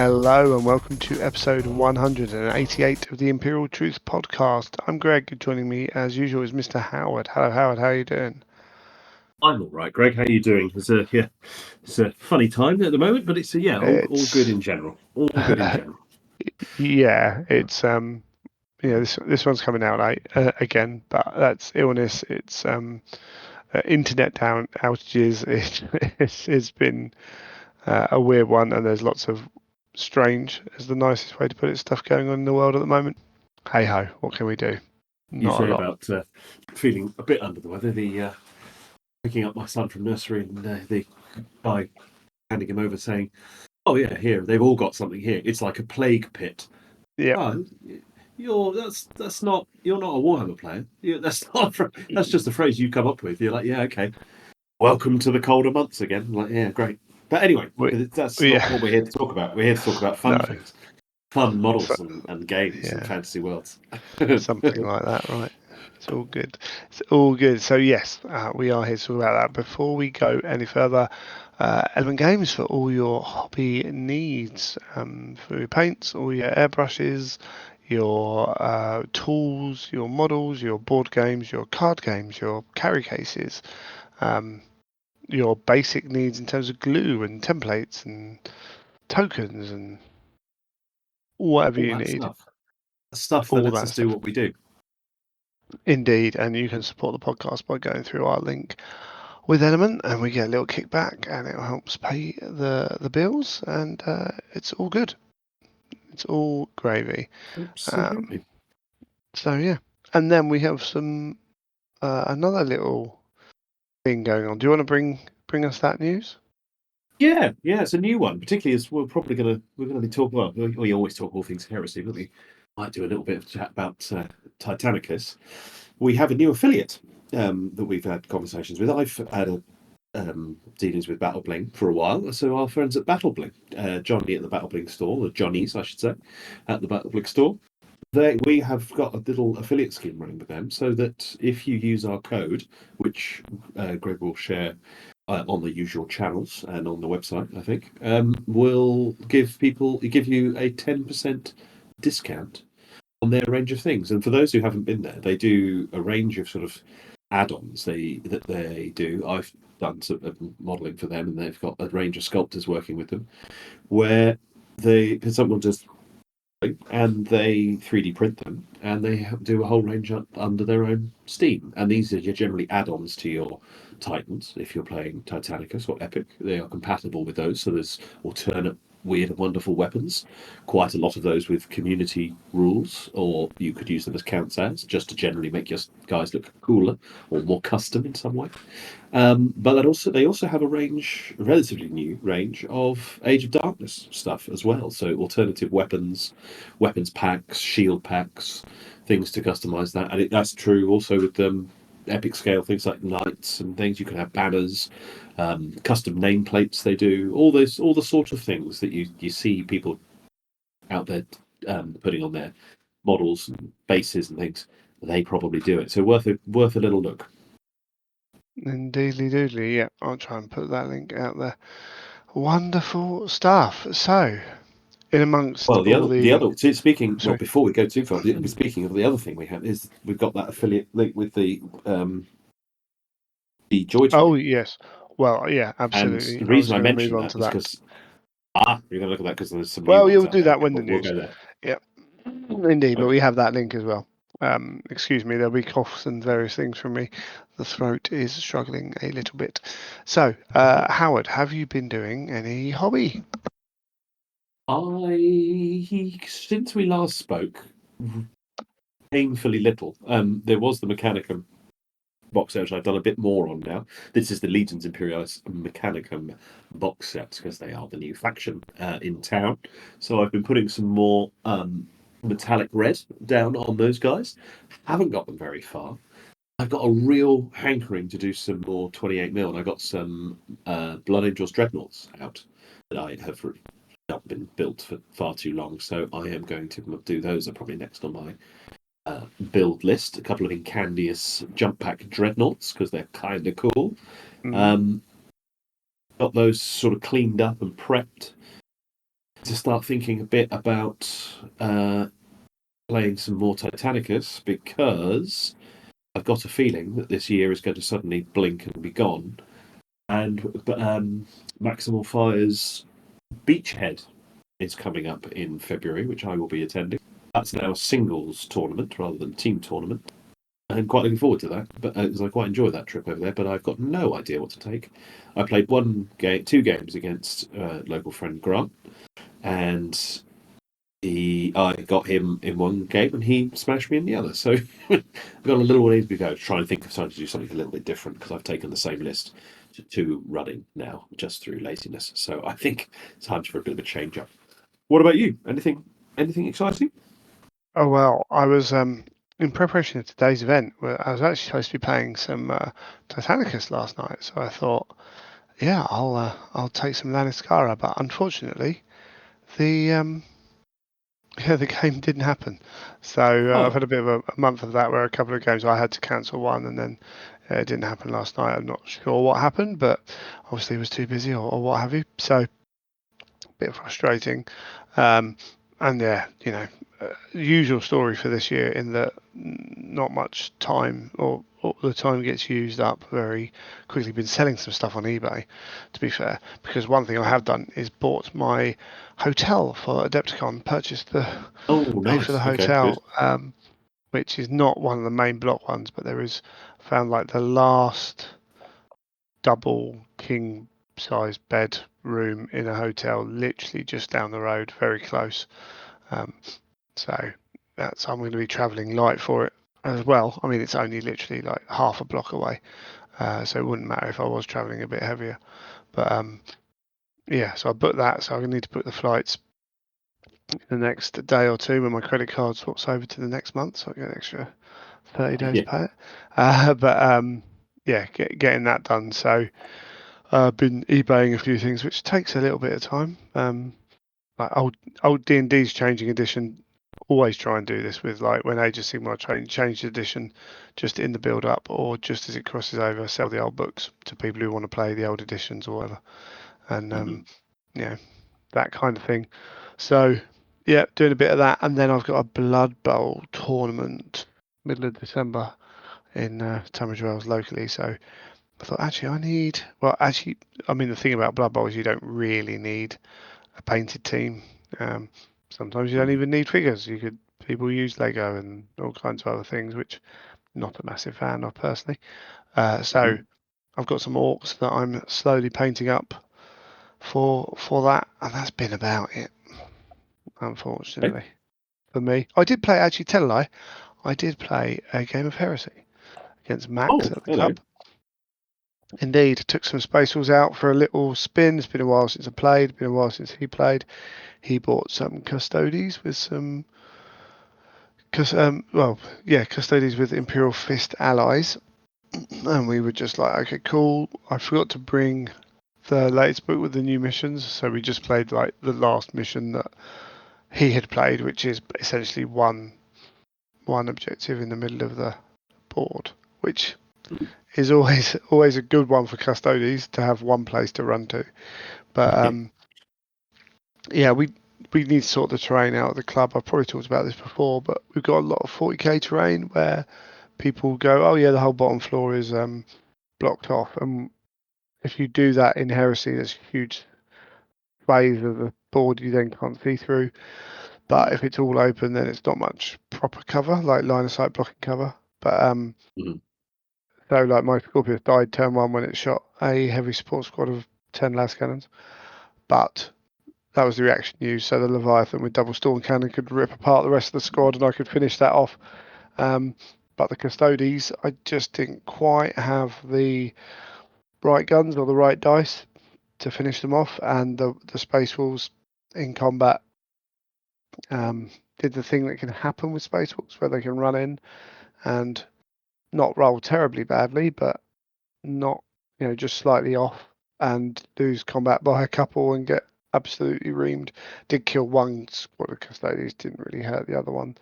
Hello and welcome to episode 188 of the Imperial Truth podcast. I'm Greg. Joining me as usual is Mr. Howard. Hello, Howard. How are you doing? I'm all right, Greg. How are you doing? It's a funny time at the moment, but it's all good in general. All good in general. Yeah, it's this one's coming out late again, but that's illness. It's internet outages. It's been a weird one, and there's lots of strange, is the nicest way to put it, stuff going on in the world at the moment. Hey ho, what can we do? You Not a say lot. about feeling a bit under the weather. The picking up my son from nursery and the guy handing him over saying, "Oh yeah, here they've all got something here. It's like a plague pit." Yeah. Oh, that's not. You're not a Warhammer player. That's just a phrase you come up with. You're like, yeah, okay. Welcome to the colder months again. I'm like, yeah, great. But anyway, that's not what we're here to talk about. We're here to talk about fun things, fun models and games and fantasy worlds. Something like that, right? It's all good. It's all good. So yes, we are here to talk about that. Before we go any further, Element Games for all your hobby needs, for your paints, all your airbrushes, your tools, your models, your board games, your card games, your carry cases, your basic needs in terms of glue and templates and tokens and whatever you need. Stuff that lets us do what we do. Indeed, and you can support the podcast by going through our link with Element, and we get a little kickback, and it helps pay the bills, and it's all good. It's all gravy. Absolutely. So yeah, and then we have some another little thing going on. Do you want to bring us that news? Yeah, it's a new one. Particularly as we're going to be talking. Well, we always talk all things heresy, but we might do a little bit of chat about Titanicus. We have a new affiliate that we've had conversations with. I've had dealings with BattleBling for a while. So our friends at BattleBling, Johnny at the BattleBling store, or Johnny's, I should say, at the BattleBling store. We have got a little affiliate scheme running with them, so that if you use our code, which Greg will share on the usual channels and on the website, I think, we'll give you a 10% discount on their range of things. And for those who haven't been there, they do a range of sort of add-ons that they do. I've done some modelling for them, and they've got a range of sculptors working with them, where someone just and they 3D print them, and they do a whole range under their own steam. And these are generally add-ons to your Titans. If you're playing Titanicus or Epic, they are compatible with those. So there's alternate weird and wonderful weapons, quite a lot of those with community rules, or you could use them as counts as, just to generally make your guys look cooler or more custom in some way. But they also have a relatively new range of Age of Darkness stuff as well. So alternative weapons packs, shield packs, things to customize that. And that's true also with epic scale things like knights and things. You can have banners, custom nameplates. They do all the sort of things that you see people out there putting on their models and bases and things. They probably do it. So worth a little look. Indeedly doodly, yeah. I'll try and put that link out there. Wonderful stuff. So, in amongst well, before we go too far, speaking of the other thing we have is we've got that affiliate link with the Joy Toy. Oh yes, well yeah, absolutely. And the reason I mentioned that is because you're going to look at that because there's some. Well, you'll do that when the we'll news. go there. Yeah, indeed. But we have that link as well. Excuse me, there'll be coughs and various things from me. The throat is struggling a little bit. So, Howard, have you been doing any hobby? Since we last spoke, painfully little. There was the Mechanicum box set, which I've done a bit more on now. This is the Legions Imperialis Mechanicum box set because they are the new faction in town. So I've been putting some more metallic red down on those guys. Haven't got them very far. I've got a real hankering to do some more 28mm, and I got some Blood Angels Dreadnoughts out that I have not been built for far too long. So I am going to do those. Are probably next on my build list. A couple of Incandius jump pack Dreadnoughts because they're kind of cool. Got those sort of cleaned up and prepped. to start thinking a bit about playing some more Titanicus, because I've got a feeling that this year is going to suddenly blink and be gone. And Maximal Fire's Beachhead is coming up in February, which I will be attending. That's now a singles tournament rather than team tournament. I'm quite looking forward to that, but because I quite enjoy that trip over there. But I've got no idea what to take. I played two games against local friend Grant, and I got him in one game and he smashed me in the other. So I've got a little ways to go to try and think of time to do something a little bit different, because I've taken the same list to running now just through laziness. So I think it's time for a bit of a change up. What about you? Anything exciting? Oh well, I was in preparation of today's event. I was actually supposed to be playing some Titanicus last night, so I thought, yeah, I'll take some Laniaskara, but unfortunately, the yeah, the game didn't happen. So I've Oh, had a bit of a month of that, where a couple of games I had to cancel one, and then it didn't happen last night. I'm not sure what happened, but obviously was too busy, or what have you. So a bit frustrating. Um, and yeah, usual story for this year, in that not much time, or the time gets used up very quickly. Been selling some stuff on eBay, to be fair, because one thing I have done is bought my hotel for Adepticon, purchased the oh, pay for the nice. Okay, good. hotel, which is not one of the main block ones, but there is, found like the last double king size bed room in a hotel literally just down the road, very close. Um, so that's, I'm going to be travelling light for it as well. I mean, it's only literally like half a block away, so it wouldn't matter if I was travelling a bit heavier. But yeah, so I booked that. So I need to book the flights the next day or two when my credit card swaps over to the next month, so I get an extra 30 days Yeah, to pay it. But yeah, getting that done. So I've been eBaying a few things, which takes a little bit of time. Like old D&D's changing edition. Always try and do this with, like, when Age of Sigmar changed edition, just in the build up, or just as it crosses over, sell the old books to people who want to play the old editions or whatever. And mhm. yeah, that kind of thing. So yeah, doing a bit of that, and then I've got a Blood Bowl tournament middle of December in Tunbridge Wells locally. So I thought, actually, I mean, the thing about Blood Bowl is you don't really need a painted team. Um, Sometimes you don't Mhm. even need figures. People use Lego and all kinds of other things, which I'm not a massive fan of personally. So Mhm. I've got some orcs that I'm slowly painting up for that, and that's been about it, Okay. unfortunately, for me. I did play, actually, tell a lie, I did play a game of Heresy against Max Oh, at the hello. club. Indeed, took some Space Wolves out for a little spin. It's been a while since I played, been a while since he played. He bought some Custodes with some, Custodes with Imperial Fist allies, and we were just like, okay, cool. I forgot to bring the latest book with the new missions, so we just played like the last mission that he had played, which is essentially one objective in the middle of the board, which Mhm. is always a good one for Custodes to have one place to run to. But Yeah. yeah, we need to sort the terrain out at the club. I've probably talked about this before, but we've got a lot of 40k terrain where people go, oh yeah, the whole bottom floor is blocked off, and if you do that in Heresy, there's a huge swathe of the board you then can't see through. But if it's all open, then it's not much proper cover, like line of sight blocking cover. But Mhm. so like my Scorpius died turn one when it shot a heavy support squad of 10 las cannons, but that was the reaction used, so the Leviathan with double storm cannon could rip apart the rest of the squad, and I could finish that off. Um, but the Custodes, I just didn't quite have the right guns or the right dice to finish them off, and the Space Wolves in combat did the thing that can happen with Space Wolves, where they can run in and not roll terribly badly, but not, just slightly off, and lose combat by a couple and get absolutely reamed. Did kill one squad of Custodians, didn't really hurt the other one,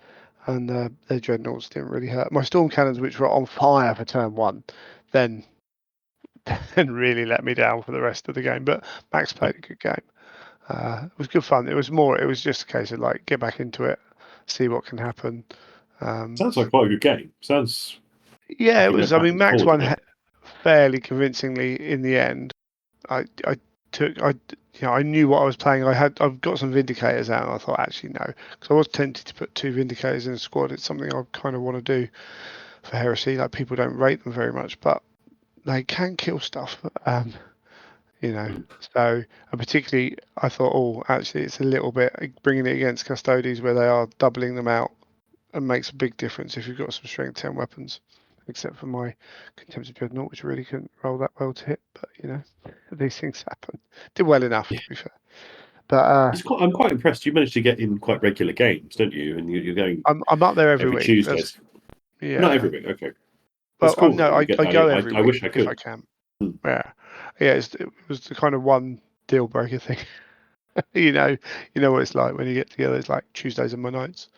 and their dreadnoughts didn't really hurt. My storm cannons, which were on fire for turn one, then then really let me down for the rest of the game. But Max played a good game. It was good fun. It was just a case of like get back into it, see what can happen. Sounds like quite a good game. Sounds Yeah, like it you're was. I mean, backwards and Max forwards won with it. fairly convincingly in the end. I took I knew what I was playing. I've got some Vindicators out, and I thought actually no, because I was tempted to put two Vindicators in a squad. It's something I kind of want to do for Heresy. Like people don't rate them very much, but they can kill stuff. You know, Mm. so and particularly I thought, oh, actually it's a little bit bringing it against Custodes where they are doubling them out and makes a big difference if you've got some strength 10 weapons. Except for my Contempt of Dreadnought, which really couldn't roll that well to hit, but these things happen. Did well enough Yeah. to be fair. But I'm quite impressed. You managed to get in quite regular games, don't you? And you're going I'm up there every every week. That's Tuesdays. Not yeah. every week. Okay, that's Well, cool no, though. You get I that go in. every I wish week I if I could. can. Hmm. Yeah, yeah. It was the kind of one deal breaker thing. you know, you know what it's like when you get together. It's like Tuesdays and my nights.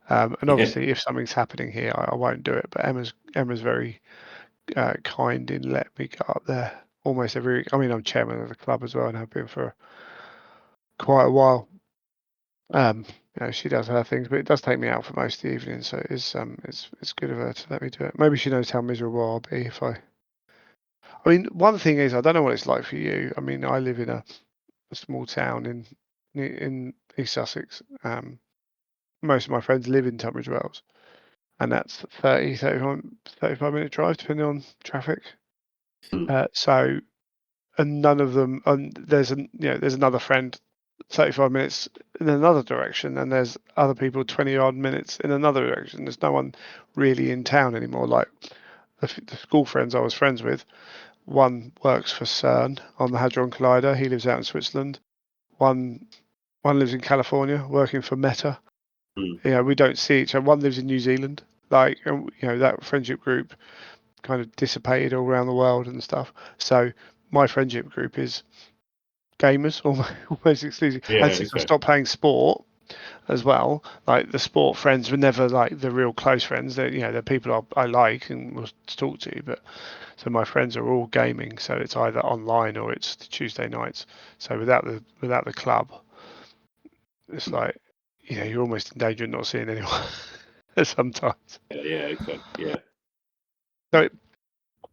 And Yeah. obviously, if something's happening here, I won't do it. But Emma's very kind in letting me go up there almost every week. I mean, I'm chairman of the club as well, and have been for quite a while. Um, she does her things, but it does take me out for most of the evening, so it's good of her to let me do it. Maybe she knows how miserable I'll be if I. I mean, one thing is, I don't know what it's like for you. I mean, I live in a small town in East Sussex. Most of my friends live in Tunbridge Wells, and that's 35 minute drive depending on traffic. Hmm. So and none of them. And there's another friend, 35 minutes in another direction, and there's other people 20 odd minutes in another direction. There's no one really in town anymore. Like the school friends I was friends with, one works for CERN on the Hadron Collider. He lives out in Switzerland. One one lives in California working for Meta. Hmm. We don't see each other. One lives in New Zealand. Like, that friendship group kind of dissipated all around the world and stuff. So my friendship group is gamers, almost exclusively. And Yeah. since I Okay. stopped playing sport as well, like the sport friends were never like the real close friends. They're people I like and will talk to. But so my friends are all gaming, so it's either online or it's the Tuesday nights. So without the club, it's like you're almost in danger of not seeing anyone sometimes. Yeah. Yeah. Okay. Yeah. So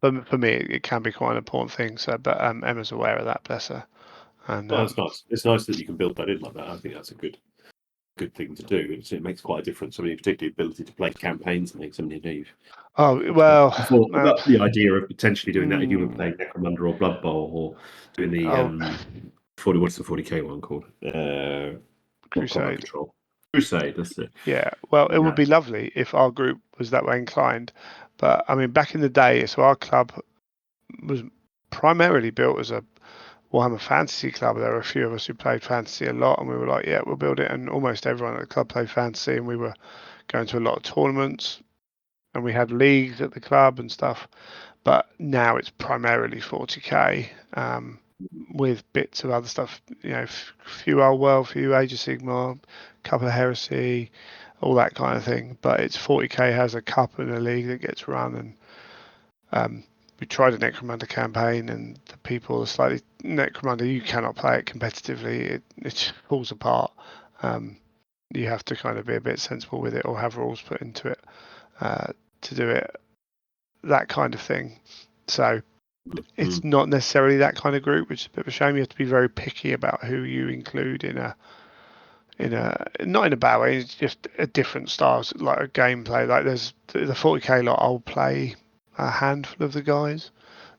for me, it can be quite an important thing. So, but Emma's aware of that, bless her. And Oh, that's nice. It's nice that you can build that in like that. I think that's a good thing to do. It makes quite a difference. I mean, particularly ability to play campaigns and things. I mean, oh I've well, thought uh, about the idea of potentially doing that if you were mm, playing Necromunda or Blood Bowl or doing the oh 40. What's the 40k one called? Not Combat Crusade. Control. Crusade. That's it. Yeah, well, it would Yeah. be lovely if our group was that way inclined. But I mean, back in the day, so our club was primarily built as a Warhammer Fantasy club. There were a few of us who played fantasy a lot, and we were like, yeah, we'll build it. And almost everyone at the club played fantasy, and we were going to a lot of tournaments, and we had leagues at the club and stuff. But now it's primarily 40k with bits of other stuff. Few Old World, few Age of Sigmar, couple of Heresy, all that kind of thing. But it's 40k has a cup and a league that gets run, and we tried a Necromunda campaign, and the people are slightly Necromunda. You cannot play it competitively; it just falls apart. Um, you have to kind of be a bit sensible with it, or have rules put into it to do it. That kind of thing. So it's Mm. not necessarily that kind of group, which is a bit of a shame. You have to be very picky about who you include in a not in a bad way. It's just a different styles, like a gameplay. Like there's the 40k lot. I'll play a handful of the guys.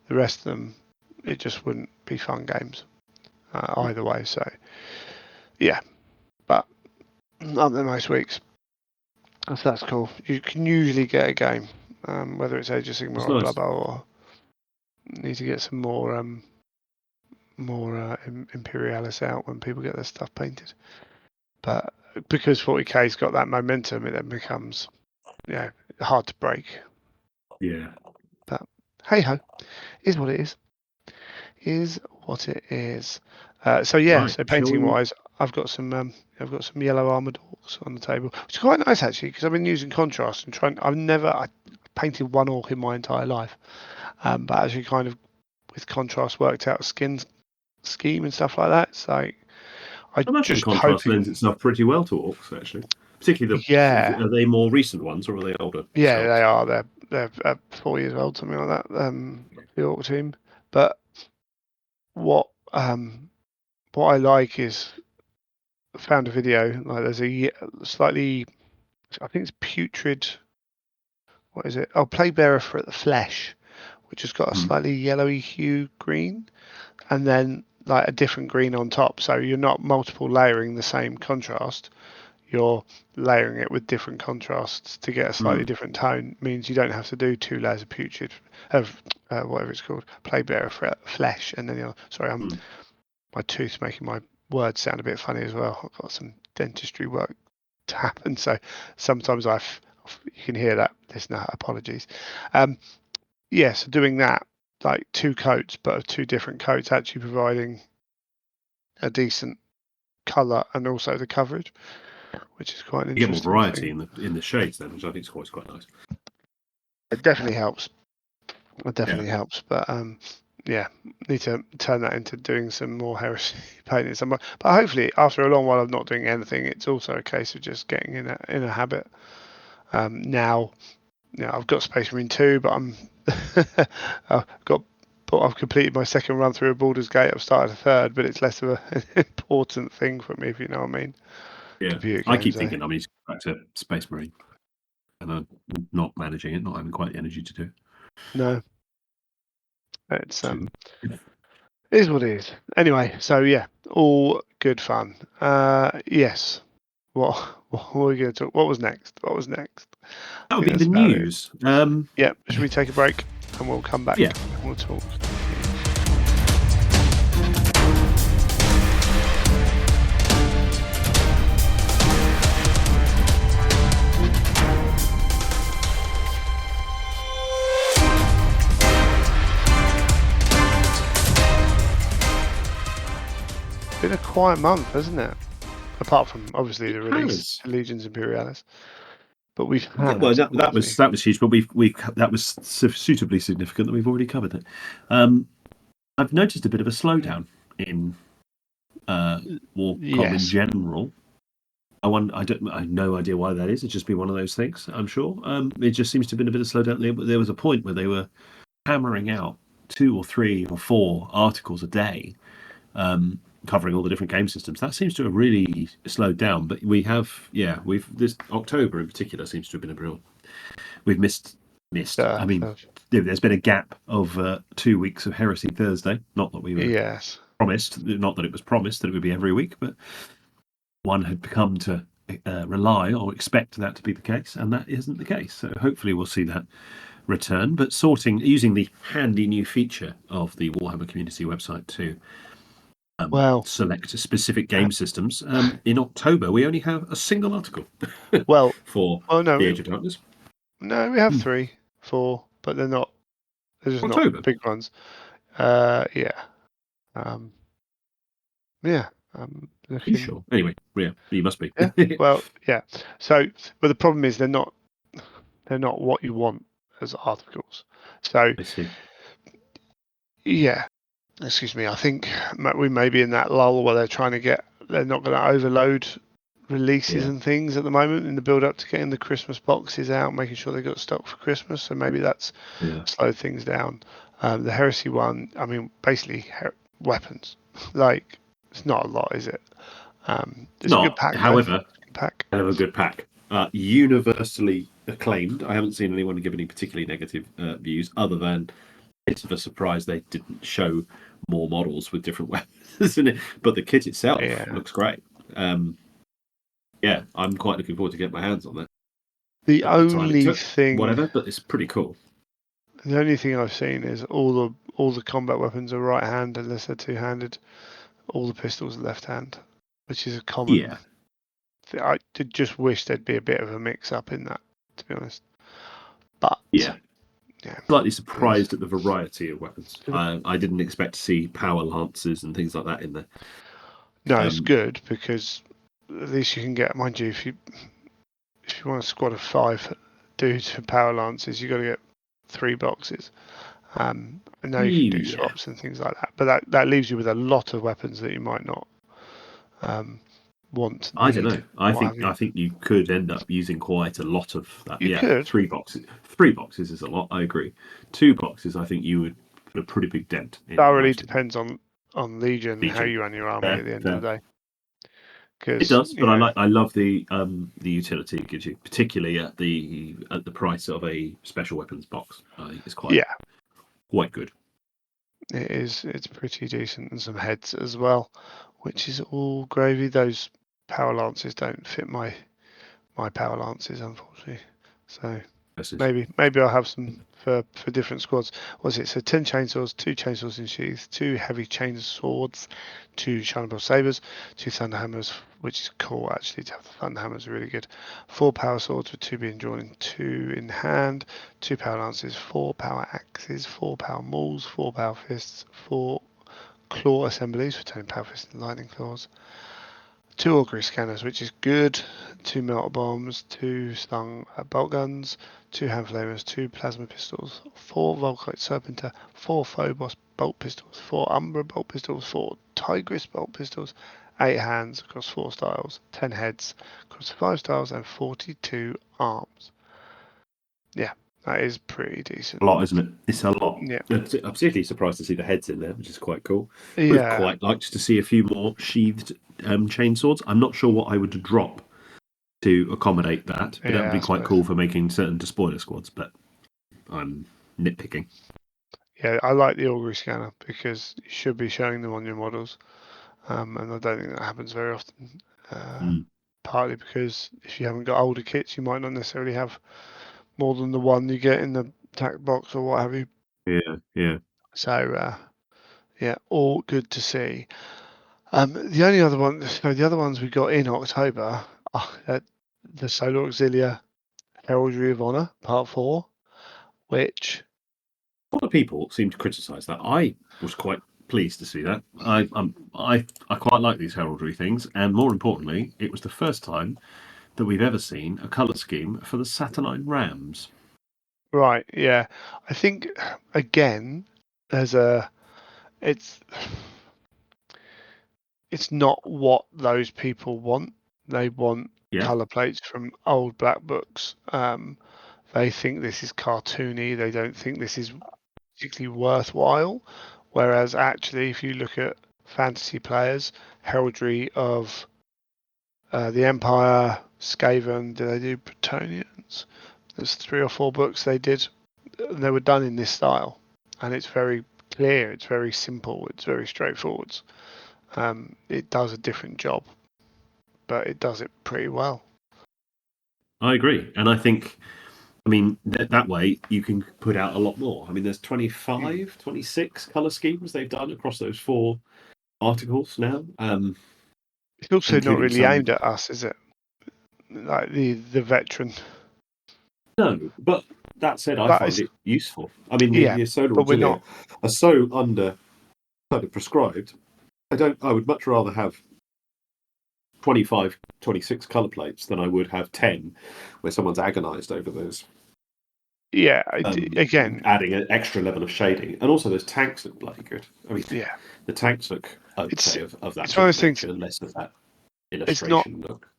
The rest of them, it just wouldn't be fun games either way. So yeah, but up there most weeks. So that's cool. You can usually get a game, whether it's Age of Sigmar It's or Blood nice. Bowl, or need to get some more Imperialis out when people get their stuff painted. But because 40k's got that momentum, it then becomes hard to break. Yeah. But hey ho, is what it is. Is what it is. So yeah, Right. so Shall painting we? wise, I've got some yellow armored orcs on the table, which is quite nice actually because I've been using contrast and trying. I painted one orc in my entire life, but actually kind of with contrast worked out a skin scheme and stuff like that. It's like I I imagine just contrast lends hoping. itself pretty well to orcs, actually. Particularly Yeah, are they more recent ones or are they older yeah, they sculpts? are. They're 4 years old, something like that. The Orc team. But what um what I like is I found a video like there's slightly, I think it's putrid. What is it? Oh, Plague Bearer for the flesh, which has got a Mm. slightly yellowy hue green, and then like a different green on top. So you're not multiple layering the same contrast. You're layering it with different contrasts to get a slightly Mm. different tone. Means you don't have to do 2 layers of putrid of whatever it's called, Plague Bearer for flesh, and then sorry, Mm. my tooth's making my words sound a bit funny as well. I've got some dentistry work to happen, so sometimes you can hear that. Listener, apologies. Um, yeah, so doing that, like 2 coats, but of 2 different coats, actually providing a decent colour and also the coverage, which is quite an You get more interesting variety thing. in the shades then, which I think is quite nice. It definitely helps. It Yeah. definitely helps, but yeah, need to turn that into doing some more heresy painting. But hopefully, after a long while of not doing anything, it's also a case of just getting in a habit. Now, I've got Space Marine 2, but I've got. But I've completed my second run through a Baldur's Gate. I've started a third, but it's less of an important thing for me, if you know what I mean. Yeah. Computer I games, keep eh? thinking I need to go back to Space Marine and I'm not managing it, not having quite the energy to do it. No, it's Too. it is what it is. Anyway, so yeah, all good fun. Yes. What what were we going to talk? What was next? What was next? I That would think be the that's about it. news. Yeah. Should we take a break and we'll come back Yeah. and we'll talk news. Been a quiet month, hasn't it? Apart from obviously It the release has. to Legions Imperialis, but we've Yeah, well, had that obviously. was huge, but we that was suitably significant that we've already covered it. Um, I've noticed a bit of a slowdown in Warcom in Yes. general. I have no idea why that is. It's just been one of those things. I'm sure. It just seems to have been a bit of slowdown. There was a point where they were hammering out 2 or 3 or 4 articles a day, covering all the different game systems. That seems to have really slowed down. But we've this October in particular seems to have been a real. We've missed. I Dearth mean, of there's been a gap of 2 weeks of Heresy Thursday. Not that we were yes. promised, not that it was promised that it would be every week, but one had become to rely or expect that to be the case, and that isn't the case. So hopefully we'll see that return. But using the handy new feature of the Warhammer Community website to Well, select specific game systems, in October we only have a single article well, for well. the Age of Darkness. No, we have Hmm. 3, 4, but they're not. They're just not October. big ones. Yeah. Um, yeah. I'm Are you looking. sure? Anyway, yeah, you must be. Yeah. Well, yeah. So, but the problem is they're not what you want as articles. So, I see. yeah. Excuse me. I think we may be in that lull where they're not going to overload releases Yeah, and things at the moment in the build up to getting the Christmas boxes out, making sure they got stock for Christmas. So maybe that's yeah. slowed things down. The Heresy one, I mean, basically weapons. Like, it's not a lot, is it? It's a good Not, pack though. however, It's a good pack. hell of a good pack. Universally acclaimed. I haven't seen anyone give any particularly negative views, other than it's of a surprise they didn't show more models with different weapons in it. But the kit itself Yeah. looks great. Um, yeah, I'm quite looking forward to get my hands on that. The At the time it only took, thing, whatever, but it's pretty cool. the only thing I've seen is all the combat weapons are right hand unless they're two handed. All the pistols are left hand, which is a common. Yeah, I did just wish there'd be a bit of a mix up in that, to be honest. But yeah. yeah, Slightly it is. surprised at the variety of weapons. I didn't expect to see power lances and things like that in there. No, it's Um, good because at least you can get, mind you, if you want a squad of 5 dudes for power lances, you got to get 3 boxes. I know you can do yeah, swaps and things like that, but that leaves you with a lot of weapons that you might not want, I don't need, know. I what have think you. I think you could end up using quite a lot of that. You Yeah, could. 3 boxes. 3 boxes is a lot. I agree. 2 boxes, I think you would put a pretty big dent in Thoroughly most of them. depends on Legion, how Legion. you run your army Fair, at the end of fair. the day. It Because, does, but I love the utility it gives you, particularly at the price of a special weapons box. I think it's yeah, quite good. it is. It's pretty decent, and some heads as well, which is all gravy. Those power lances don't fit my power lances, unfortunately. So This is maybe I'll have some for different squads. What's it? So 10 chainsaws, 2 chainsaws in sheath, 2 heavy chainswords, 2 Shining sabers, 2 thunderhammers, which is cool actually to have the thunderhammers really good. 4 power swords with 2 being drawn in 2 in hand, 2 power lances, 4 power axes, 4 power mauls, 4 power fists, 4 claw assemblies for 10 power fists and lightning claws, 2 augury scanners, which is good, 2 melter bombs, 2 stun bolt guns, 2 hand flamers, 2 plasma pistols, 4 volkite serpenter, 4 phobos bolt pistols, 4 umbra bolt pistols, 4 tigris bolt pistols, 8 hands across 4 styles, 10 heads across 5 styles, and 42 arms. Yeah, that is pretty a decent. lot, isn't it? It's a lot. Yeah, I'm particularly surprised to see the heads in there, which is quite cool. Would have yeah, quite liked to see a few more sheathed chainswords. I'm not sure what I would drop to accommodate that, but that would yeah. be I quite suppose. cool for making certain despoiler squads. But I'm nitpicking. Yeah, I like the augury scanner because you should be showing them on your models. And I don't think that happens very often. Uh, Mm. Partly because if you haven't got older kits, you might not necessarily have more than the one you get in the tack box or what have you. Yeah, yeah. So yeah, all good to see. The only other one, so the other ones we got in October, the Solar Auxilia Heraldry of Honor Part 4, which A lot of people seem to criticise that. I was quite pleased to see that. I quite like these heraldry things, and more importantly, it was the first time that we've ever seen a colour scheme for the Saturnine Rams. right, yeah, I think again there's a it's it's not what those people want. They want Yeah, color plates from old black books. They think this is cartoony. They don't think this is particularly worthwhile. Whereas actually, if you look at fantasy players, heraldry of the Empire, Skaven, did they do Bretonnians? There's 3 or 4 books they did. And they were done in this style, and it's very clear. It's very simple. It's very straightforward. It does a different job, but it does it pretty well. I agree. And I think, I mean, that way you can put out a lot more. I mean, there's Mm. 25, 26 colour schemes they've done across those 4 articles now, It's also not including really some. aimed at us, is it? Like the veteran. No, but that said, I That find is, it useful. I mean, yeah, the Solar but we're Auxilia not. are so under kind of prescribed. I don't. I would much rather have 25, 26 colour plates than I would have 10 where someone's agonised over those. Yeah, Um, again, Adding an extra level of shading, and also those tanks look bloody good. I mean, yeah. the tanks look It's okay of that it's one sort of of those things. nature, less of that It's not. illustration look.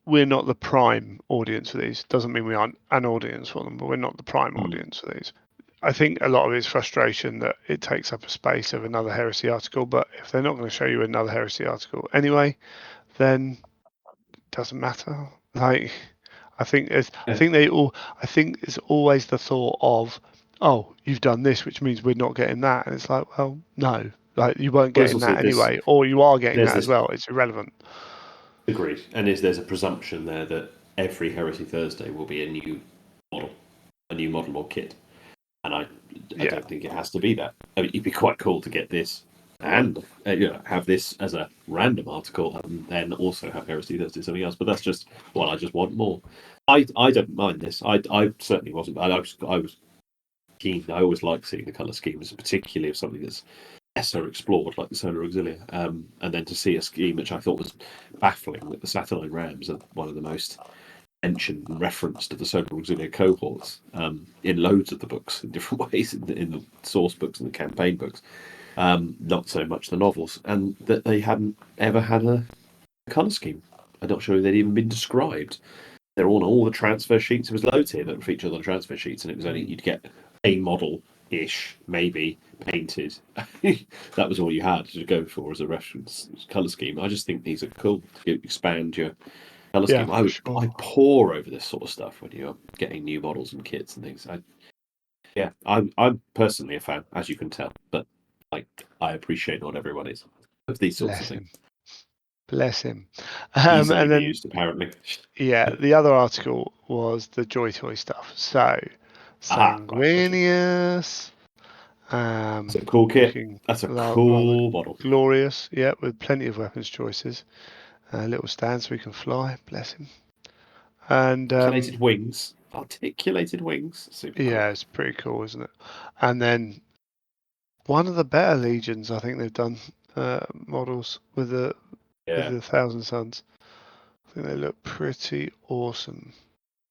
We're not the prime audience for these. Doesn't mean we aren't an audience for them, but we're not the prime Mm. audience for these. I think a lot of it's frustration that it takes up a space of another heresy article. But if they're not going to show you another heresy article anyway, then it doesn't matter. Like I Yeah. think they all, I think it's always the thought of, oh, you've done this, which means we're not getting that, and it's like, well, no, like you weren't Well, there's getting also that this. anyway, or you are getting There's that as this well. It's irrelevant. agreed, and there's a presumption there that every Heresy Thursday will be model, a new model or kit, and I Yeah, don't think it has to be that. I mean, it'd be quite cool to get this and have this as a random article, and then also have Heresy Thursday something else. But that's just well, I just want more. I don't mind this. I certainly wasn't. I was keen. I always like seeing the color schemes, particularly of something that's lesser explored, like the Solar Auxilia. And then to see a scheme which I thought was baffling, that the Saturnine Rams are one of the most mentioned and referenced of the Solar Auxilia cohorts in loads of the books in different ways, in the source books and the campaign books. not so much the novels, and that they hadn't ever had a colour scheme. I'm not sure they'd even been described. They're on all the transfer sheets. It was loads here that featured on the transfer sheets, and it was only you'd get a model ish, maybe painted. That was all you had to go for as a reference colour scheme. I just think these are cool to expand your colour Yeah, scheme. for sure. I pore over this sort of stuff when you're getting new models and kits and things. I'm personally a fan, as you can tell, but like I appreciate not everyone is of these sorts of Bless things. him. Bless him. Easily And then, amused, apparently. yeah, the other article was the Joy Toy stuff. So, Aha, right, gotcha. Sanguinius, That's a cool kit. looking That's a rather cool model. glorious. Yeah, with plenty of weapons choices. A little stand so we can fly. Bless him. And Articulated wings. Articulated wings. Super cool. yeah, it's pretty cool, isn't it? And then one of the better legions I think they've done models with Yeah, the Thousand Suns. I think they look pretty awesome.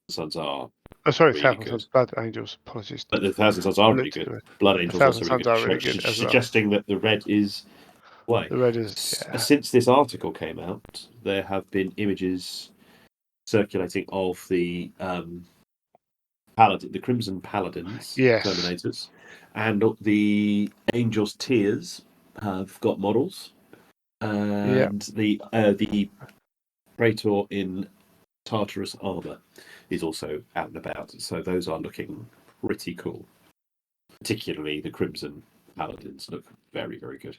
the Suns are Oh, sorry, really Thousand good. Suns, Blood Angels. Apologies. But the Thousand Suns are really Flipped good. to it. Blood The Angel's Thousand also really Suns good. are really good as well. Suggesting that the red is way. The red is, yeah, Since this article came out, there have been images circulating of the Crimson Paladins, yes, Terminators, and the Angels Tears have got models, yeah, and the Praetor in Tartarus armor is also out and about. So those are looking pretty cool. Particularly the Crimson Paladins look very, very good.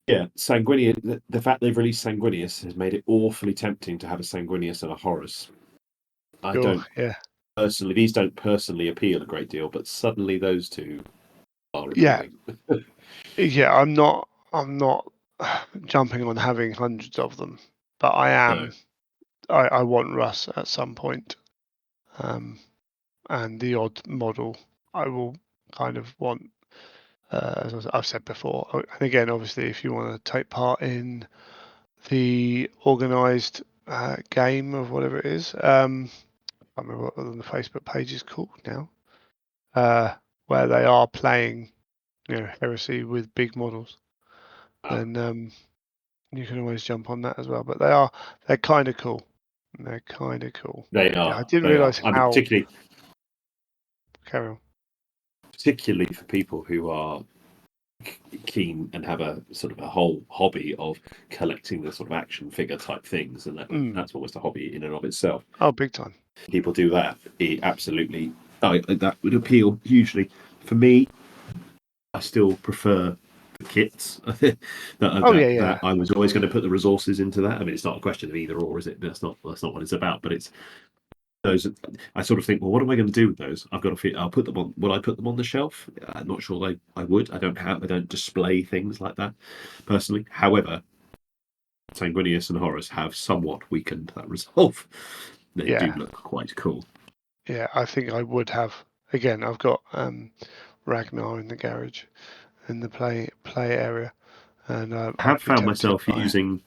Yeah, Sanguinius. The fact they've released Sanguinius has made it awfully tempting to have a Sanguinius and a Horus. I sure, don't yeah, personally; these don't personally appeal a great deal, but suddenly those two are yeah, appealing. yeah. I'm not jumping on having hundreds of them, but I No, am. I want Russ at some point, um, and the odd model I will kind of want. As I've said before, and again, obviously, if you want to take part in the organised game of whatever it is, I can't remember what the Facebook page is called now, where they are playing, Heresy with big models, then you can always jump on that as well. But they're kind of cool. They're kind of cool. they Yeah, are. I didn't They are. realise I mean, how. Carry on. particularly for people who are keen and have a sort of a whole hobby of collecting the sort of action figure type things, and Mm. that's almost a hobby in and of itself. Oh, big time. People do that. It absolutely, that would appeal hugely. For me, I still prefer the kits. Oh yeah, That yeah, I was always going to put the resources into that. I mean, it's not a question of either or, is it? That's not what it's about. But it's those. I sort of think, well, what am I going to do with those? I've got to. I'll put them on. Will I put them on the shelf? I'm not sure. I would. I don't display things like that personally. However, Sanguinius and Horus have somewhat weakened that resolve. They do yeah, look quite cool. yeah. I think I would have. Again, I've got Ragnar in the garage in the play area, and I I'd have be found tempted myself by it. using.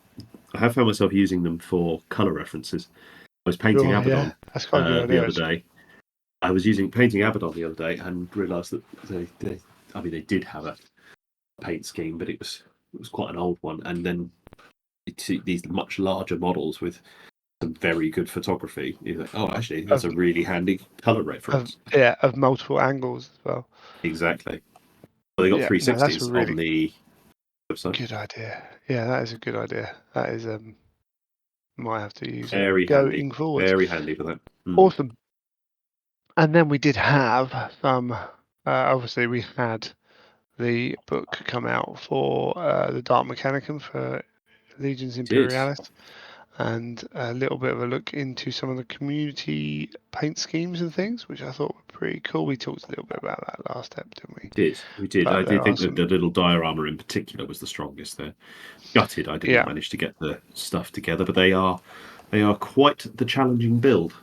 I have found myself using them for color references. I was painting Sure, yeah, Abaddon that's quite a good the idea other actually. day. I was using painting Abaddon the other day and realised that I mean, they did have a paint scheme, but it was quite an old one. And then these much larger models with some very good photography. You're like, oh, actually, that's Of a really handy color of reference. yeah, of multiple angles as well. Exactly. Well, they got Yeah, no, that's a 360s on really the website. good idea. Yeah, that is a good idea. That is might have to use it Very handy. going forwards. Very handy for that. Mm. Awesome. And then we did have some. Obviously, we had the book come out for the Dark Mechanicum for Legions Did. Imperialis, and a little bit of a look into some of the community paint schemes and things, which I thought were pretty cool. We talked a little bit about that last step, didn't we? Did. We did. But I there did are think that some. the little diorama in particular was the strongest there. Gutted I didn't Yeah, manage to get the stuff together, but they are quite the challenging build.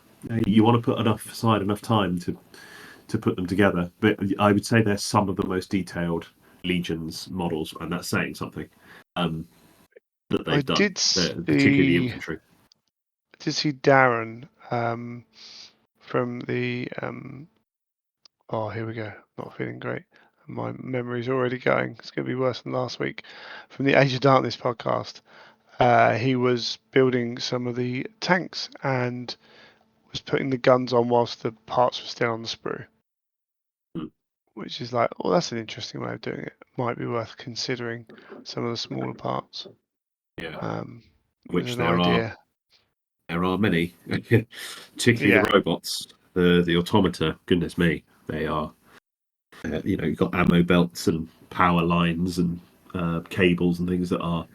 You want to put enough time to put them together. But I would say they're some of the most detailed Legions models, and that's saying something. Um, that I they've done, did particularly the see. infantry. Did see Darren from the. Oh, here we go. Not feeling great. My memory's already going. It's going to be worse than last week. From the Age of Darkness podcast, he was building some of the tanks and was putting the guns on whilst the parts were still on the sprue, Hmm. which is like, oh, that's an interesting way of doing it. Might be worth considering some of the smaller parts. Yeah, As which an idea. there are many, particularly Yeah, the robots, the automata. Goodness me, they are. You've got ammo belts and power lines and cables and things that are.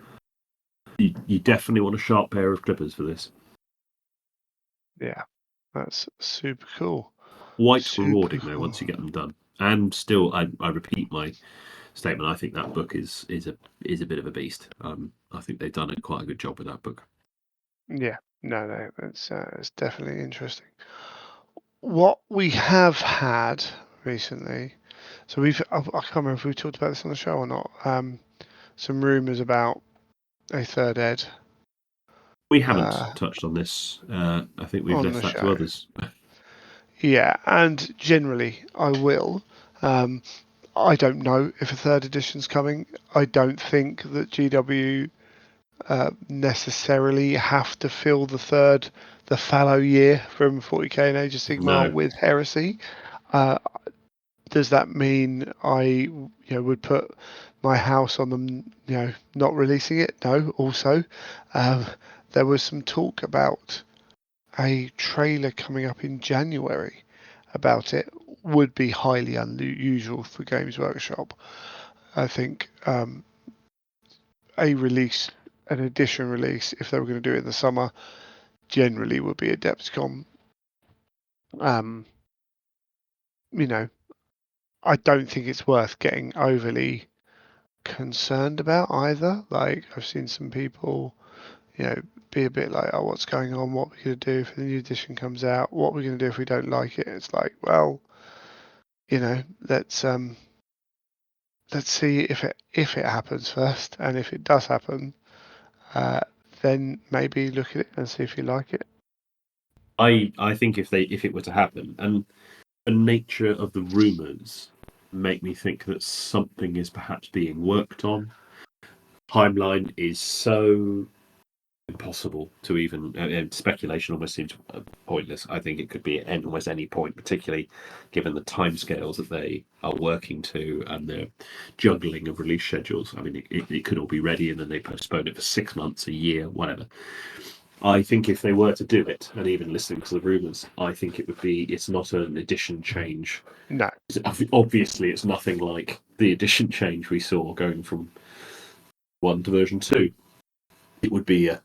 You definitely want a sharp pair of clippers for this. yeah, that's super cool. Quite Super rewarding though cool. once you get them done. And still, I repeat my statement. I think that book is a bit of a beast. I think they've done quite a good job with that book. Yeah, no, it's definitely interesting. What we have had recently, so I can't remember if we talked about this on the show or not. Some rumours about a third ed We haven't uh, touched on this. I think we've on left the that to show. others. Yeah, and generally I will. Um, I don't know if a third edition's coming. I don't think that GW necessarily have to fill the fallow year from 40k and Age of Sigmar No, with Heresy. Uh, does that mean I would put my house on them not releasing it? No. Also, um, there was some talk about a trailer coming up in January about it. Would be highly unusual for Games Workshop. I think a release, an edition release, if they were going to do it in the summer, generally would be Adepticon. Um, you know, I don't think it's worth getting overly concerned about either. Like I've seen some people, be a bit like, oh, what's going on? What are we going to do if the new edition comes out? What are we going to do if we don't like it? It's like, well, let's see if it happens first, and if it does happen, uh, then maybe look at it and see if you like it. I think if it were to happen, and the nature of the rumours make me think that something is perhaps being worked on. Timeline is so impossible to even speculation almost seems pointless. I think it could be at almost any point, particularly given the timescales that they are working to and the juggling of release schedules. I mean, it could all be ready and then they postpone it for 6 months, a year, whatever. I think if they were to do it, and even listening to the rumours, I think it would be. It's not an edition change. No, Obviously, it's nothing like the edition change we saw going from 1 to version 2. It would be a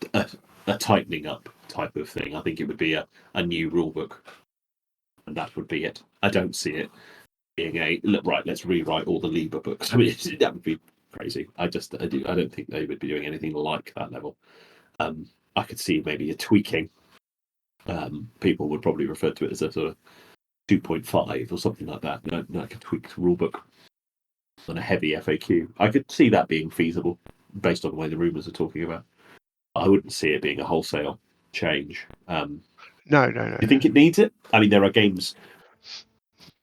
tightening up type of thing. I think it would be a new rule book, and that would be it. I don't see it being right. Let's rewrite all the Liber books. I mean, that would be crazy. I don't think they would be doing anything like that level. I could see maybe a tweaking. People would probably refer to it as a sort of 2.5 or something like that. Like a tweaked rulebook and a heavy FAQ. I could see that being feasible based on the way the rumours are talking about. I wouldn't see it being a wholesale change. no. Do you think it needs it? I mean, there are games.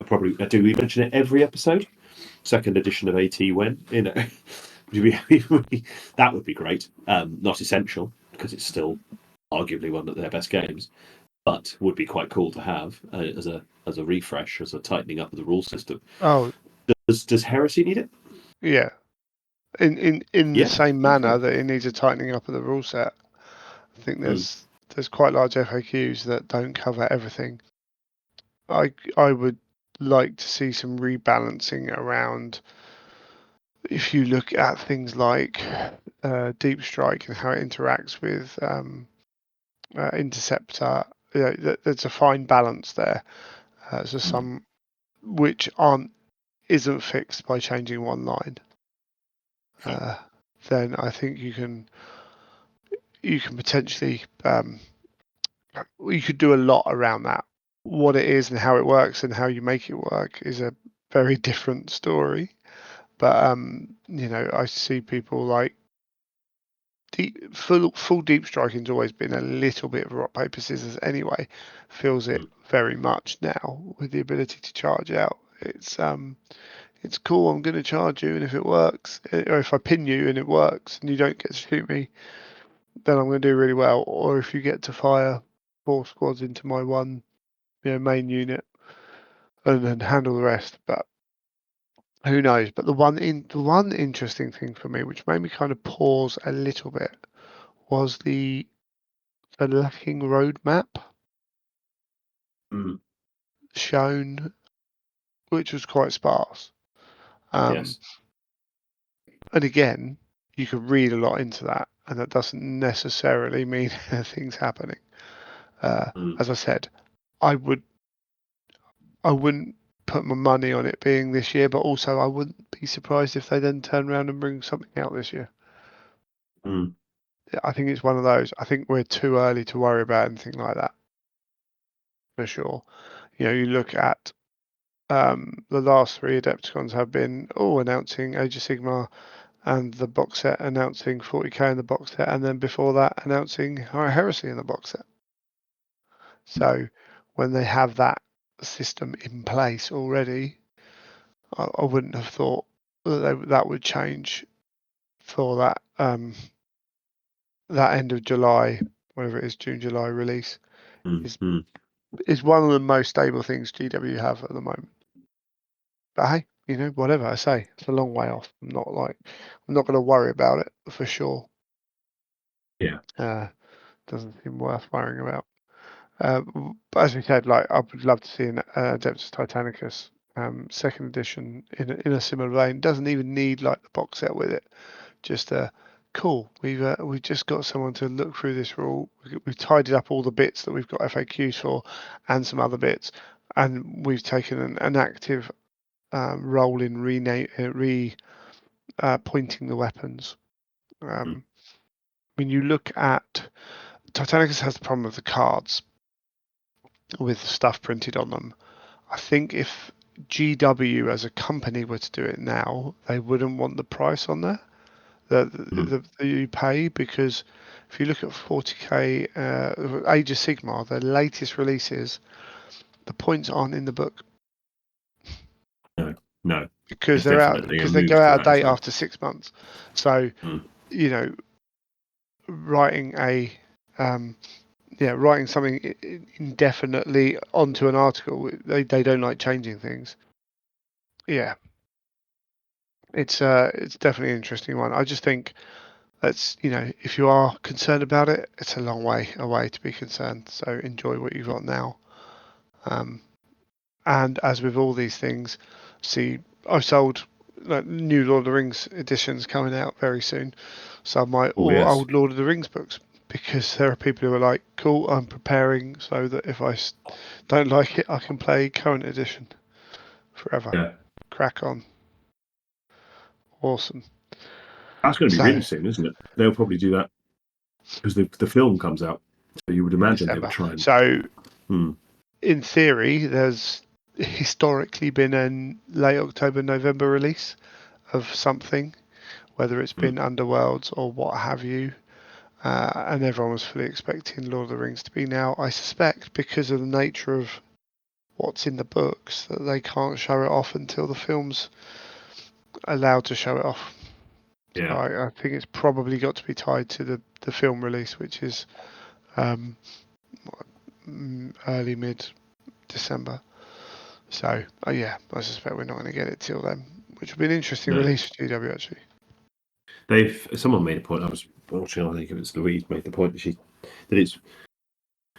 Probably do we mention it every episode? Second edition of AT when that would be great. Not essential because it's still arguably one of their best games, but would be quite cool to have as a refresh, as a tightening up of the rule system. Oh, Does Heresy need it? yeah. In the Yeah. same manner Okay. that it needs a tightening up of the rule set. I think Mm. there's quite large FAQs that don't cover everything. I would like to see some rebalancing around. If you look at things like Deep Strike and how it interacts with Interceptor, there's a fine balance there. So Mm. some which aren't isn't fixed by changing one line. Fair. Then I think you can potentially you could do a lot around that. What it is and how it works and how you make it work is a very different story. But I see people like full deep striking's always been a little bit of rock paper scissors anyway. Feels it Mm. very much now with the ability to charge out. It's it's cool. I'm going to charge you, and if it works, or if I pin you and it works, and you don't get to shoot me, then I'm going to do really well. Or if you get to fire 4 squads into my one, main unit, and then handle the rest. But who knows? But the one interesting thing for me, which made me kind of pause a little bit, was the lacking roadmap shown, which was quite sparse. Yes. And again, you could read a lot into that, and that doesn't necessarily mean things happening. As I said, I wouldn't put my money on it being this year, but also I wouldn't be surprised if they then turn around and bring something out this year. I think it's one of those. I think we're too early to worry about anything like that, for sure. You look at the last 3 Adepticons have been announcing Age of Sigmar and the box set, announcing 40k in the box set, and then before that announcing Heresy in the box set. So when they have that system in place already, I wouldn't have thought that would change for that that end of July, whatever it is, June, July release. Is one of the most stable things GW have at the moment. But hey, whatever I say, it's a long way off. I'm not going to worry about it for sure. Yeah. Doesn't seem worth worrying about. But as we said, I would love to see an Adeptus Titanicus second edition in a similar vein. Doesn't even need the box set with it. Just cool. We've just got someone to look through this rule. We've tidied up all the bits that we've got FAQs for, and some other bits, and we've taken an active role in pointing the weapons. When you look at Titanicus, has the problem of the cards with stuff printed on them. I think if GW as a company were to do it now, they wouldn't want the price on there that you pay, because if you look at 40k Age of Sigmar, their latest releases, the points aren't in the book. No. Because they go out of date after 6 months. So writing writing something indefinitely onto an article, they don't like changing things. Yeah, it's definitely an interesting one. I just think that's if you are concerned about it, it's a long way away to be concerned. So enjoy what you've got now. And as with all these things, I've sold new Lord of the Rings editions coming out very soon. So old Lord of the Rings books, because there are people who are like, cool, I'm preparing so that if I don't like it, I can play current edition forever. Yeah. Crack on. Awesome. That's going to be really soon, isn't it? They'll probably do that because the film comes out. So you would imagine they would try and... So, in theory, there's historically been a late October, November release of something, whether it's been Underworlds or what have you. And everyone was fully expecting Lord of the Rings to be now. I suspect because of the nature of what's in the books that they can't show it off until the film's allowed to show it off. Yeah. So I think it's probably got to be tied to the film release, which is early mid-December. So I suspect we're not going to get it till then, which would be an interesting release for GW actually. Someone made a point. I was watching. I think it was Louise made the point that it's,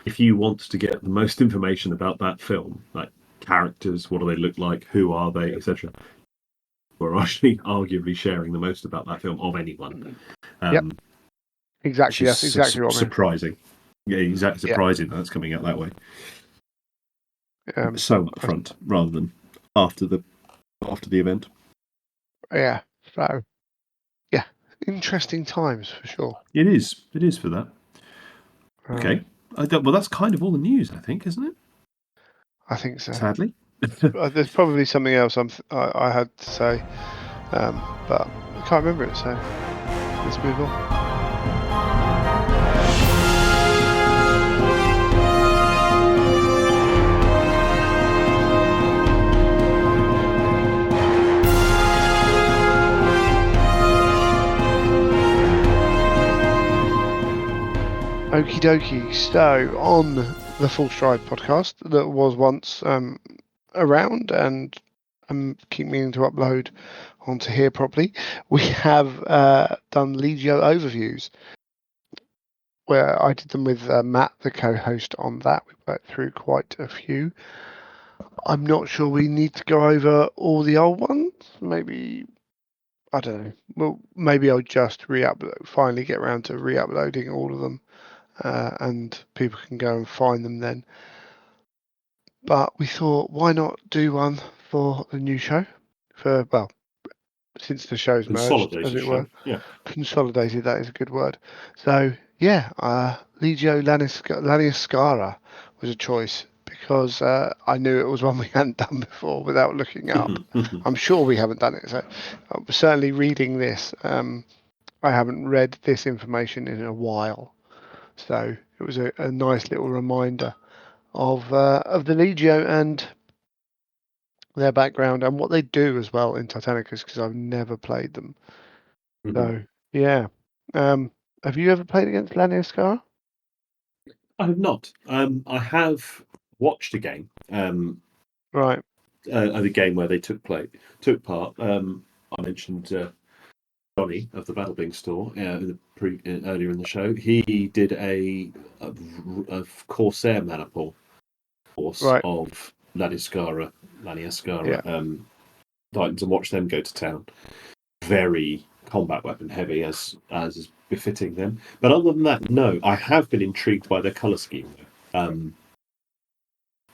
if you want to get the most information about that film, like characters, what do they look like, who are they, etc., we're actually arguably sharing the most about that film of anyone. Exactly. That's exactly what I mean. Surprising. Yeah, exactly. Surprising that it's coming out that way. So up front rather than after the event. Yeah. So interesting times for sure. It is for that. Okay. Well, that's kind of all the news, I think, isn't it? I think so. Sadly. There's probably something else I had to say, but I can't remember it, so let's move on. Okie dokie. So, on the Full Stride podcast that was once around and keep meaning to upload onto here properly, we have done Legio overviews where I did them with Matt, the co-host on that. We worked through quite a few. I'm not sure we need to go over all the old ones. Maybe, I don't know. Well, maybe I'll just re-upload, finally get around to re-uploading all of them. And people can go and find them then. But we thought, why not do one for the new show? Well, since the show's merged, as Consolidated it were, show. Yeah. consolidated. That is a good word. So yeah, Legio Laniaskara was a choice because I knew it was one we hadn't done before without looking it up. I'm sure we haven't done it. So certainly reading this, I haven't read this information in a while. So it was a nice little reminder of the Legio and their background and what they do as well in Titanicus because I've never played them. So yeah, have you ever played against Laniaskara? I have not. I have watched a game. Right. The game where they took part. I mentioned Johnny of the Battle Bing store earlier in the show. He did a Corsair Maniple course Right. of Yeah. Laniaskara Titans and watched them go to town. Very combat weapon heavy, as is befitting them. But other than that, no. I have been intrigued by their color scheme,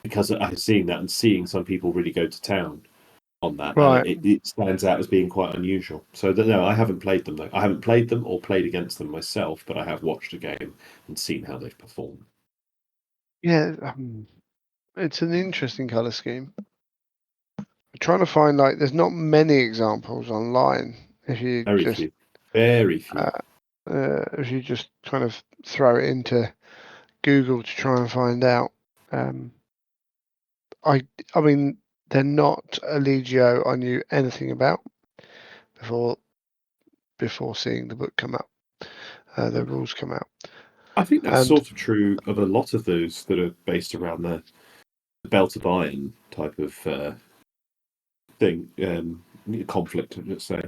because I've seen that and seeing some people really go to town on that, and Right. it stands out as being quite unusual. So no, I haven't played them though. I haven't played them or played against them myself, but I have watched a game and seen how they've performed. Yeah. It's an interesting color scheme. I'm trying to find there's not many examples online. If you Very just few, very few. uh, if you just kind of throw it into Google to try and find out. Um, I I mean they're not a Legio I knew anything about before seeing the book come out, the rules come out, I think that's and sort of true of a lot of those that are based around the belt of iron type of thing, conflict. Let's say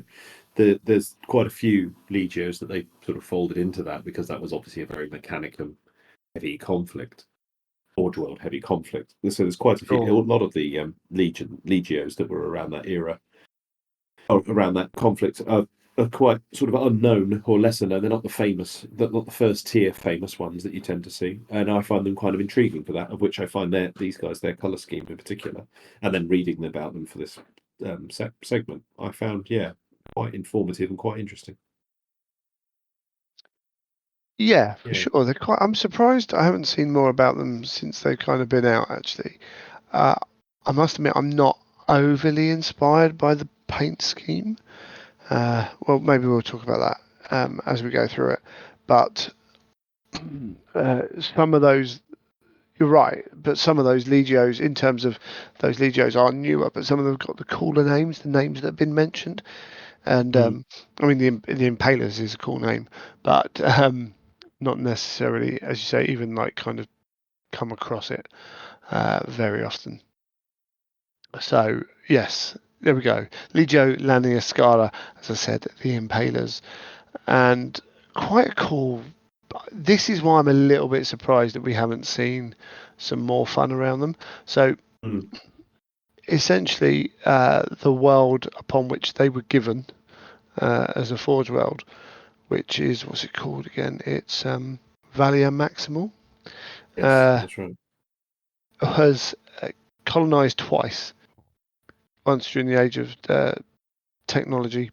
there's quite a few legios that they sort of folded into that because that was obviously a very mechanicum heavy conflict, Forge World heavy conflict. So there's quite a sure. lot of the legios that were around that era, or around that conflict, are quite sort of unknown or lesser known. They're not not the first tier famous ones that you tend to see, and I find them kind of intriguing for that. Of which I find these guys, their color scheme in particular, and then reading about them for this segment, I found quite informative and quite interesting. Yeah, for Yeah. sure. They're quite. I'm surprised I haven't seen more about them since they've kind of been out. Actually, uh, I must admit I'm not overly inspired by the paint scheme. Well, maybe we'll talk about that as we go through it. But some of those, you're right. But some of those Legios, in terms of those Legios, are newer. But some of them have got the cooler names, the names that have been mentioned. And Mm. I mean, the Impalers is a cool name, but not necessarily, as you say, even kind of come across it very often. So yes, there we go. Legio Laniaskara, as I said, the Impalers, and quite cool. This is why I'm a little bit surprised that we haven't seen some more fun around them. So Mm. essentially, the world upon which they were given as a Forge world, which is what's it called again? It's Valia Maximal. Yes, Uh, that's right. has colonized twice. Once during the age of technology,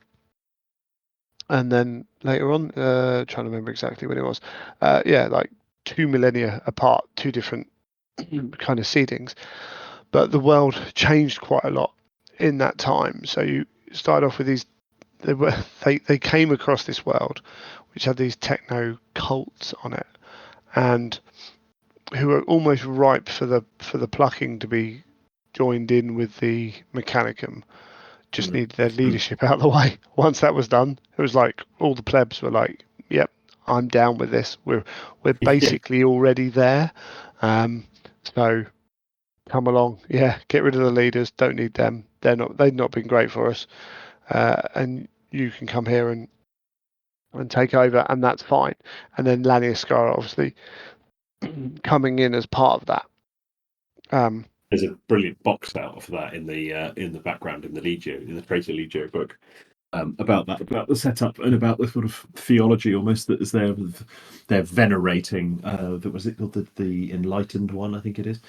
and then later on, trying to remember exactly when it was. Yeah, like 2 millennia apart, two different kind of seedings. But the world changed quite a lot in that time. So you started off with these. They came across this world, which had these techno cults on it, and who are almost ripe for the plucking to be joined in with the Mechanicum. Just Mm. needed their Mm. leadership out of the way. Once that was done, it was like all the plebs were like, "Yep, I'm down with this. We're Yeah. basically already there. So come along. Yeah, get rid of the leaders. Don't need them. They've not been great for us. And you can come here and take over, and that's fine. And then Laniaskara obviously coming in as part of that. There's a brilliant box out of that in the background in the Legio, in the Traitor Legio book, about that, about the setup and about the sort of theology almost that is there. They're venerating. That was it called the Enlightened One, I think it is.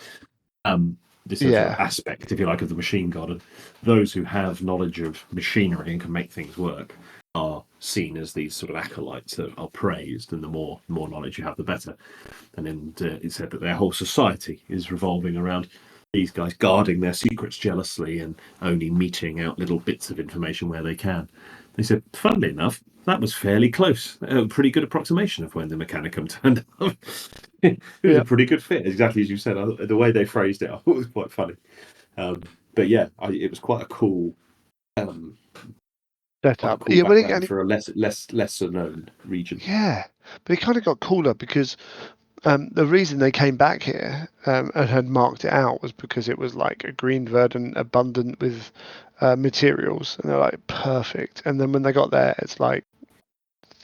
This sort of Yeah, aspect, if you like, of the machine god, and those who have knowledge of machinery and can make things work are seen as these sort of acolytes that are praised, and the more knowledge you have, the better. And then it said that their whole society is revolving around these guys guarding their secrets jealously and only meting out little bits of information where they can. They said, funnily enough, that was fairly close. A pretty good approximation of when the Mechanicum turned up. It was yeah, a pretty good fit, exactly as you said. The way they phrased it, I thought was quite funny. But yeah, it was um, quite a setup. cool Yeah, but background for a lesser known region. yeah, but it kind of got cooler because the reason they came back here and had marked it out was because it was like a green, verdant, abundant with materials, and they're like perfect. And then when they got there, it's like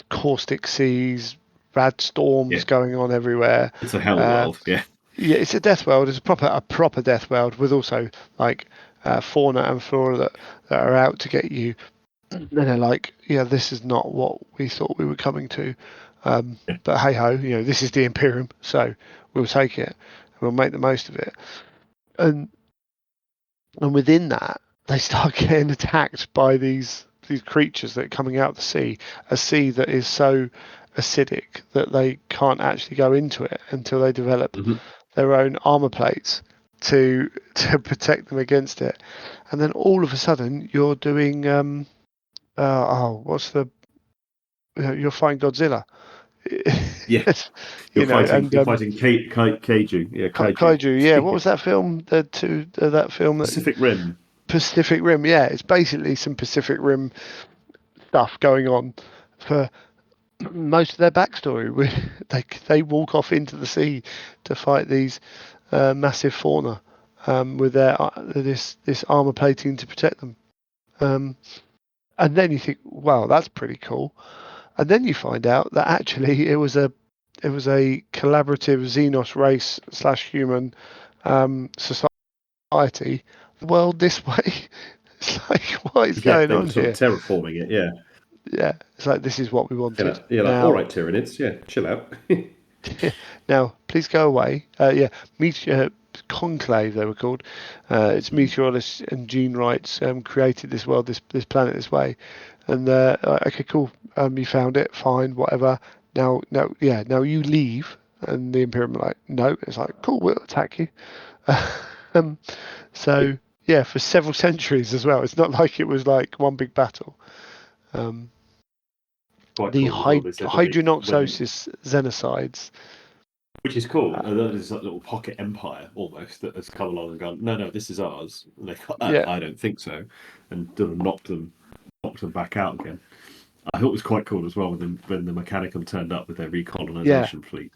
caustic seas, rad storms Yeah, going on everywhere. it's a hell Uh, world. Yeah, yeah, it's a death world. It's a proper death world with also like fauna and flora that are out to get you. And they're like, yeah, this is not what we thought we were coming to. yeah. But hey ho, this is the Imperium, so we'll take it. We'll make the most of it. And and within that, they start getting attacked by these creatures that are coming out of the sea, a sea that is so acidic that they can't actually go into it until they develop Mm-hmm. their own armor plates to protect them against it. And then all of a sudden, you're doing what's the you're fighting Godzilla. Yeah, And you're fighting kaiju. Yeah, kaiju. kaiju. Yeah, what was that film? The two that film that Pacific Rim. Pacific Rim. Yeah, it's basically some Pacific Rim stuff going on for most of their backstory. They walk off into the sea to fight these massive fauna with their this armor plating to protect them. Um, and then you think, wow, that's pretty cool. And then you find out that actually it was a collaborative Xenos race / human society. The world this way. It's like, what is Yeah, going they were on sort of here? terraforming it. Yeah, Yeah, it's like this is what we you wanted. know, you're like, all Now, right, Tyranids. Yeah, chill out. now, please go away. Yeah, Meteor Conclave they were called. It's meteorologists and gene rights created this world, this planet this way. And okay, cool. You found it, fine, whatever. Now you leave. And the Imperium are like, no. It's like, cool, we'll attack you. um, so yeah, for several centuries as well. It's not like it was like one big battle. Um, Quite the cool as well. They said that when Hydronoxosis xenocides. which is cool. Uh, That is a little pocket empire almost that has come along and gone, no, no, this is ours. And they go, yeah, I don't think so, and sort of knocked them back out again. I thought it was quite cool as well when the Mechanicum turned up with their yeah, recolonization fleet,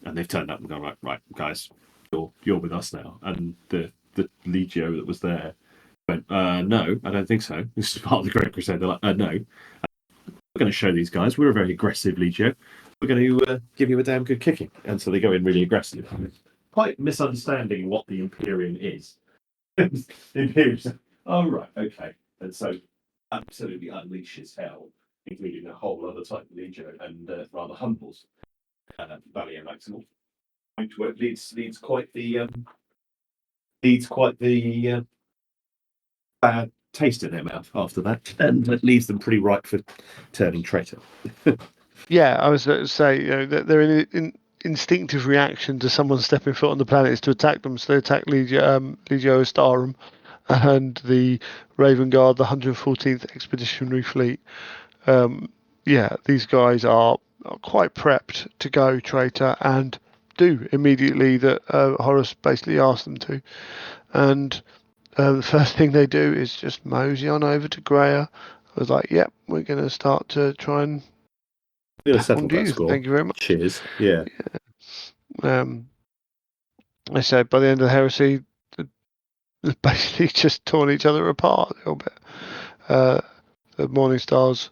and they've turned up and gone, right, guys, you're with us now. And the Legio that was there went, no, I don't think so. This is part of the Great Crusade. They're like, no, we're going to show these guys we're a very aggressive Legio. We're going to give you a damn good kicking. And so they go in really aggressive. Quite misunderstanding what the Imperium is. The Imperium said, oh, right, okay. And so absolutely unleashes hell, including a whole other type of Legio and rather humbles Valley Maximal. Where it leads quite the bad taste in their mouth after that, and it leaves them pretty ripe for turning traitor. yeah. I was going to say, they're in instinctive reaction to someone stepping foot on the planet is to attack them. So they attack Legio Astarum and the Raven Guard, the 114th Expeditionary Fleet. Yeah, these guys are quite prepped to go traitor and do immediately that Horus basically asked them to. And the first thing they do is just mosey on over to Greyer. I was like, yep, we're going to start to try and We're going to back settle on to that you. score. Thank you very much. Cheers. Yeah. I said by the end of the heresy, they've basically just torn each other apart a little bit. The Morning Stars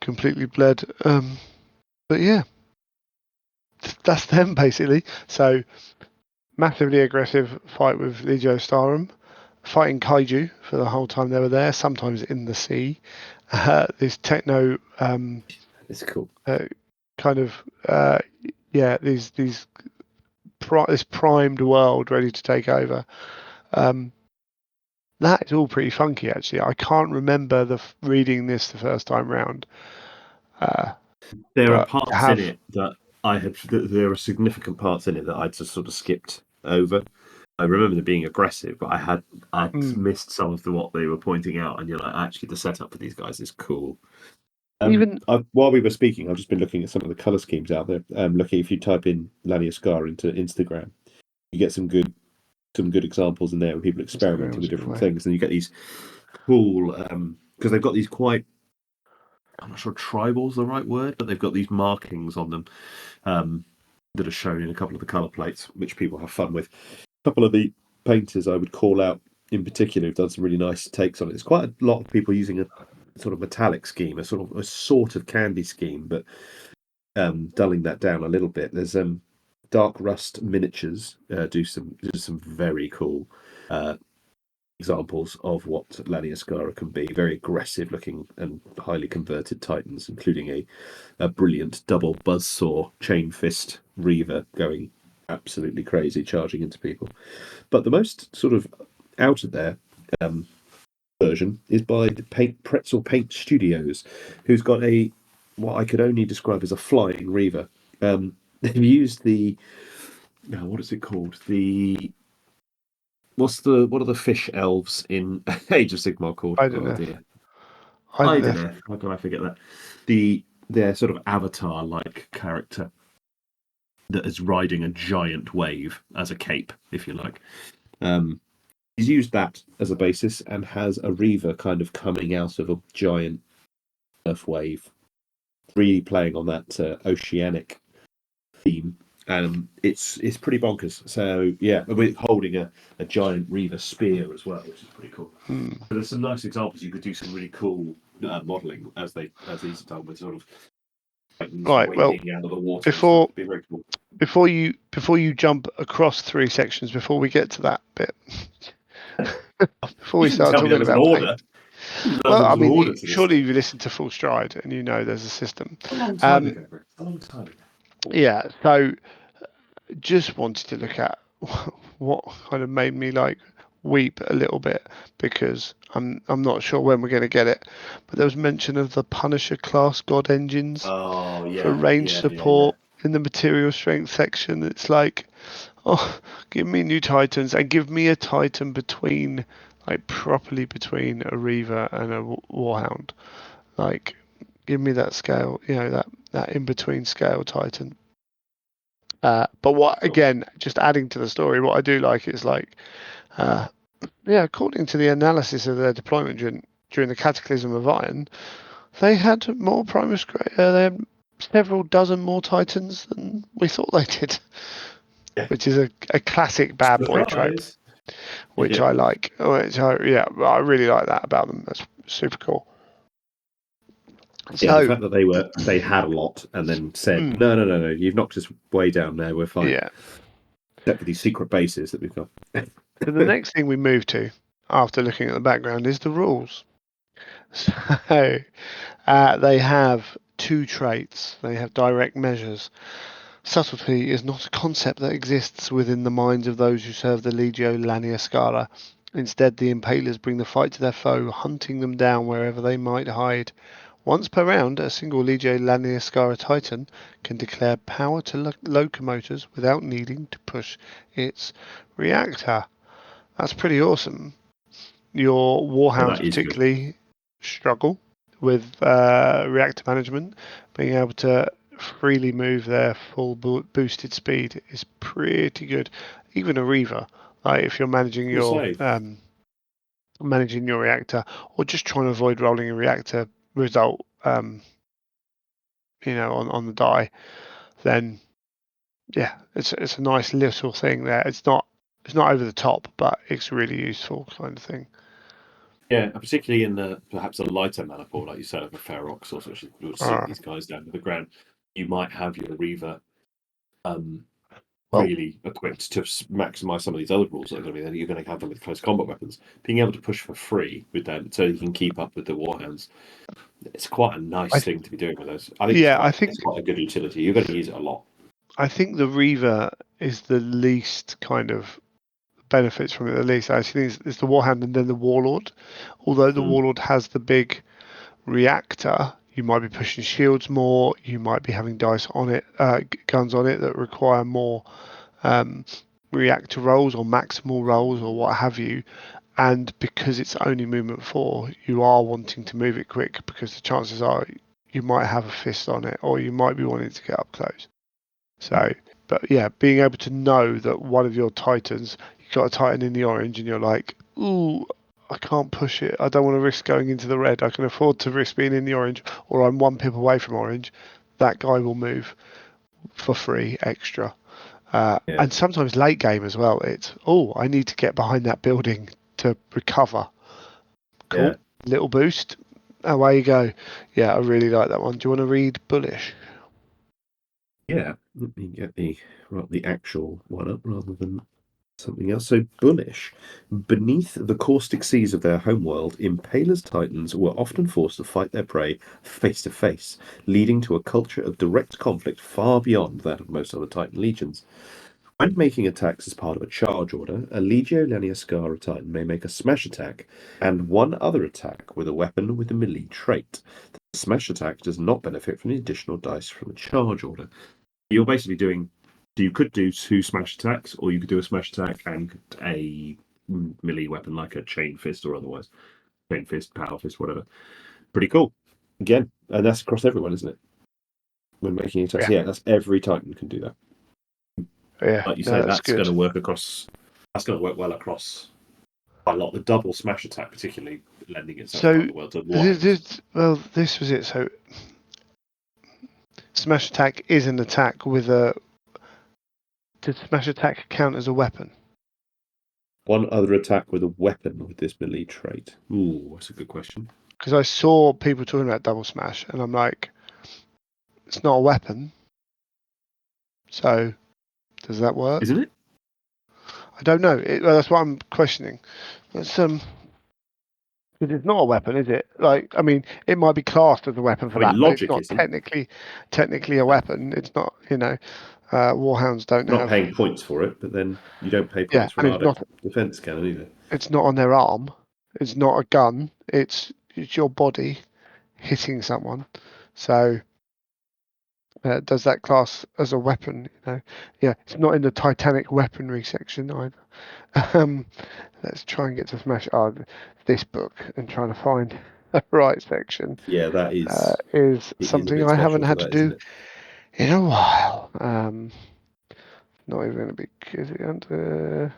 completely bled. But yeah, that's them basically. So massively aggressive fight with Legio Starum, fighting kaiju for the whole time they were there, sometimes in the sea. This techno It's cool. kind of this primed world ready to take over. That is all pretty funky actually. I can't remember reading this the first time round. There are But parts in it that there are significant parts in it that I just sort of skipped over. I remember them being aggressive, but I missed some of what they were pointing out, and you're like, actually, the setup for these guys is cool. Even While we were speaking, I've just been looking at some of the color schemes out there. Looking if you type in Laniaskara into Instagram, you get some good examples in there of people experimenting with different things, and you get these cool because they've got these quite. I'm not sure tribal's the right word, but they've got these markings on them that are shown in a couple of the color plates, which people have fun with. A couple of the painters I would call out in particular have done some really nice takes on it. There's quite a lot of people using a sort of metallic scheme, a sort of candy scheme, but dulling that down a little bit. There's Dark Rust Miniatures do some very cool examples of what Laniaskara can be. Very aggressive looking and highly converted Titans, including a brilliant double buzzsaw chain fist Reaver going absolutely crazy, charging into people. But the most sort of out of there version is by the Pretzel Paint Studios, who's got what I could only describe as a flying Reaver. They've used what is it called? What are the fish elves in Age of Sigmar called? I don't Oh know. dear. I don't know. Idoneth. How can I forget that? Their sort of avatar-like character that is riding a giant wave as a cape, if you like. He's used that as a basis and has a Reaver kind of coming out of a giant earth wave, really playing on that oceanic theme. It's pretty bonkers. So yeah, we're holding a giant Reaver spear as well, which is pretty cool. But there's some nice examples. You could do some really cool modelling as these are done with sort of Right. Well, wading out of the water and stuff. It'd be very cool. before you jump across 3 sections, before we get to that bit, before we You didn't start tell me there talking was an about order. paint. There Well, I was an order mean, to this surely stuff. you listen to Full Stride and you know there's a system. A long time ago, Rick. A long time ago. Yeah. So just wanted to look at what kind of made me like weep a little bit because I'm not sure when we're going to get it, but there was mention of the Punisher class god engines Oh for yeah, range yeah, yeah, yeah. support in the material strength section. It's like, oh, give me new Titans and give me a Titan properly between a Reaver and a Warhound. Like, give me that scale, that in between scale Titan. But what Cool. again, just adding to the story, what I do like is like, uh, according to the analysis of their deployment during the Cataclysm of Iron, they had more Primus. They had several dozen more Titans than we thought they did, Yeah. which is a classic bad boy trope, Surprise. which Yeah. I like. I really like that about them. That's super cool. Yeah, the So, fact that they had a lot and then said, no, you've knocked us way down there, we're fine. yeah. Except for these secret bases that we've got. So the next thing we move to, after looking at the background, is the rules. So they have 2 traits. They have direct measures. Subtlety is not a concept that exists within the minds of those who serve the Legio Laniaskara. Instead, the Impalers bring the fight to their foe, hunting them down wherever they might hide. Once per round, a single Legio Laniaskara Titan can declare power to locomotors without needing to push its reactor. That's pretty awesome. Your Yeah, Warhounds that is good. particularly struggle with reactor management. Being able to freely move their full boosted speed is pretty good. Even a Reaver, like if you're We'll say. managing your reactor or just trying to avoid rolling a reactor result, on the die, then yeah, it's a nice little thing there. It's not over the top, but it's really useful kind of thing. Yeah, and particularly in perhaps a lighter mana pool, like you said, of a Ferox, or which would sink Uh, these guys down to the ground. You might have your Reaver um, well, really equipped to maximize some of these other rules that are going to be there. You're going to have them with close combat weapons. Being able to push for free with them, so you can keep up with the Warhounds, it's quite a I nice th- thing to be doing with those. I think yeah, it's quite a good utility. You're going to use it a lot. I think the Reaver is the least kind of benefits from it. The least I actually think it's the Warhound and then the Warlord. Although the Mm. Warlord has the big reactor, you might be pushing shields more. You might be having dice on it, guns on it that require more um, reactor rolls or maximal rolls or what have you. And because it's only movement 4, you are wanting to move it quick because the chances are you might have a fist on it or you might be wanting to get up close. So, but yeah, being able to know that one of your titans, you've got a titan in the orange, and you're like, ooh, I can't push it. I don't want to risk going into the red. I can afford to risk being in the orange, or I'm one pip away from orange. That guy will move for free extra. Yeah, And sometimes late game as well. It's, I need to get behind that building to recover. Cool. yeah, Little boost. Away you go. Yeah, I really like that one. Do you want to read Bullish? yeah. Let me get the actual one up rather than something else. So bullish. Beneath the caustic seas of their homeworld, Impalers Titans were often forced to fight their prey face to face, leading to a culture of direct conflict far beyond that of most other Titan legions. When making attacks as part of a charge order, a Legio Laniaskara Titan may make a smash attack and one other attack with a weapon with a melee trait. The smash attack does not benefit from the additional dice from a charge order. You're basically doing. You could do two smash attacks, or you could do a smash attack and a melee weapon like a chain fist or otherwise. Chain fist, power fist, whatever. Pretty cool. Again, and that's across everyone, isn't it? When making attacks, Yeah. yeah, that's every Titan can do that. Yeah. Like you No, say, that's that's going good. to work across. That's going to work well across quite a lot. The double smash attack, particularly lending itself So quite well to Warhounds. this was it. So smash attack is an attack with a. Did smash attack count as a weapon? One other attack with a weapon with this melee trait. Ooh, that's a good question. Because I saw people talking about double smash, and I'm like, it's not a weapon. So does that work? Isn't it? I don't know. That's what I'm questioning. It's 'cause it's not a weapon, is it? Like, I mean, it might be classed as a weapon I for mean, that, but it's logic not isn't. technically a weapon. It's not. Warhounds don't Not have. paying points for it, but then you don't pay Yeah, points for and an it's Arctic not. defense cannon either. It's not on their arm. It's not a gun. It's your body hitting someone. So does that class as a weapon? Yeah, it's not in the Titanic weaponry section either. Um, let's try and get to Smash this book and trying to find the right section Yeah, that is is it is a something bit I haven't special for had to that, isn't do it? in a while. Not even going to be. Is it under?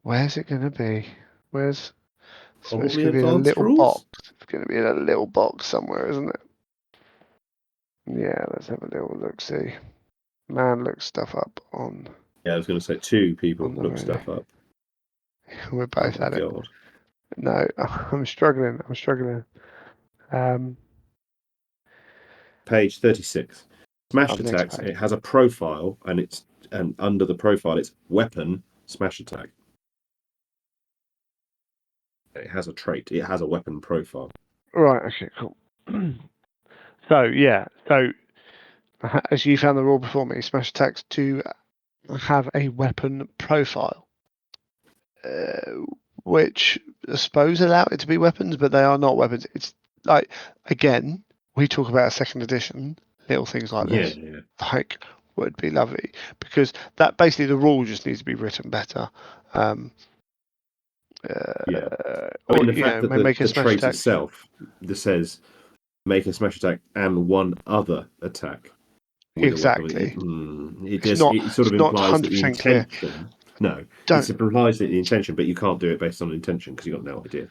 Where's it going to be? Where's? It's Probably going to be in a advanced little box. rules. It's going to be in a little box somewhere, isn't it? Yeah, let's have a little look. See, man, look stuff up Yeah, I was going to say two people on the look radio. stuff up. We're Oh both my at it. god. No, I'm struggling. I'm struggling. Um, Page 36. Smash next attacks. page. It has a profile, and under the profile it's weapon smash attack. It has a trait. It has a weapon profile. Right. Okay. Cool. So yeah. So as you found the rule before me, smash attacks to have a weapon profile, uh, which I suppose allow it to be weapons, but they are not weapons. It's like again, we talk about a second edition, little things like Yeah, this, yeah. like would be lovely because that basically the rule just needs to be written better. Um, Yeah. I or mean, the fact that make a the smash trait attack. itself that says make a smash attack and one other attack with a weapon. Exactly. It It's does. not. It sort It's of not implies that the 100% clear. intention. No, it Don't. implies that the intention, but you can't do it based on intention because you've got no idea.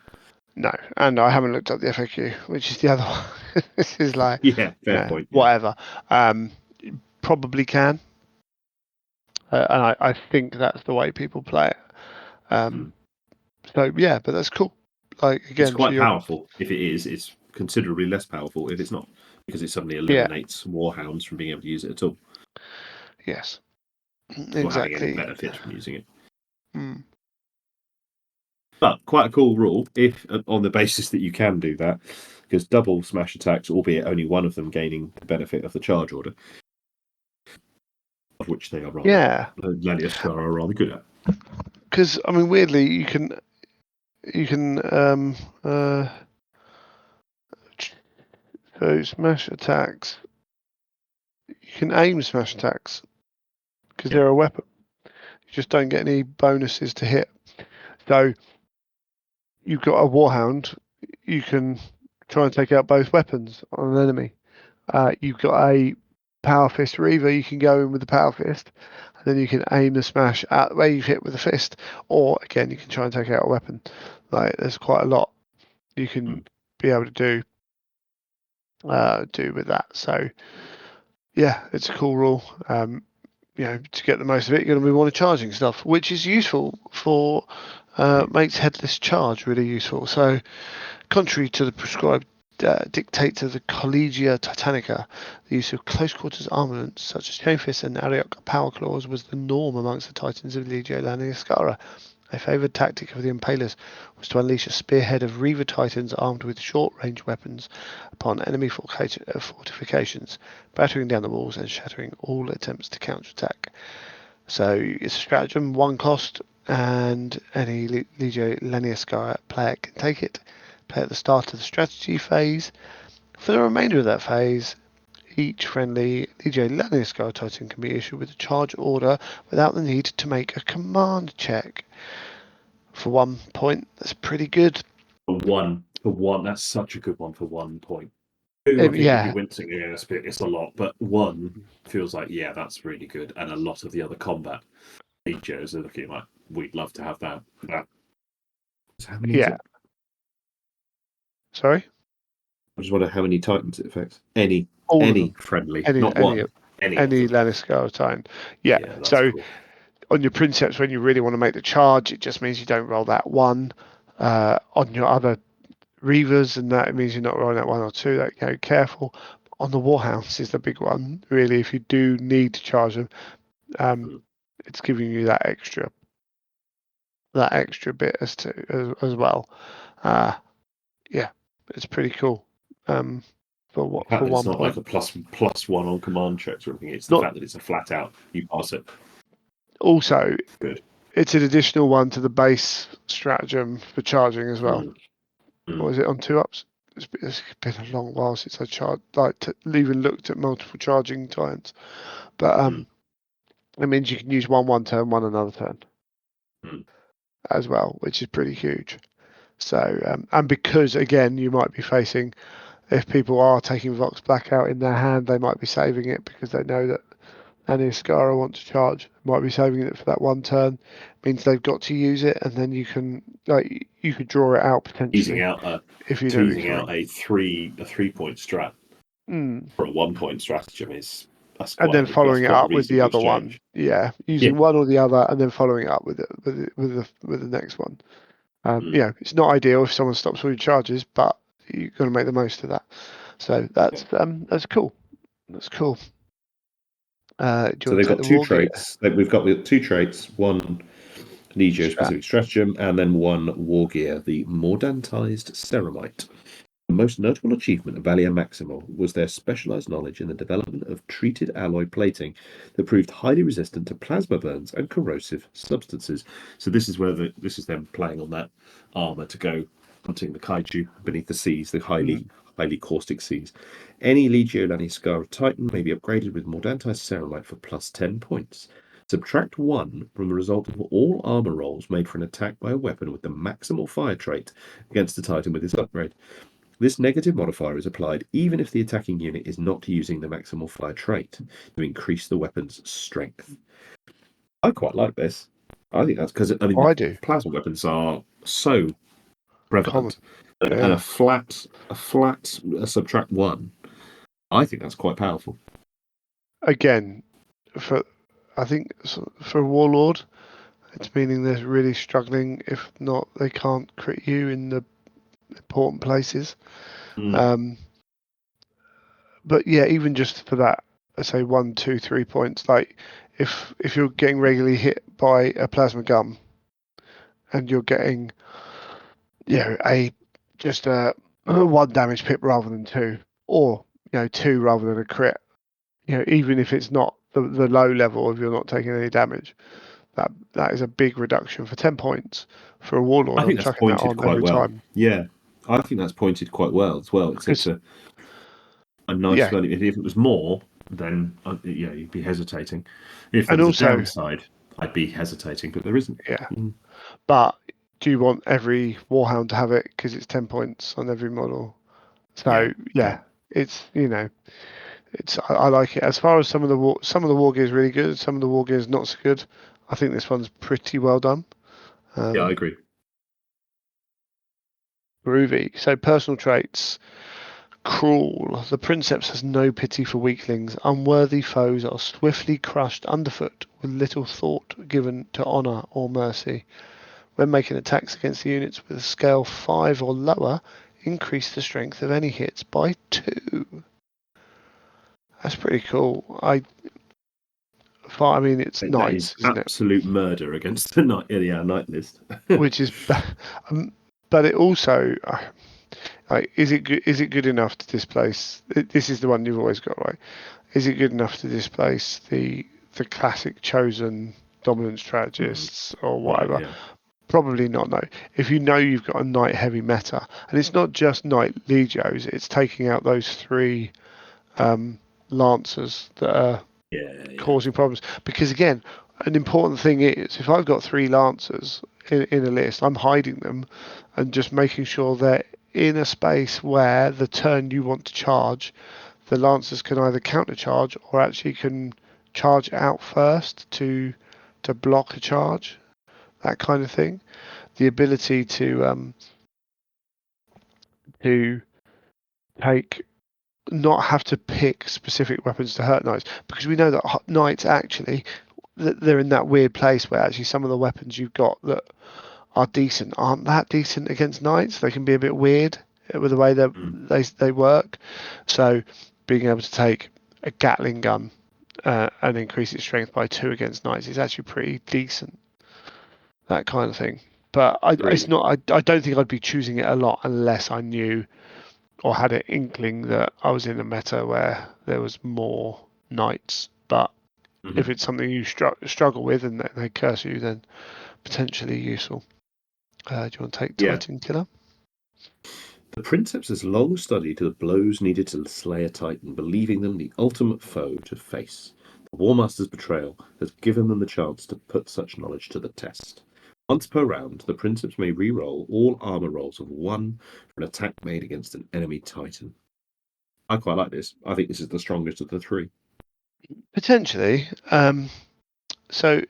No, and I haven't looked up the FAQ, which is the other one. This is like, Yeah, fair point. Yeah. whatever. Probably can, and I think that's the way people play it. Mm. So yeah, but that's cool. Like It's again, to quite your powerful. If it is, it's considerably less powerful if it's not, because it suddenly yeah, eliminates warhounds from being able to use it at all, yes, or having any exactly. benefit from using it. Mm. But quite a cool rule, if on the basis that you can do that, because double smash attacks, albeit only one of them gaining the benefit of the charge order, of which they are rather, Yeah, Laniaskara are rather good at. because I mean, weirdly, you can so smash attacks. You can aim smash attacks because Yeah. they're a weapon. You just don't get any bonuses to hit. So you've got a warhound. You can try and take out both weapons on an enemy. You've got a power fist reaver. You can go in with the power fist, and then you can aim the smash at where you've hit with the fist. Or again, you can try and take out a weapon. Like there's quite a lot you can Mm. be able to do with that. So yeah, it's a cool rule. To get the most of it, you're going to move on to charging stuff, which is useful for makes headless charge really useful. So contrary to the prescribed dictates of the Collegia Titanica, the use of close quarters armaments such as chainfists and Ariok power claws was the norm amongst the Titans of Legio Laniaskara. A favoured tactic of the Impalers was to unleash a spearhead of Reaver Titans armed with short-range weapons upon enemy fortifications, battering down the walls and shattering all attempts to counterattack. So it's a stratagem, one cost, and any Legio Laniaskara player can take it, play at the start of the strategy phase. For the remainder of that phase, each friendly Legio Laniaskara Titan can be issued with a charge order without the need to make a command check. For 1 point, that's pretty good. For one, that's such a good one for 1 point. Two, I think you'd be Yeah, wincing against it. It's a lot, but one feels like, yeah, that's really good. And a lot of the other combat features are looking like we'd love to have that. How many is yeah. it? Sorry, I just wonder how many Titans it affects. all of Any them. friendly, Any not any one. Any of any them. Laniskara Titan. Yeah. Yeah, that's So cool. on your princeps, when you really want to make the charge, it just means you don't roll that one. On your other reavers, and that means you're not rolling that one or two. That careful. On the warhounds is the big one. Really, if you do need to charge them, um, Mm. it's giving you that extra bit as well. Uh, yeah, it's pretty cool. For The what fact for that it's one not like point. a plus one on command checks or anything. It's the Not fact that it's a flat out. You pass it. also, Good. it's an additional one to the base stratagem for charging as well. Mm. Or Mm. is it on 2 ups? It's been a long while since I even looked at multiple charging times. But Mm. it means you can use one turn, one another turn Mm. as well, which is pretty huge. So and because again you might be facing, if people are taking Vox Black out in their hand, they might be saving it because they know that Aniskara want to charge. Might be saving it for that one turn. Means they've got to use it, and then you could draw it out Teasing potentially out a if you don't need teasing to out ring. a 3 point strat Mm. for a 1 point stratagem is that's And quite then a that's following it quite a up with the reasonable other one. exchange. Yeah, Yeah. using one or the other, and then following it up with the next one. Mm. It's not ideal if someone stops all your charges, but you've got to make the most of that. So Yeah. that's cool. That's cool. Do you So want they've to take got the two war gear traits. We've got the two traits. One Legio strat? specific stratagem, and then one war gear, the Mordantized Ceramite. The most notable achievement of Valia Maximal was their specialized knowledge in the development of treated alloy plating that proved highly resistant to plasma burns and corrosive substances. So this is where this is them playing on that armor to go hunting the kaiju beneath the seas, the highly caustic seas. Any Legio Laniaskara Titan may be upgraded with Mordantized Ceramite for plus 10 points. Subtract 1 from the result of all armor rolls made for an attack by a weapon with the maximal fire trait against the Titan with this upgrade. This negative modifier is applied even if the attacking unit is not using the maximal fire trait to increase the weapon's strength. I quite like this. I think that's because, I mean, Oh, the I do. plasma weapons are so common. prevalent, and Yeah. a flat subtract 1. I think that's quite powerful. Again, for I think for a warlord, it's meaning they're really struggling. If not, they can't crit you in the important places. Mm. Um, but yeah, even just for that, I say 1, 2, 3 points. Like if you're getting regularly hit by a plasma gun and you're getting a just a 1 damage pip rather than two, or two rather than a crit. Even if it's not the low level, if you're not taking any damage, that is a big reduction for 10 points for a warlord. I I'm think that's chucking that pointed on quite every well. time Yeah, I think that's pointed quite well as well. It's because a nice yeah, value. If it was more, then yeah, you'd be hesitating. If there and was a also downside, I'd be hesitating, but there isn't. yeah. Mm. But do you want every warhound to have it because it's 10 points on every model? Yeah, So yeah, okay. it's I like it. As far as some of the war gear is really good, some of the war gear is not so good. I think this one's pretty well done. Yeah, I Um, agree. Groovy. So personal traits. Cruel. The Princeps has no pity for weaklings. Unworthy foes are swiftly crushed underfoot with little thought given to honour or mercy. When making attacks against the units with a scale 5 or lower, increase the strength of any hits by 2. That's pretty cool. I mean, it's That is knights, isn't it? absolute murder against the night list. Which is, but it also, like, is it good enough to displace? This is the one you've always got, right? Is it good enough to displace the classic chosen dominant Mm. strategists or Right, whatever? yeah. Probably not. No. If you know you've got a knight heavy meta, and it's not just knight legios, it's taking out those three um, lancers that are Yeah, yeah. causing problems. Because again, an important thing is if I've got three lancers in a list, I'm hiding them and just making sure they're in a space where the turn you want to charge, the lancers can either counter charge or actually can charge out first to block a charge, that kind of thing. The ability to take not have to pick specific weapons to hurt knights because we know that knights actually they're in that weird place where actually some of the weapons you've got that are decent aren't that decent against knights. They can be a bit weird with the way Mm. they work. So being able to take a Gatling gun and increase its strength by 2 against knights is actually pretty decent. That kind of thing. But it's Agreed. not. I don't think I'd be choosing it a lot unless I knew or had an inkling that I was in a meta where there was more knights. But if Hmm. it's something you struggle with and they curse you, then potentially useful. Do you want to take Yeah. Titan Killer? The Princeps has long studied the blows needed to slay a Titan, believing them the ultimate foe to face. The Warmaster's betrayal has given them the chance to put such knowledge to the test. Once per round, the Princeps may re-roll all armor rolls of 1 for an attack made against an enemy Titan. I quite like this. I think this is the strongest of the three. Potentially. So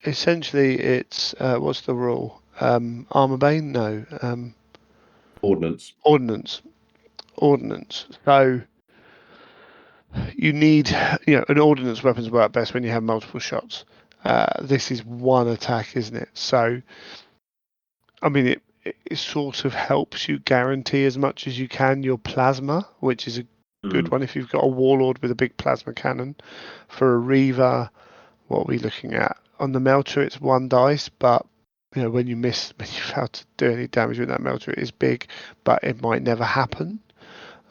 essentially, it's what's the rule? Armor Bane? No. Ordnance. Ordnance. Ordnance. So you need, an ordnance weapons work best when you have multiple shots. This is one attack, isn't it? So, I mean, it sort of helps you guarantee as much as you can your plasma, which is a good Mm. one if you've got a warlord with a big plasma cannon. For a reaver, what are we looking at? On the melter, it's 1 dice, but when you miss, when you fail to do any damage with that melter, it is big, but it might never happen.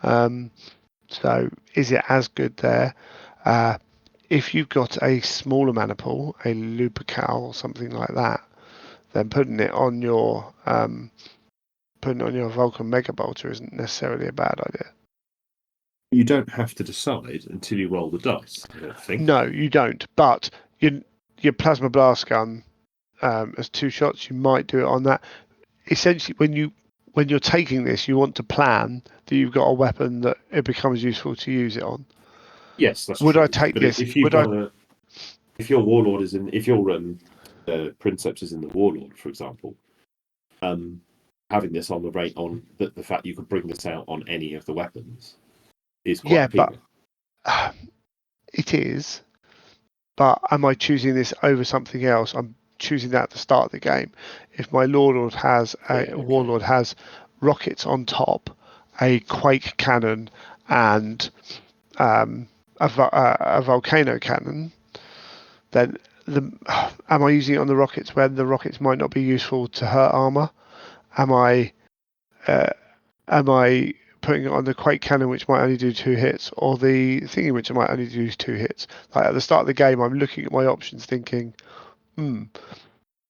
Um, so, is it as good there? Uh, if you've got a smaller mana pool, a Lupercal or something like that, then putting it on your Vulcan Mega Bolter isn't necessarily a bad idea. You don't have to decide until you roll the dice, I don't think. No, you don't. But your Plasma Blast Gun as 2 shots, you might do it on that. Essentially, when you're taking this, you want to plan that you've got a weapon that it becomes useful to use it on. Yes, that's Would I true. take But this? if you've Would I? got if your warlord is in, if your Princeps is in the warlord, for example, um, having this on the rate on the fact you could bring this out on any of the weapons is quite Yeah, but appealing. it is. But am I choosing this over something else? I'm choosing that at the start of the game. If my Yeah, okay. warlord has rockets on top, a quake cannon, and a volcano cannon, then am I using it on the rockets when the rockets might not be useful to hurt armor? Am I uh, am I putting it on the quake cannon, which might only do 2 hits, or the thingy, which might only do 2 hits? Like at the start of the game, I'm looking at my options, thinking, hmm,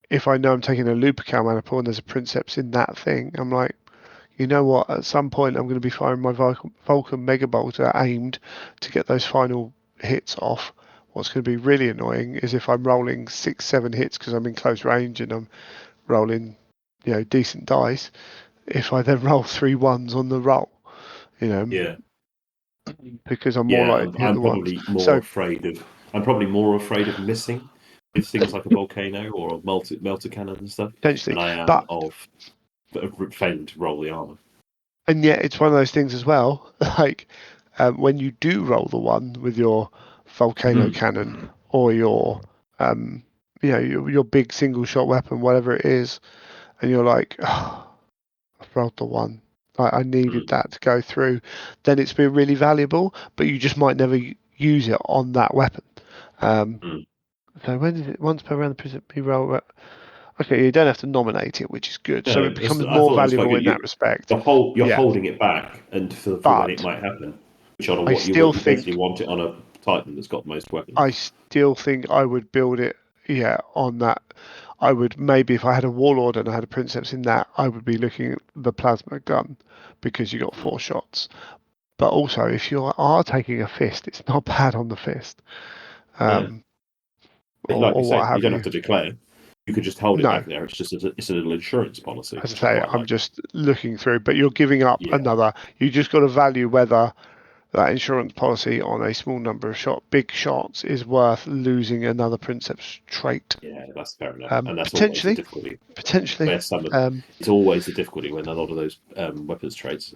if I know I'm taking a Lupercal Maniple and there's a Princeps in that thing, I'm like, you know what? At some point, I'm going to be firing my Vulcan Mega Bolter aimed to get those final hits off. What's going to be really annoying is if I'm rolling 6, 7 hits because I'm in close range and I'm rolling, decent dice. If I then roll 3 1s on the roll, you know, Yeah, because I'm more yeah. likely to hit the ones. So I'm probably more afraid of missing with things like a volcano or a melter cannon and stuff potentially, than I am but of failing to roll the armor. and yet it's one of those things as well. Like when you do roll the one with your volcano Mm. cannon or your um, your big single shot weapon, whatever it is, and you're like, oh, I've rolled the one. Like, I needed Mm. that to go through. Then it's been really valuable, but you just might never use it on that weapon. Um, Mm. so when is it? Once per round, the prison be roll. Okay, you don't have to nominate it, which is good. So it No, becomes I more thought it was quite valuable good. in that respect. You're Yeah, holding it back and for when it but might happen. Which on a, I what still you basically think want it on a Titan that's got the most I weapons. still think I would build it, yeah, on that. I would maybe if I had a warlord and I had a princeps in that, I would be looking at the plasma gun because you got Mm. 4 shots. But also, if you are taking a fist, it's not bad on the fist, Yeah, um, like you or what say, you have don't have you. to declare. You could just hold it No, back there. It's a little insurance policy, as I which I say, quite I'm like. just looking through. But you're giving up Yeah, another. You just got to value whether that insurance policy on a small number of big shots is worth losing another princeps trait. yeah, that's fair enough. And that's always the Potentially, difficulty. potentially. Where some of Um, It's always the difficulty when a lot of those weapons traits,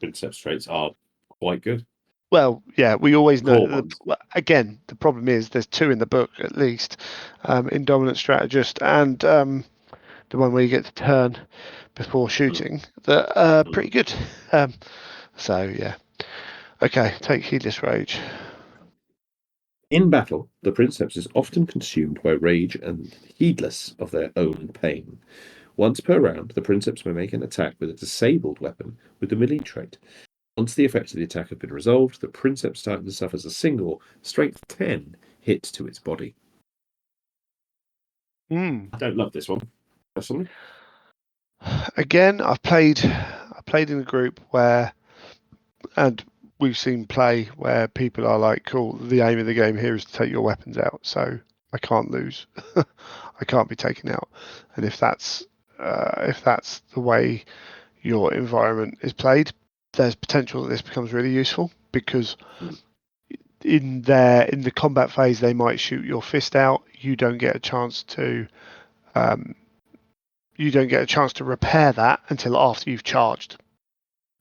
concept traits are quite good. well, yeah, we always know Core that. ones. Again, the problem is there's 2 in the book at least, in dominant strategist and the one where you get to turn before Mm. shooting that are Mm. pretty good. Um, so yeah, okay, take heedless rage. In battle, the princeps is often consumed by rage and heedless of their own pain. Once per round, the princeps may make an attack with a disabled weapon with the melee trait. Once the effects of the attack have been resolved, the princeps titan suffers a single strength 10 hit to its body. Mm. I don't love this one, personally. Again, I played in a group where, and we've seen play where people are like, cool, the aim of the game here is to take your weapons out, so I can't lose. I can't be taken out. And if that's the way your environment is played, there's potential that this becomes really useful because Mm. in the combat phase they might shoot your fist out. Um, you don't get a chance to repair that until after you've charged,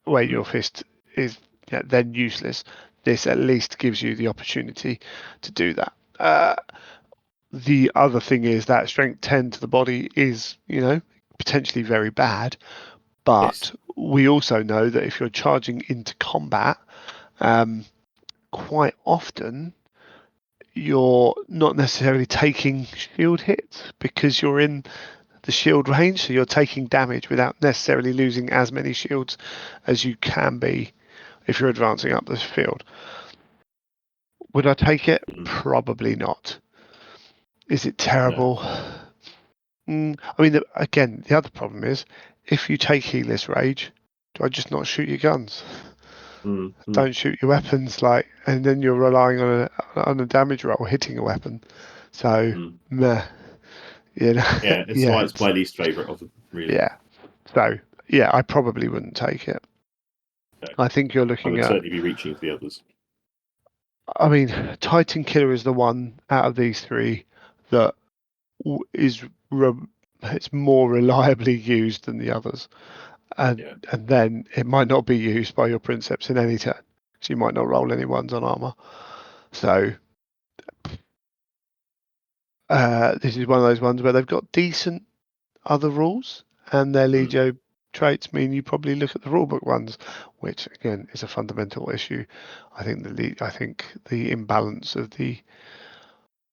where your Mm. fist is, then useless. This at least gives you the opportunity to do that. The other thing is that strength 10 to the body is, potentially very bad, Yes. but we also know that if you're charging into combat, um, quite often you're not necessarily taking shield hits because you're in the shield range, so you're taking damage without necessarily losing as many shields as you can be if you're advancing up the field. Would I take it? Mm. Probably not. Is it No. terrible? I mean, again, the other problem is if you take heedless rage, do I just not shoot your guns? Mm. Mm. Don't shoot your weapons, like, and then you're relying on a damage roll hitting a weapon. So, Mm. meh, you know, Yeah, it's yeah, why it's my least favourite of them, really. yeah. So, yeah, I probably wouldn't take it. No. I think you're I looking would at. certainly be reaching for the others. I mean, Titan Killer is the one out of these three that is it's more reliably used than the others, and Yeah. and then it might not be used by your princeps in any turn, so you might not roll any ones on armor. So this is one of those ones where they've got decent other rules, and their Mm. Legio traits mean you probably look at the rulebook ones, which again is a fundamental issue. I think the imbalance of the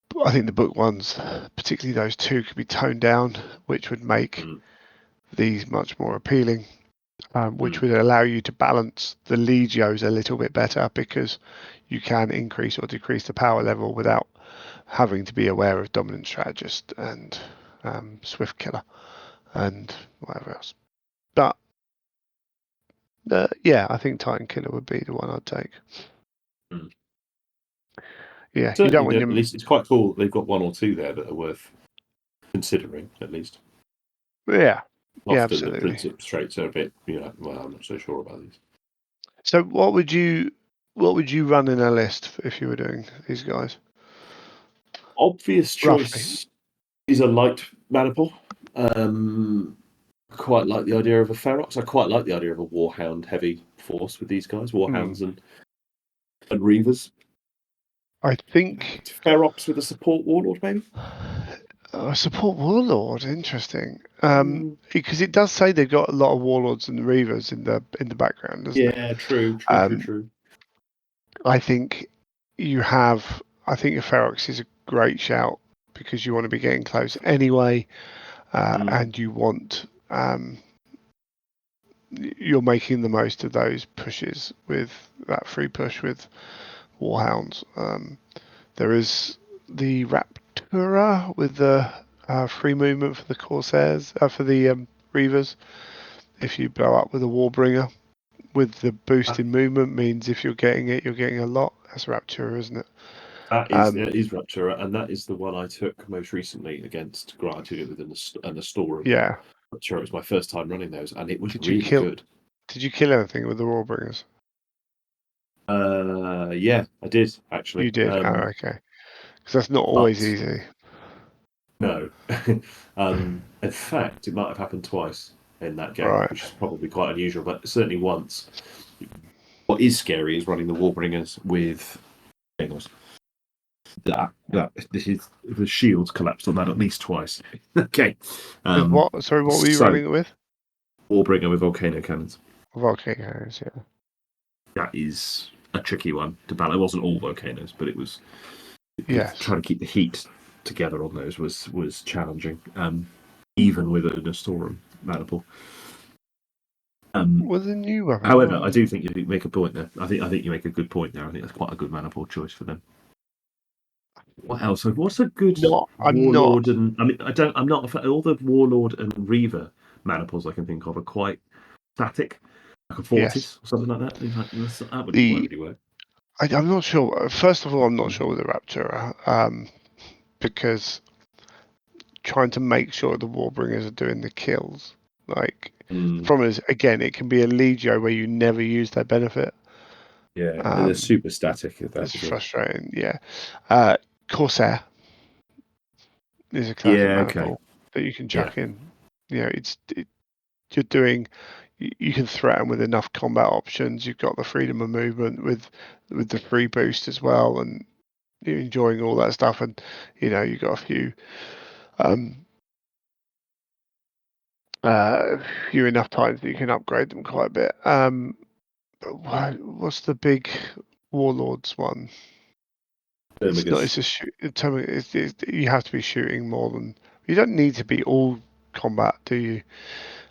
book ones, particularly those two, could be toned down, which would make Mm. these much more appealing, which Mm. would allow you to balance the Legios a little bit better because you can increase or decrease the power level without having to be aware of dominant strategist and swift killer and whatever else. But yeah, I think Titan Killer would be the one I'd take. Mm. Yeah, you don't Certainly, want at your least it's quite cool. They've got one or two there that are worth considering, at least. yeah, yeah, Often the absolutely. principal traits are a bit, well, I'm not so sure about these. So what would you run in a list if you were doing these guys? Obvious Roughly. choice is a light maniple. Quite like the idea of a Ferox. I quite like the idea of a Warhound heavy force with these guys, Warhounds and Reavers. I think Ferox with a support Warlord, maybe? support warlord. Interesting. Mm, Because it does say they've got a lot of warlords and reavers in the background, doesn't it? yeah, true. Um, I think you have. I think a Ferox is a great shout because you want to be getting close anyway, Mm, and you want you're making the most of those pushes with that free push with Warhounds. There is the Raptura with the free movement for the Corsairs, for the Reavers. If you blow up with a Warbringer, with the boost that, in movement, means if you're getting it, you're getting a lot. That's Raptura, isn't it? that is Um, it is Raptura, and that is the one I took most recently against Gratitude within the store of yeah. Raptura. It was my first time running those, and it was Did you really kill? good. Did you kill anything with the Warbringers? Yeah, I did actually. You did. Oh, okay. Because that's not always But easy. no. In fact, it might have happened twice in that game, Right. which is probably quite unusual, but certainly once. What is scary is running the Warbringers with Bengals. That this is the shields collapsed on that at least twice. Okay. With what? Sorry, what were you So running it with? Warbringer with volcano cannons. Volcanoes. Yeah. That is a tricky one to balance. It wasn't all volcanoes, but it was Yes. trying to keep the heat together on those was challenging. Even with a Nestorum maniple. With a new weapon. However, I Oh, do think you make a point there. I think you make a good point there. I think that's quite a good maniple choice for them. What else? What's a good not. I'm not. warlord? And I mean, I don't. I'm not all the warlord and reaver maniples I can think of are quite static, like a Yes. fortis or something like that. That wouldn't quite The. really work. I'm not sure. First of all, I'm not sure with the Raptura. Because trying to make sure the Warbringers are doing the kills. Like, the Mm, problem is, again, it can be a Legio where you never use their benefit. yeah, they're Um, super static at that it's as well. frustrating. Yeah. Uh, Corsair is a classic Yeah. Okay. maniple that you can Yeah. chuck in. You're doing. You can threaten with enough combat options. You've got the freedom of movement with the free boost as well, and you're enjoying all that stuff. And you've got a um, few enough times that you can upgrade them quite a bit. What's the big Warlords one? It's not. Ermigus. It's a shoot. You have to be shooting more than. You don't need to be all combat, do you?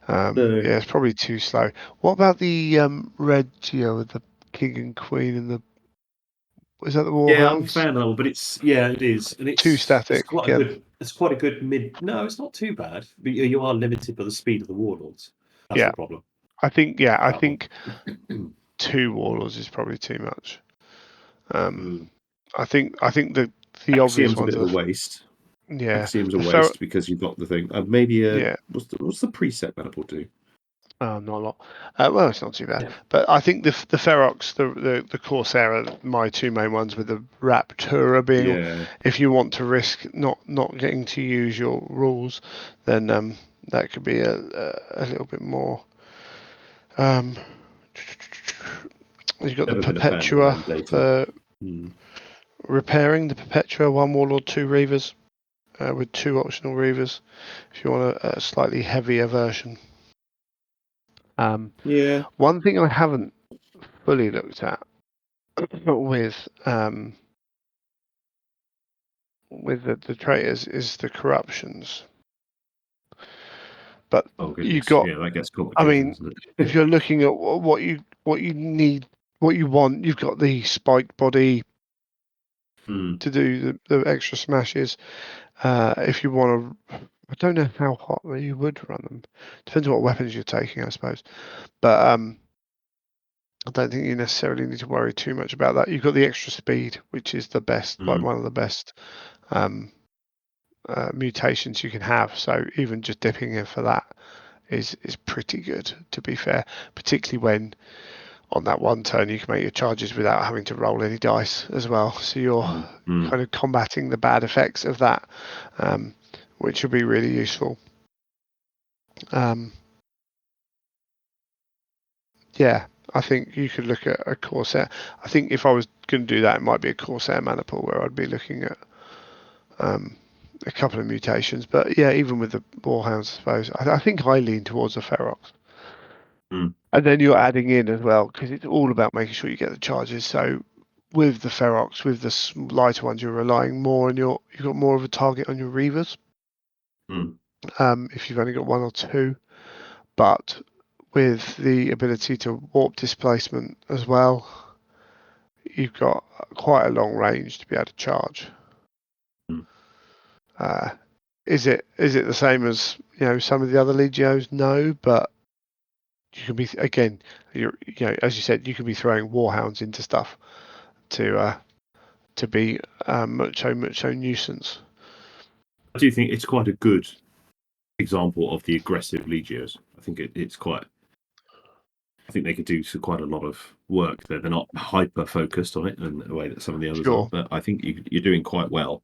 No. Yeah, it's probably too slow. What about the Regio with the king and queen and the? Is that the Yeah, I'm a Warhounds? fan of that, but it is, and Too it's static quite a again. good mid. No, it's not too bad, but you are limited by the speed of the warlords. That's Yeah, the problem. I think. Yeah, I That one. think two Warlords is probably too much. Um, Mm. I think the obvious Axiom's a bit ones of a are. waste. Yeah, Axiom's a the Fer. waste because you've got the thing. Maybe Yeah, what's the preset maniple do? Not a lot. Well, it's not too bad. Yeah. But I think the Ferox, the Corsair are my two main ones, with the Raptura being, Yeah. if you want to risk not getting to use your rules, then that could be a little bit more. Um, you've got the Never been a fan of the Perpetua mandating. for Mm. repairing, the Perpetua, one Warlord, two Reavers, with two optional Reavers, if you want a slightly heavier version. Yeah. One thing I haven't fully looked at with the traitors is the corruptions. But Oh you've goodness. got, Yeah, that gets I complicated, mean, doesn't if it? you're looking at what you need, what you want, you've got the spike body Mm. to do the extra smashes. If you want to, I don't know how hot you would run them. Depends on what weapons you're taking, I suppose. But I don't think you necessarily need to worry too much about that. You've got the extra speed, which is the best, like Mm. one of the best um, mutations you can have. So even just dipping in for that is pretty good, to be fair. Particularly when on that one turn you can make your charges without having to roll any dice as well. So you're Mm. Mm. kind of combating the bad effects of that, um, which will be really useful. Um, yeah, I think you could look at a Corsair. I think if I was going to do that, it might be a Corsair mana pool where I'd be looking at um, a couple of mutations. But yeah, even with the Warhounds, I suppose I think I lean towards a Ferox. Mm. And then you're adding in as well, because it's all about making sure you get the charges. So with the Ferox, with the lighter ones, you're relying more on you've got more of a target on your Reavers, Mm. if you've only got one or two. But with the ability to warp displacement as well, you've got quite a long range to be able to charge. Mm. Uh, is it the same as some of the other Legios? No, but you can be again. As you said, you can be throwing Warhounds into stuff to be much so nuisance. I do think it's quite a good example of the aggressive Legios. I think it's quite. I think they could do quite a lot of work there. They're not hyper focused on it in the way that some of the others are, Sure. but I think you're doing quite well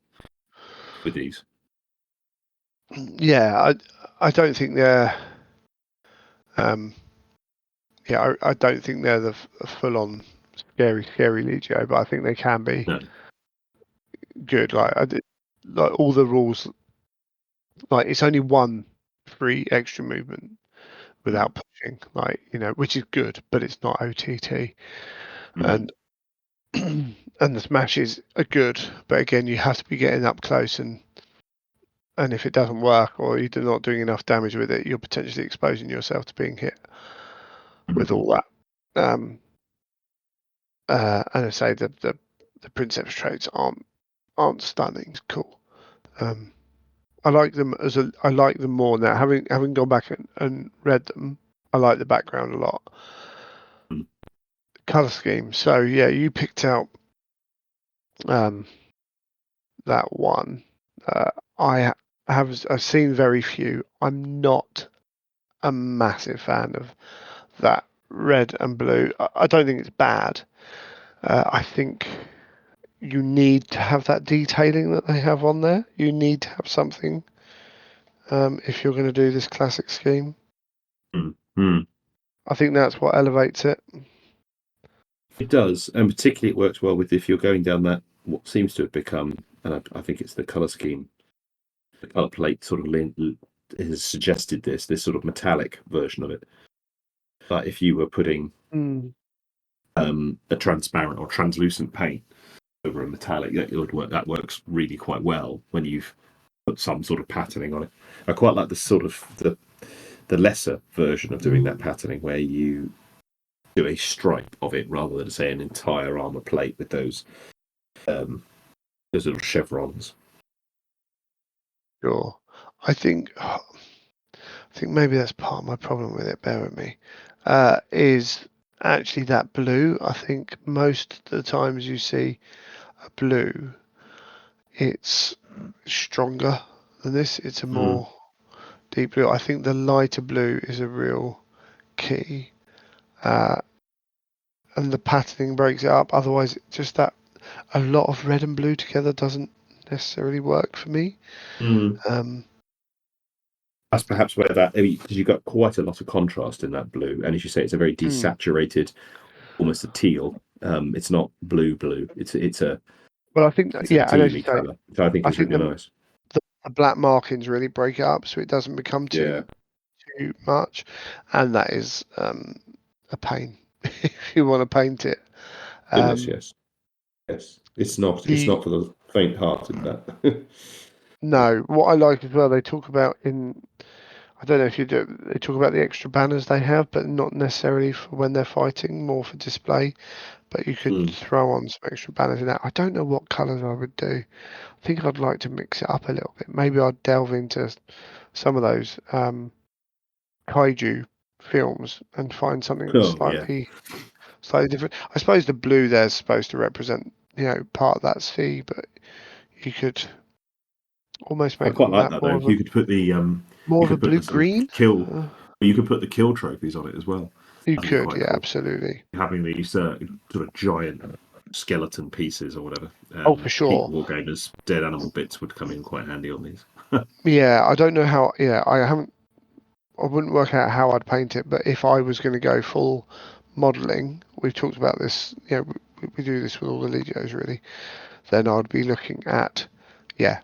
with these. Yeah, I don't think they're um, I don't think they're the full on scary Legio, but I think they can be No. good. Like all the rules, like it's only one free extra movement Mm. without pushing, which is good, but it's not OTT. Mm. And and the smashes are good, but again, you have to be getting up close, and if it doesn't work or you're not doing enough damage with it, you're potentially exposing yourself to being hit with Mm. all that. Um, and I say the Princeps traits aren't stunning. It's cool. Um, I like them I like them more now. Having gone back and read them, I like the background a lot. Mm. Color scheme. So yeah, you picked out um, that one. Uh, I I've seen very few. I'm not a massive fan of that red and blue. I don't think it's bad. I think you need to have that detailing that they have on there. You need to have something if you're going to do this classic scheme. Mm. Mm. I think that's what elevates it. It does, and particularly it works well with if you're going down that what seems to have become, and I think it's the color scheme, the color plate sort of has suggested this sort of metallic version of it. But if you were putting Mm, a transparent or translucent paint over a metallic, that would work. That works really quite well when you've put some sort of patterning on it. I quite like the sort of the lesser version of doing that patterning where you do a stripe of it rather than say an entire armor plate with um, those little chevrons. sure. I think I think maybe that's part of my problem with it. Bear with me. Is actually that blue. I think most of the times you see a blue, it's stronger than this. It's a Mm. more deep blue. I think the lighter blue is a real key, and the patterning breaks it up. Otherwise, just that a lot of red and blue together doesn't necessarily work for me. Um, That's perhaps where that, because you've got quite a lot of contrast in that blue, and as you say, it's a very desaturated, almost a teal. It's not blue blue. but I think, It's a yeah, and as you tealy say, colour, which I think I is think really nice. the black markings really break it up, so it doesn't become Yeah, too much, and that is a pain if you want to paint it. goodness, Um, yes, yes. It's not the for the faint-hearted. That. No, what I like as well, they talk about in, I don't know if you do, they talk about the extra banners they have, but not necessarily for when they're fighting, more for display. But you could Mm. throw on some extra banners in that. I don't know what colours I would do. I think I'd like to mix it up a little bit. Maybe I'd delve into some of those kaiju films and find something that's Oh yeah, slightly different. I suppose the blue there's supposed to represent, part of that sea, but you could almost I make quite them like that that though. You could put more you of a could put blue the sort of green. kill. Uh, You could put the kill trophies on it as well. You That'd be could, quite yeah, cool. absolutely. Having these sort of giant skeleton pieces or whatever. Oh, for Peak sure. Wargamers dead animal bits would come in quite handy on these. Yeah, I don't know how. Yeah, I wouldn't work out how I'd paint it, but if I was going to go full modelling, we've talked about this. We do this with all the Legios really. Then I'd be looking at, yeah,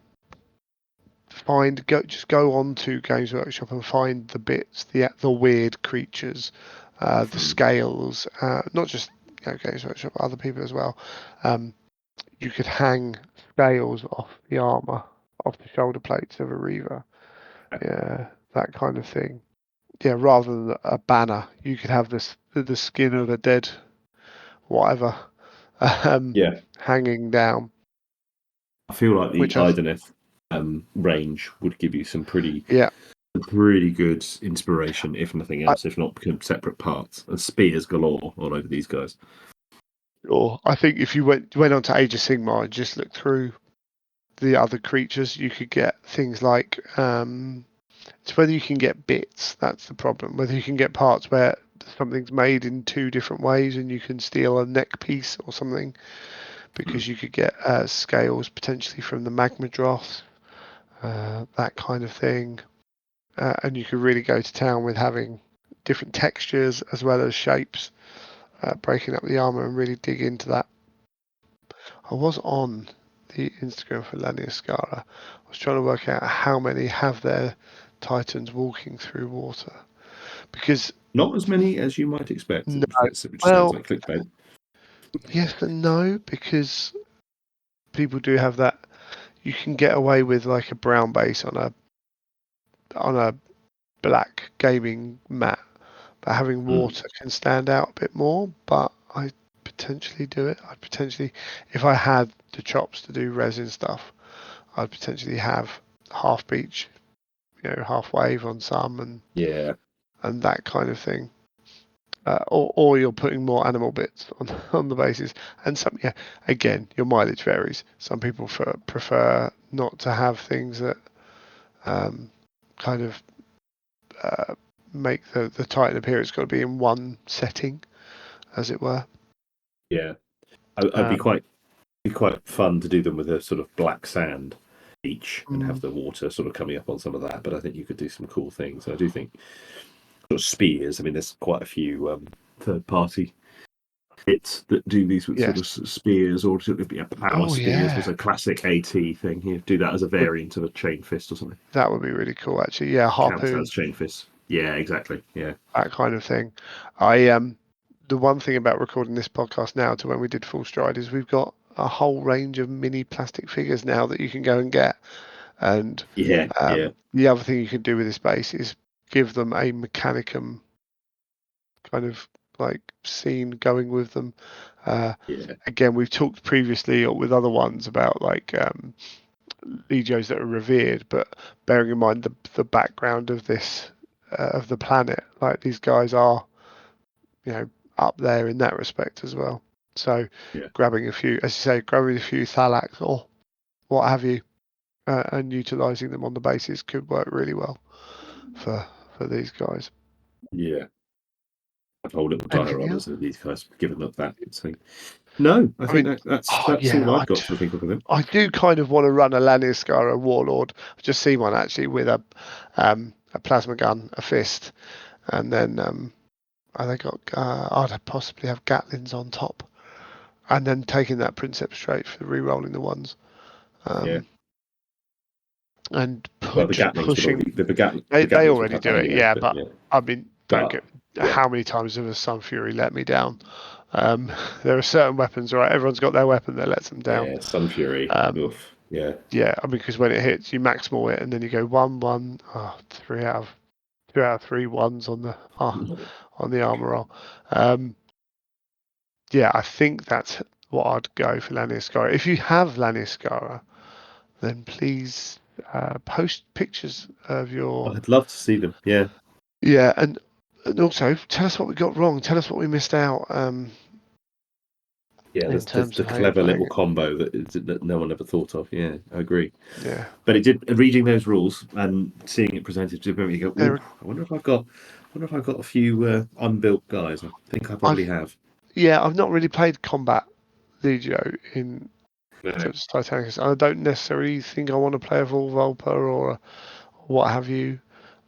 just go on to Games Workshop and find the bits, the weird creatures, the Hmm. scales. Not just Games Workshop, other people as well. Um, you could hang scales off the armor, off the shoulder plates of a Reaver. Yeah, that kind of thing. Yeah, rather than a banner, you could have the skin of a dead whatever um, Yeah, hanging down, I feel like the which has Ideneth range would give you some yeah. pretty good inspiration, if nothing I, else, if not become separate parts. And spears galore all over these guys. or I think if you went on to Age of Sigmar and just looked through the other creatures, you could get things like it's whether you can get bits. That's the problem. Whether you can get parts where something's made in two different ways and you can steal a neck piece or something, Hmm. because you could get scales potentially from the magma dross, that kind of thing, and you could really go to town with having different textures as well as shapes, breaking up the armor and really dig into that. I was on the Instagram for Laniaskara. I was trying to work out how many have their titans walking through water because Not as many as you might expect, no, which sounds well, like clickbait. yes and no, because people do have that. You can get away with like a brown base on a black gaming mat, but having Hmm. water can stand out a bit more. But I potentially do it. I potentially, if I had the chops to do resin stuff, I'd potentially have half beach, half wave on some Yeah, and that kind of thing. Or you're putting more animal bits on on the bases, and some, yeah, again, your mileage varies. Some people prefer not to have things that um, kind of uh, make the Titan appear. It's got to be in one setting, as it were. yeah. I'd Um, be quite fun to do them with a sort of black sand each and have mm, the water sort of coming up on some of that. But I think you could do some cool things. I do think sort of spears. I mean, there's quite a few third party bits that do these with sort yes. of spears or sort of power Oh spears yeah. was a classic AT thing. You do that as a Would variant of a chain fist or something. That would be really cool, actually. Yeah, Counts harpoon, as chain fist. Yeah, exactly. Yeah. that kind of thing. I the one thing about recording this podcast now to when we did Full Stride is we've got a whole range of mini plastic figures now that you can go and get. And Yeah. Yeah. the other thing you can do with this base is give them a Mechanicum kind of like scene going with them. Uh, Yeah. Again, we've talked previously or with other ones about like legios that are revered, but bearing in mind the background of this of the planet, like these guys are, you know, up there in that respect as well. So Yeah. grabbing a few, as you say, grabbing a few Thalax or what have you, and utilizing them on the bases could work really well for these guys. Yeah. whole little Anything else? dioramas of these guys giving up that. So no, I I think mean, that's oh yeah, all I've got to think of them. I do kind of want to run a Laniaskara Warlord. I've just seen one actually with a plasma gun, a fist, and then they got I'd possibly have Gatlins on top, and then taking that Princeps trait for re-rolling the ones, Yeah. and Well, the just Gatlings would pushing. already the They Gatlings would already have do that it, anyway. yeah. But But yeah, I mean, don't but get. yeah, How many times has a Sun Fury let me down? There are certain weapons, right? Everyone's got their weapon that lets them down. yeah, Sun Fury. Um, Oof, yeah. yeah, I mean, because when it hits, you maximal it, and then you go 1-1. Oh, 3 out of 3 ones on the armor roll. Yeah, I think that's what I'd go for Laniaskara. If you have Laniaskara, then please post pictures of your. I'd love to see them. Yeah. Yeah, and also tell us what we got wrong. Tell us what we missed out Yeah, in terms the of how you're clever playing little it. combo that no one ever thought of. Yeah, I agree. Yeah, But it did reading those rules and seeing it presented to me. You go, there. oh, I wonder if I've got a few unbuilt guys. I think I probably I've have. yeah, I've not really played combat Legio in No. terms of Titanicus. I don't necessarily think I want to play a Volvolpa or what have you,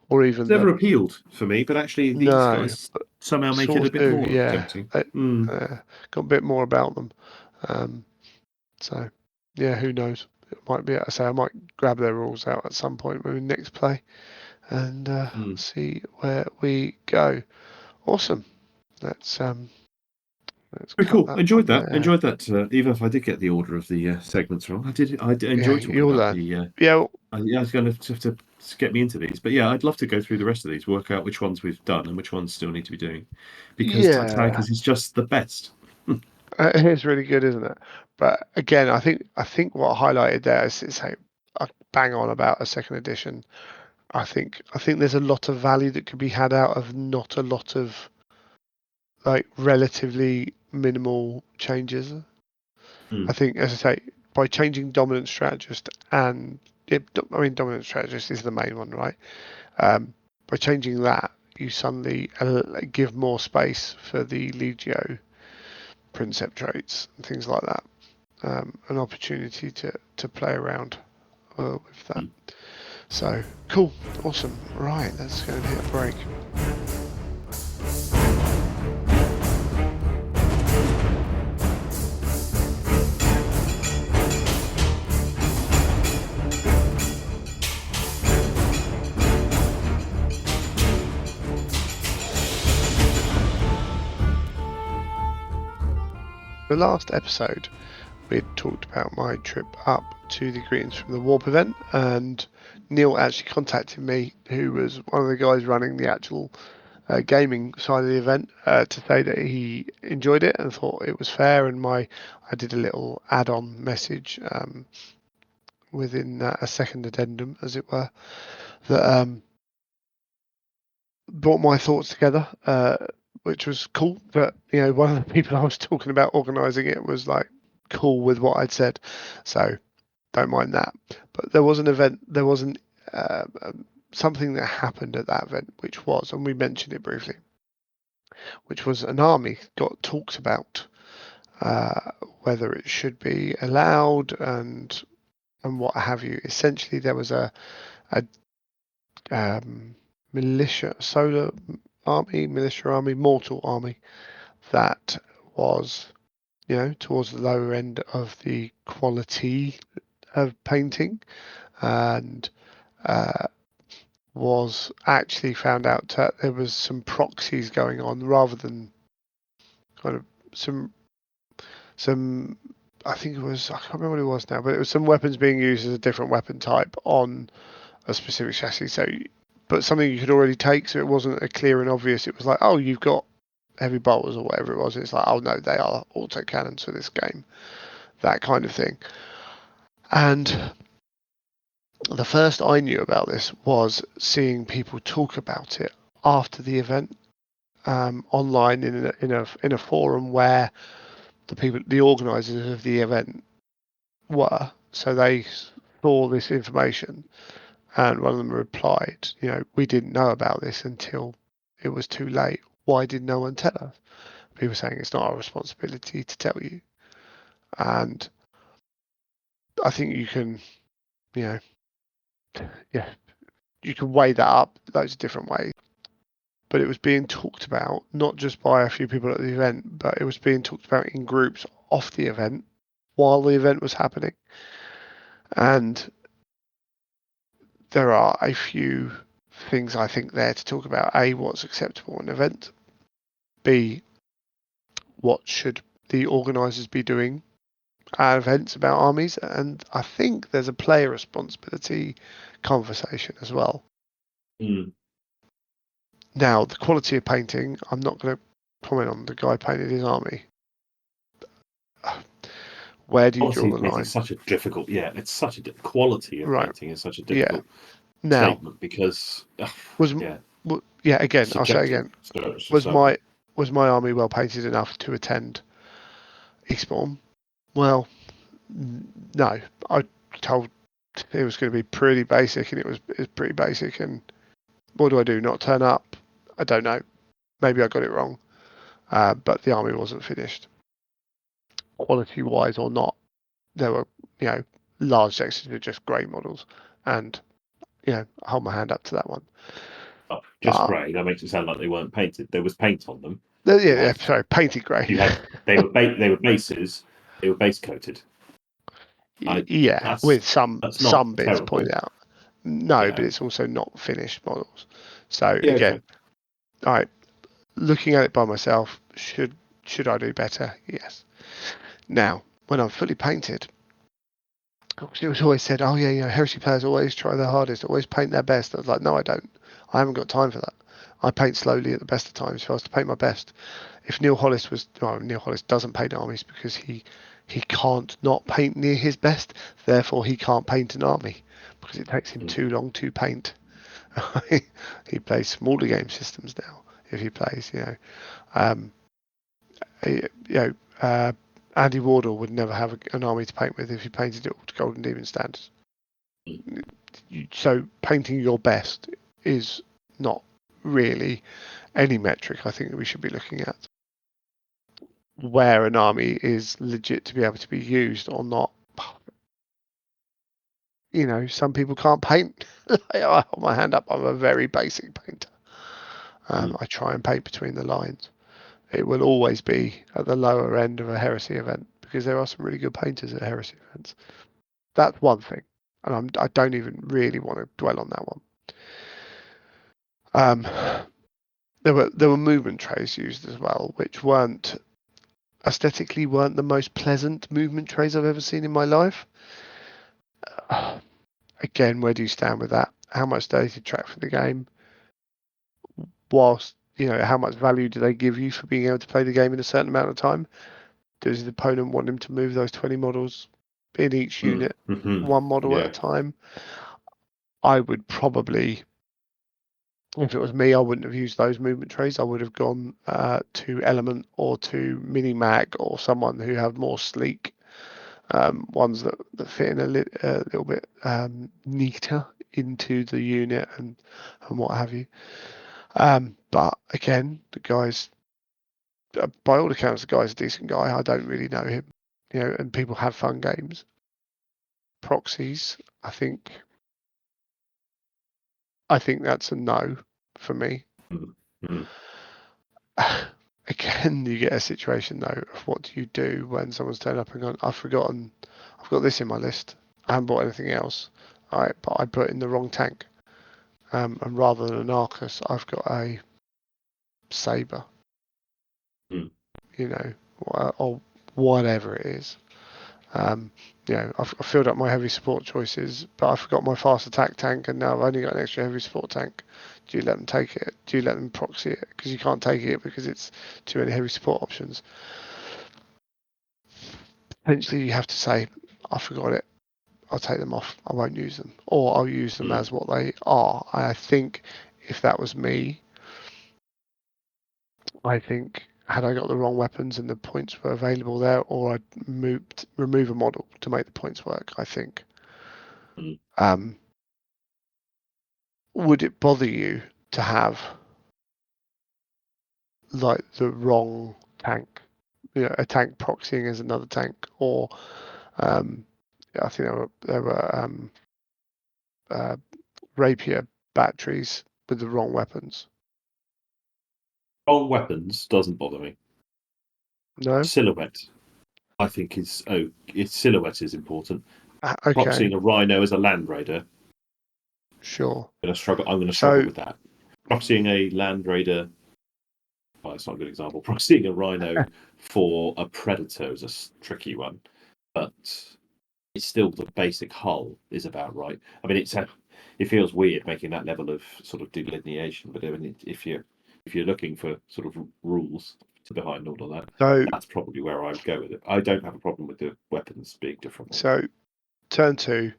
or It's even the never appealed for me, but actually these no, guys somehow make it sort a of bit do. more Yeah, tempting. they, Mm, got a bit more about them. So yeah, who knows? It might be. I say I might grab their rules out at some point when we next play and mm. see where we go. Awesome. Let's Very cut cool. that Enjoyed one that. there. Enjoyed that. Even if I did get the order of the segments wrong, I did Yeah, enjoy talking you'll about learn. the. Yeah, Yeah, I was going to have to get me into these, but yeah, I'd love to go through the rest of these, work out which ones we've done and which ones still need to be doing, because yeah. Titanicus is just the best. It's really good, isn't it? But again, I think what I highlighted there is how I bang on about a second edition. I think there's a lot of value that could be had out of not a lot of like relatively minimal changes. I Mm. think, as I say, by changing dominant strategist and I mean dominant strategist is the main one, right? By changing that, you suddenly give more space for the Legio Princeps traits and things like that. An opportunity to play around with that. So cool, awesome. Right, let's go and hit a break. The last episode, we had talked about my trip up to the Greetings from the Warp event, and Neil actually contacted me, who was one of the guys running the actual gaming side of the event, to say that he enjoyed it and thought it was fair. And I did a little add-on message within a second addendum, as it were, that brought my thoughts together, which was cool. That one of the people I was talking about organising it was like cool with what I'd said, so don't mind that. But there was an event, there was something that happened at that event, which was, and we mentioned it briefly, which was an army got talked about, whether it should be allowed and what have you. Essentially, there was a militia solar army, militia army, mortal army that was, towards the lower end of the quality of painting, and was actually found out that there was some proxies going on rather than kind of some. I think it was, I can't remember what it was now, but it was some weapons being used as a different weapon type on a specific chassis. So, but something you could already take, so it wasn't a clear and obvious. It was like, oh, you've got heavy bolters or whatever it was. It's like, oh no, they are auto cannons for this game, that kind of thing. And the first I knew about this was seeing people talk about it after the event, online in a forum where the organisers of the event were. So they saw this information, and one of them replied, we didn't know about this until it was too late. Why did no one tell us? People saying it's not our responsibility to tell you. And I think you can, you know, yeah, you can weigh that up loads of different ways. But it was being talked about not just by a few people at the event, but it was being talked about in groups off the event while the event was happening. And there are a few things I think there to talk about. A, what's acceptable in an event. B, what should the organisers be doing at events about armies. And I think there's a player responsibility conversation as well. Mm. Now, the quality of painting, I'm not going to comment on. The guy painted his army. Where do you Quality draw of the painting is line? such a difficult, yeah, it's such a quality of Right. painting is such a Yeah. difficult Now, statement because, was yeah, yeah. Again, I'll say subjective, again. Was certainly. my army well painted enough to attend Eastbourne? Well, no. I told it was going to be pretty basic, and it was pretty basic. And what do? Not turn up? I don't know. Maybe I got it wrong. But the army wasn't finished, quality wise or not. There were, large sections of just grey models, and I hold my hand up to that one. Oh, just But grey. That makes it sound like they weren't painted. There was paint on them. You yeah, had sorry, painted grey. you had they were bases. They were base coated. I Yeah, with that's not some bits pointed terrible. out. No, but Yeah. it's also not finished models. So Yeah. Okay. again, all right, looking at it by myself, should I do better? Yes. Now, when I'm fully painted, it was always said, oh yeah, heresy players always try their hardest, always paint their best. I was like, no, I don't. I haven't got time for that. I paint slowly at the best of times. If I was to paint my best, if Neil Hollis Neil Hollis doesn't paint armies because he can't not paint near his best. Therefore, he can't paint an army because it takes him Mm. too long to paint. He plays smaller game systems now. If he plays, um, you know, Andy Wardle would never have an army to paint with if he painted it all to Golden Demon standards. Mm. So painting your best is not really any metric I think that we should be looking at. Where an army is legit to be able to be used or not. Some people can't paint. I hold my hand up. I'm a very basic painter. Mm. I try and paint between the lines. It will always be at the lower end of a heresy event because there are some really good painters at heresy events. That's one thing, and I don't even really want to dwell on that one. There were movement trays used as well, which weren't aesthetically weren't the most pleasant movement trays I've ever seen in my life. Again, where do you stand with that? How much do they detract from the game? Whilst how much value do they give you for being able to play the game in a certain amount of time? Does the opponent want him to move those 20 models in each Mm. unit, Mm-hmm. one model at a Yeah. time? I would probably, if it was me, I wouldn't have used those movement trays. I would have gone to Element or to Mini Mag or someone who had more sleek ones that fit in a little bit neater into the unit and what have you. But again, the guy's by all accounts, the guy's a decent guy. I don't really know him, and people have fun games. Proxies, I think that's a no for me. Mm-hmm. Again, you get a situation though of what do you do when someone's turned up and gone, I've got this in my list. I haven't bought anything else. All right, but I put in the wrong tank. And rather than an Arcus, I've got a Saber, Mm. or whatever it is. Um, I've filled up my heavy support choices, but I forgot my fast attack tank, and now I've only got an extra heavy support tank. Do you let them take it? Do you let them proxy it? Because you can't take it because it's too many heavy support options. Potentially, you have to say, I forgot it. I'll take them off. I won't use them, or I'll use them Mm. as what they are. I think if that was me, I think had I got the wrong weapons and the points were available there, or I'd remove a model to make the points work. I think. Mm. Um, would it bother you to have like the wrong tank, a tank proxying as another tank, or I think there were rapier batteries with the wrong weapons. Wrong weapons doesn't bother me. No. Silhouette, I think its silhouette is important. Okay. Proxying a rhino as a land raider, Sure. I'm going to struggle So with that. Proxying a land raider, well, it's not a good example. Proxying a rhino for a predator is a tricky one, but it's still the basic hull is about right. I mean, it feels weird making that level of sort of delineation, but I mean, if you're looking for sort of rules behind all of that, so that's probably where I would go with it. I don't have a problem with the weapons being different. so turn two.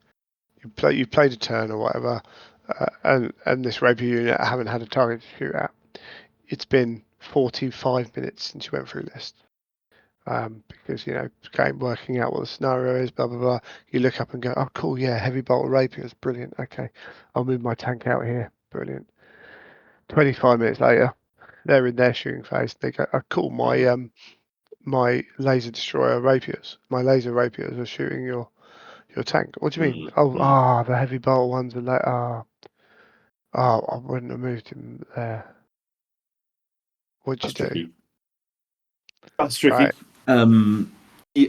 You played a turn or whatever, and this rapier unit haven't had a target to shoot at. It's been 45 minutes since you went through this. Because working out what the scenario is, blah blah blah. You look up and go, oh cool, yeah, heavy bolt rapiers, brilliant. Okay, I'll move my tank out here, brilliant. 25 minutes later, they're in their shooting phase. They go, oh cool, my laser destroyer rapiers, my laser rapiers are shooting your tank. What do you mean? Oh, the heavy bolt ones are like, I wouldn't have moved him there. What'd you That's do? tricky. That's tricky. Right.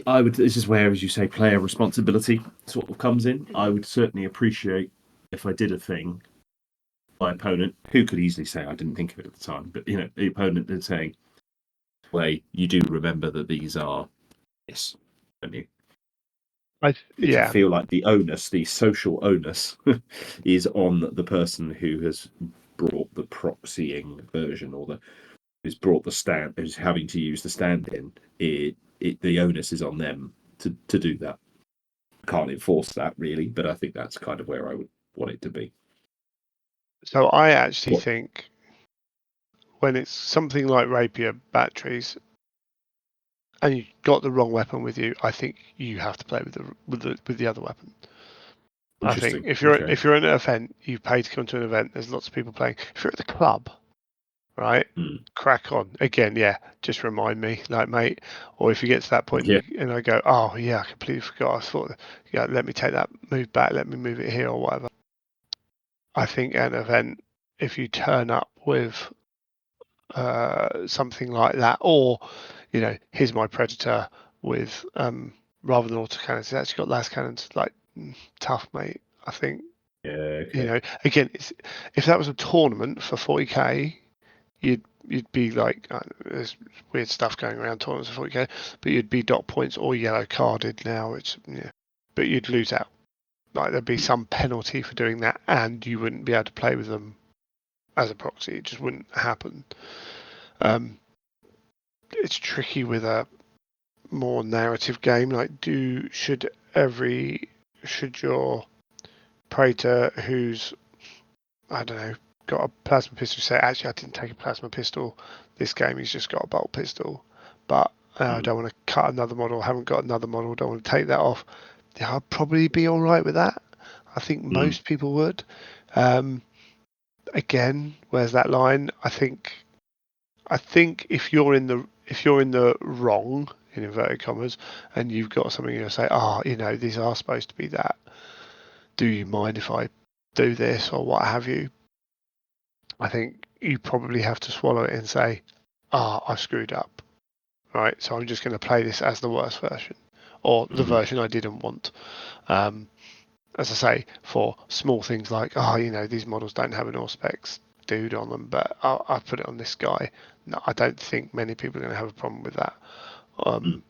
I would. This is where, as you say, player responsibility sort of comes in. I would certainly appreciate if I did a thing. My opponent, who could easily say I didn't think of it at the time, but the opponent is saying, "Well, you do remember that these are this, don't you?" Because I Yeah. feel like the onus, the social onus, is on the person who has brought the proxying version or who's brought the stand, who's having to use the stand-in. The onus is on them to do that. I can't enforce that really, but I think that's kind of where I would want it to be. So I actually What? think when it's something like rapier batteries and you've got the wrong weapon with you, I think you have to play with the other weapon. I think Interesting. if you're Okay. if you're at an event, you pay to come to an event. There's lots of people playing. If you're at the club, right, Mm. crack on again. Yeah, just remind me, like mate. Or if you get to that point Yeah. and I go, oh yeah, I completely forgot. I thought, yeah, let me take that move back. Let me move it here or whatever. I think at an event, if you turn up with something like that, or here's my predator with rather than autocannons, it's actually got las cannons. Like tough, mate. I think Yeah. Okay. again, if that was a tournament for 40k, you'd be like there's weird stuff going around tournaments for 40k, but you'd be dot points or yellow carded now. But you'd lose out. Like there'd be Mm. some penalty for doing that, and you wouldn't be able to play with them as a proxy. It just wouldn't happen. Um, it's tricky with a more narrative game. Like, should your praetor who's I don't know got a plasma pistol say actually I didn't take a plasma pistol this game, he's just got a bolt pistol, but I Mm. don't want to cut another model, haven't got another model, don't want to take that off. Yeah, I'd probably be all right with that. I think Mm. most people would. Um, Again, where's that line? I think if you're in the wrong in inverted commas and you've got something you say, these are supposed to be that. Do you mind if I do this or what have you? I think you probably have to swallow it and say, I've screwed up. Right, so I'm just going to play this as the worst version or the Mm. version I didn't want. Um, as I say, for small things like, these models don't have an Auspex dude on them, but I'll put it on this guy. No, I don't think many people are going to have a problem with that. Mm.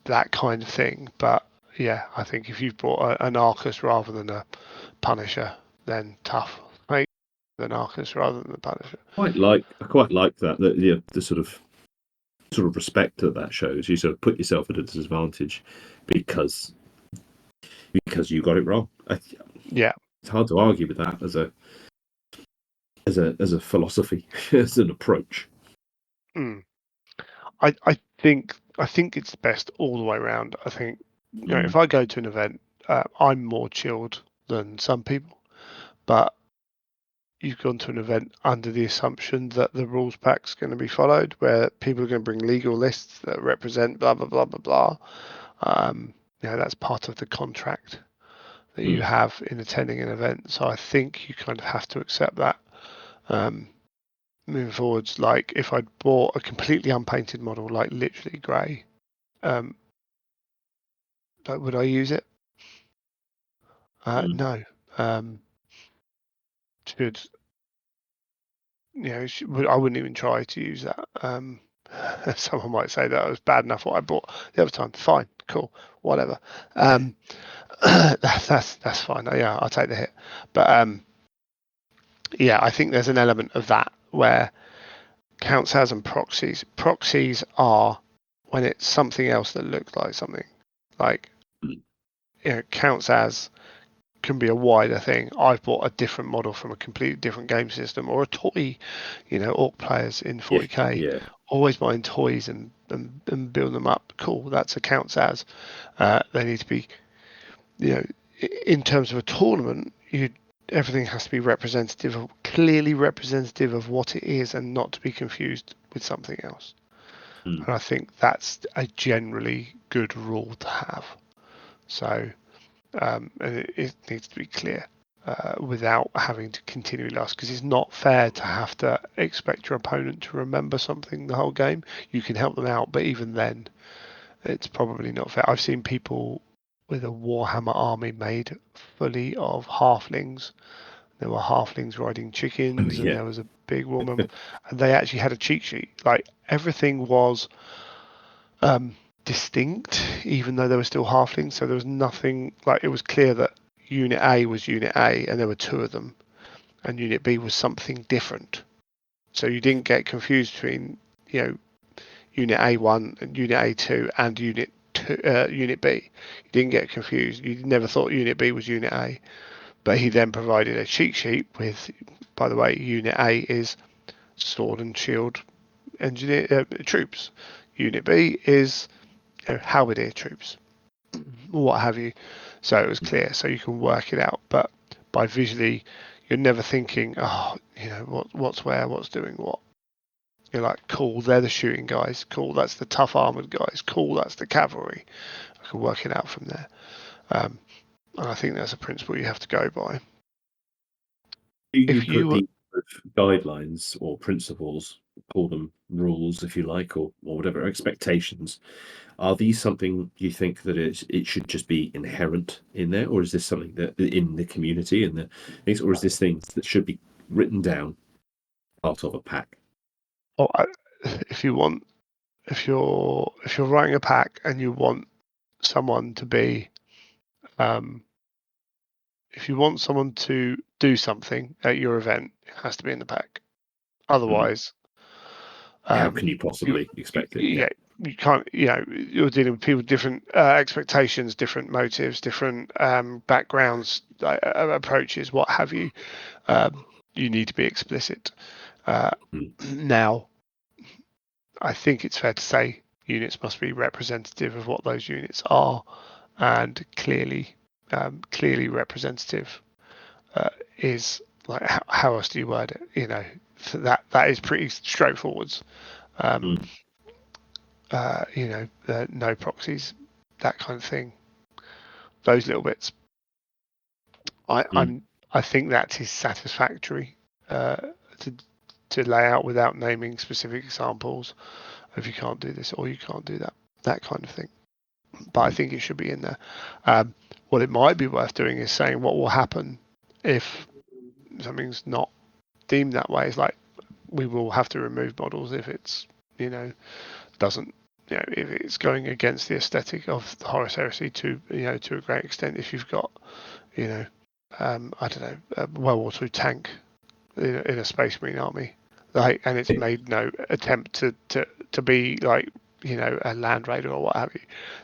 That kind of thing. But yeah, I think if you've brought an Arcus rather than a Punisher, then tough. Make an Arcus rather than the Punisher. I quite like that. The sort of respect that shows. You sort of put yourself at a disadvantage because you got it wrong. Yeah. It's hard to argue with that as a philosophy, as an approach. Mm. I think it's best all the way around. I think if Mm. I go to an event, I'm more chilled than some people, but you've gone to an event under the assumption that the rules pack's going to be followed, where people are going to bring legal lists that represent blah blah blah blah blah. That's part of the contract that you have in attending an event. So I think you kind of have to accept that. Moving forwards, like if I'd bought a completely unpainted model, like literally grey, like would I use it? No. Should I wouldn't even try to use that. Someone might say that was bad enough what I bought the other time. Fine, cool, whatever. That's fine. Yeah, I'll take the hit. But I think there's an element of that where counts as and proxies. Proxies are when it's something else that looks like something. Like counts as can be a wider thing. I've bought a different model from a completely different game system or a toy. Orc players in 40k always buying toys and build them up. Cool, that's a counts as. They need to be, in terms of a tournament, everything has to be clearly representative of what it is, and not to be confused with something else. And I think that's a generally good rule to have. So, and it needs to be clear without having to continually ask, because it's not fair to have to expect your opponent to remember something the whole game. You can help them out, but even then, it's probably not fair. I've seen people with a Warhammer army made fully of halflings. There were halflings riding chickens, and there was a big woman, and they actually had a cheat sheet. Like everything was distinct, even though they were still halflings. So there was nothing like it was clear that Unit A was Unit A, and there were two of them, and Unit B was something different. So you didn't get confused between Unit A1 and Unit A2 and Unit B. You didn't get confused. You never thought Unit B was Unit A. But he then provided a cheat sheet with, by the way, Unit A is sword and shield engineer troops. Unit B is halberdier troops, what have you. So it was clear, so you can work it out. But by visually, you're never thinking, what's where, what's doing what. You're like, cool, they're the shooting guys. Cool, that's the tough armored guys. Cool, that's the cavalry. I can work it out from there. And I think that's a principle you have to go by. Do you If put you these guidelines or principles, call them rules if you like, or whatever, expectations, are these something you think that it should just be inherent in there, or is this something that in the community and the things, or is this things that should be written down part of a pack? if you want, if you're writing a pack and you want someone to be, if you want someone to do something at your event, it has to be in the pack. Otherwise, How can you you, possibly expect it? yeah, you can't. You're dealing with people with different expectations, different motives, different backgrounds, approaches, what have you. You need to be explicit. Now, I think it's fair to say units must be representative of what those units are, and clearly representative is like how else do you word it? That is pretty straightforward. No proxies, that kind of thing. Those little bits. I think that is satisfactory to lay out without naming specific examples of you can't do this or you can't do that kind of thing. But I think it should be in there. What it might be worth doing is saying what will happen if something's not deemed that way. It's like we will have to remove models if it's doesn't if it's going against the aesthetic of the Horus Heresy to a great extent. If you've got I don't know, a World War II tank in a Space Marine army, and it's made no attempt to be like a Land Raider or what have you,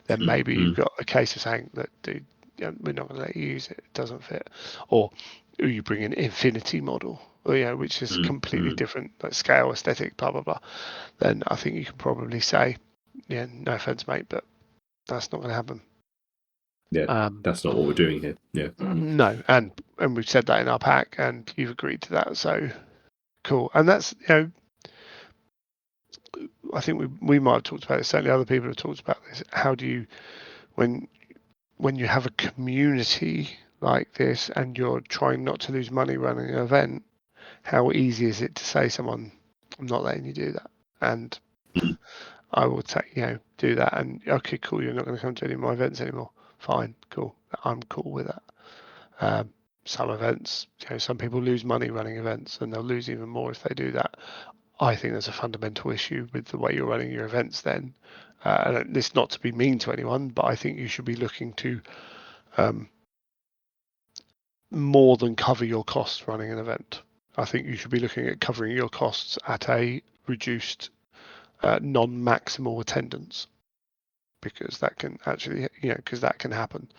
then maybe you've got a case of saying that, dude, we're not going to let you use it. It doesn't fit. Or you bring an Infinity model, which is completely different, like scale, aesthetic, blah blah blah. Then I think you can probably say, no offense, mate, but that's not going to happen. Yeah, that's not what we're doing here. Yeah. No, and we've said that in our pack, and you've agreed to that. So cool. And that's I think we might have talked about it. Certainly, other people have talked about this. How do you when you have a community like this and you're trying not to lose money running an event? How easy is it to say to someone, "I'm not letting you do that," and I will do that, and okay, cool, you're not going to come to any of my events anymore. Fine, cool, I'm cool with that. Some events, some people lose money running events, and they'll lose even more if they do that. I think there's a fundamental issue with the way you're running your events then. And it's not to be mean to anyone, but I think you should be looking to more than cover your costs running an event. I think you should be looking at covering your costs at a reduced non-maximal attendance, because that can actually, because that can happen.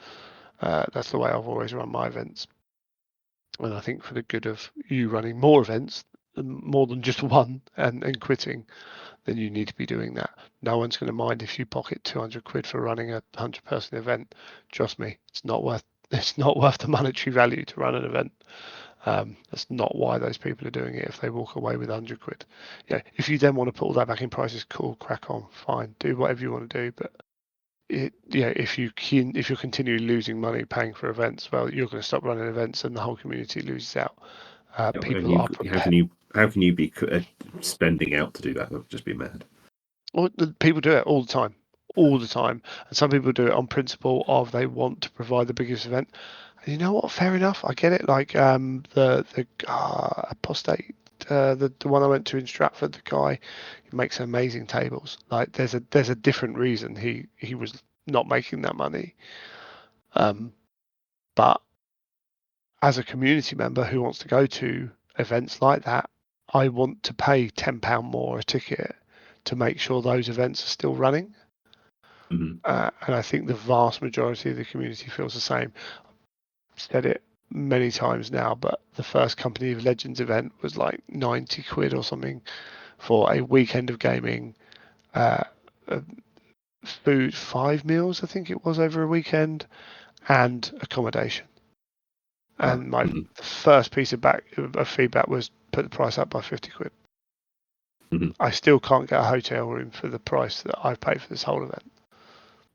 That's the way I've always run my events. And I think for the good of you running more events, more than just one, and quitting, then you need to be doing that. No one's going to mind if you pocket 200 quid for running a 100-person event. Trust me, it's not worth the monetary value to run an event. That's not why those people are doing it. If they walk away with 100 quid, if you then want to put all that back in prices, cool, crack on, fine, do whatever you want to do. But if you're continually losing money paying for events, well, you're going to stop running events, and the whole community loses out. People are prepared. How can you be spending out to do that? That would just be mad. Well, people do it all the time, and some people do it on principle of they want to provide the biggest event. And you know what? Fair enough. I get it. Like the apostate, the one I went to in Stratford, the guy who makes amazing tables. Like there's a different reason he was not making that money. But as a community member who wants to go to events like that, I want to pay £10 more a ticket to make sure those events are still running. Mm-hmm. And I think the vast majority of the community feels the same. I've said it many times now, but the first Company of Legends event was like 90 quid or something for a weekend of gaming, uh, food, 5 meals, I think it was, over a weekend, and accommodation. And my first piece of feedback was put the price up by 50 quid. Mm-hmm. I still can't get a hotel room for the price that I've paid for this whole event.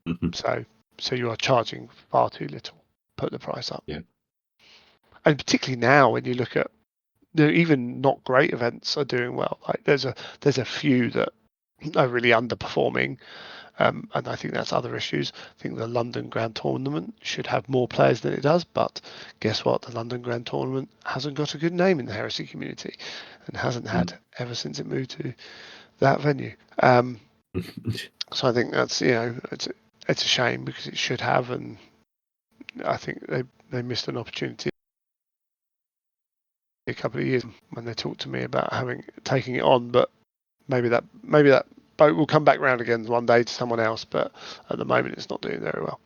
Mm-hmm. So you are charging far too little. Put the price up. Yeah. And particularly now, when you look at even not great events are doing well. Like there's a few that are really underperforming, and I think that's other issues. I think the London Grand Tournament should have more players than it does, but guess what? The London Grand Tournament hasn't got a good name in the heresy community, and hasn't had ever since it moved to that venue. So I think that's it's a shame, because it should have, and I think they missed an opportunity a couple of years when they talked to me about taking it on. But maybe that boat will come back round again one day to someone else, but at the moment it's not doing very well.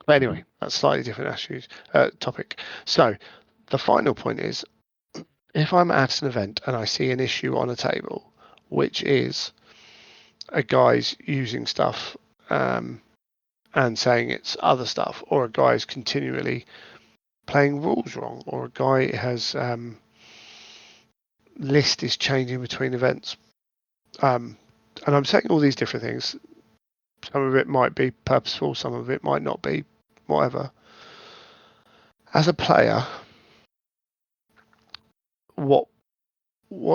But anyway, that's slightly different topic. So the final point is, if I'm at an event and I see an issue on a table, which is a guy's using stuff and saying it's other stuff, or a guy's continually playing rules wrong, or a guy has list is changing between events, and I'm saying all these different things. Some of it might be purposeful, some of it might not be, whatever. As a player, what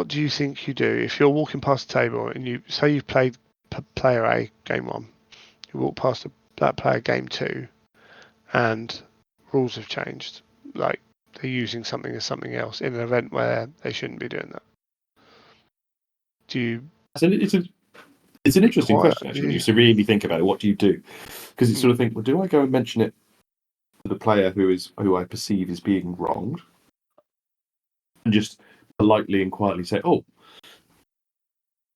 do you think you do if you're walking past the table and you say you've played player A game 1, you walk past that player game 2, and rules have changed, like they're using something as something else in an event where they shouldn't be doing that? Do you? It's an interesting question, actually. When you really think about it, what do you do? Because you sort of think, well, do I go and mention it to the player who I perceive is being wronged, and just politely and quietly say, "Oh,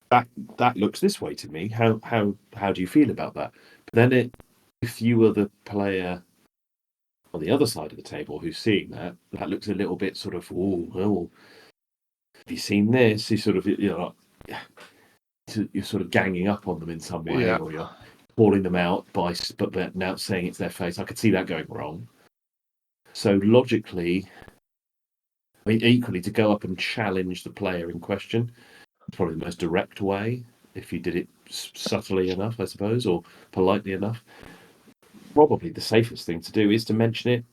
that looks this way to me. How do you feel about that?" But then if you were the player on the other side of the table who's seeing that looks a little bit sort of, oh, well, have you seen this? You sort of, you're sort of ganging up on them in some way, or calling them out but now saying it's their face. I could see that going wrong. So logically, I mean, equally to go up and challenge the player in question, probably the most direct way, if you did it subtly enough, I suppose, or politely enough. Probably the safest thing to do is to mention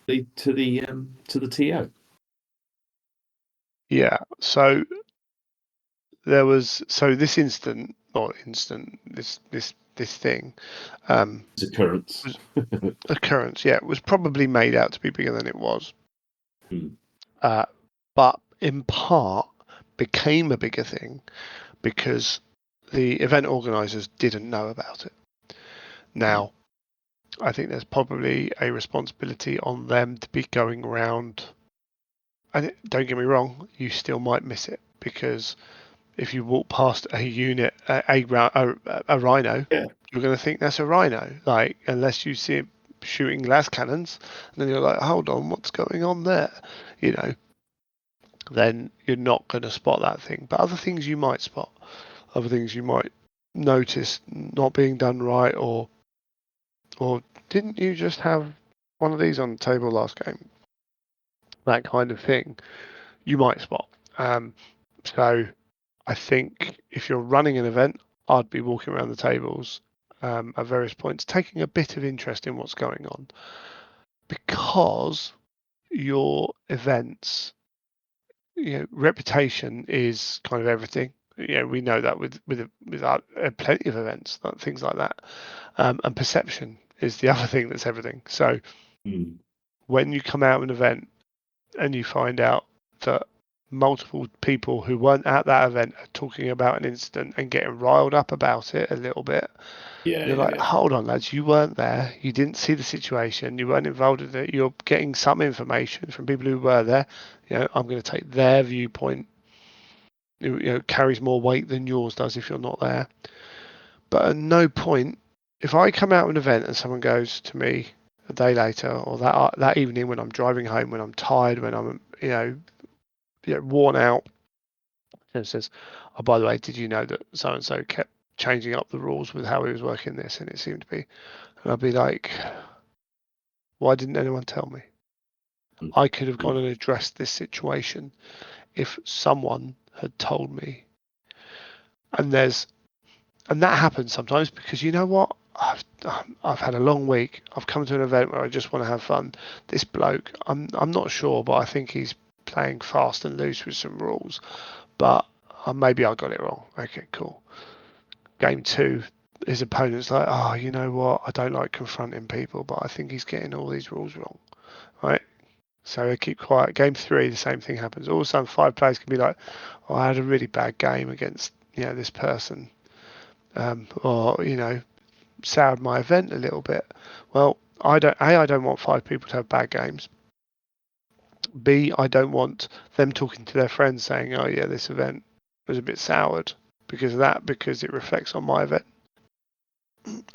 it to the TO. Yeah. So this incident, or incident, this thing, It's occurrence. was occurrence. Yeah, it was probably made out to be bigger than it was, but in part became a bigger thing because the event organisers didn't know about it. Now, I think there's probably a responsibility on them to be going around. And don't get me wrong, you still might miss it because if you walk past a unit, a rhino, Yeah. you're going to think that's a rhino. Like, unless you see it shooting las cannons, and then you're like, hold on, what's going on there? You know, then you're not going to spot that thing. But other things you might spot, other things you might notice not being done right, or didn't you just have one of these on the table last game? That kind of thing you might spot. So I think if you're running an event, I'd be walking around the tables at various points, taking a bit of interest in what's going on, because your events, reputation is kind of everything. We know that with plenty of events, things like that, and perception is the other thing that's everything. So when you come out of an event and you find out that multiple people who weren't at that event are talking about an incident and getting riled up about it a little bit. Yeah, You're like, hold on, lads, you weren't there. You didn't see the situation. You weren't involved in it. You're getting some information from people who were there. I'm going to take their viewpoint. Carries more weight than yours does if you're not there. But at no point, if I come out of an event and someone goes to me a day later or that evening when I'm driving home, when I'm tired, when I'm worn out, and says, "Oh, by the way, did you know that so and so kept changing up the rules with how he was working this, and it seemed to be," and I'd be like, "Why didn't anyone tell me? I could have gone and addressed this situation if someone had told me." And that happens sometimes because you know what? I've had a long week. I've come to an event where I just want to have fun. This bloke, I'm not sure, but I think he's playing fast and loose with some rules. But maybe I got it wrong. Okay, cool. Game two, his opponent's like, oh, you know what? I don't like confronting people, but I think he's getting all these rules wrong, right? So I keep quiet. Game three, the same thing happens. All of a sudden, five players can be like, oh, I had a really bad game against this person, or soured my event a little bit. Well, I don't want five people to have bad games. B, I don't want them talking to their friends saying, oh yeah, this event was a bit soured because of that, because it reflects on my event.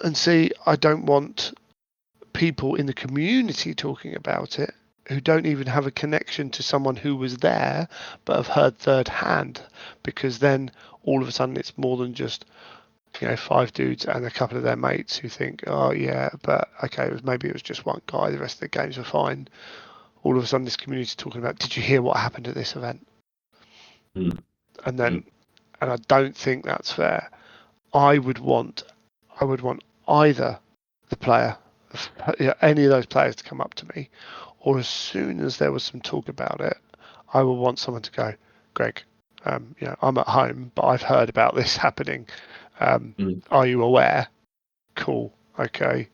And C, I don't want people in the community talking about it who don't even have a connection to someone who was there but have heard third hand, because then all of a sudden it's more than just five dudes and a couple of their mates who think, oh yeah, but okay, maybe it was just one guy, the rest of the games were fine. All of a sudden this community talking about, did you hear what happened at this event? And I don't think that's fair. I would want either the player, any of those players to come up to me, or as soon as there was some talk about it, I would want someone to go, Greg, I'm at home, but I've heard about this happening. Are you aware? Cool. Okay.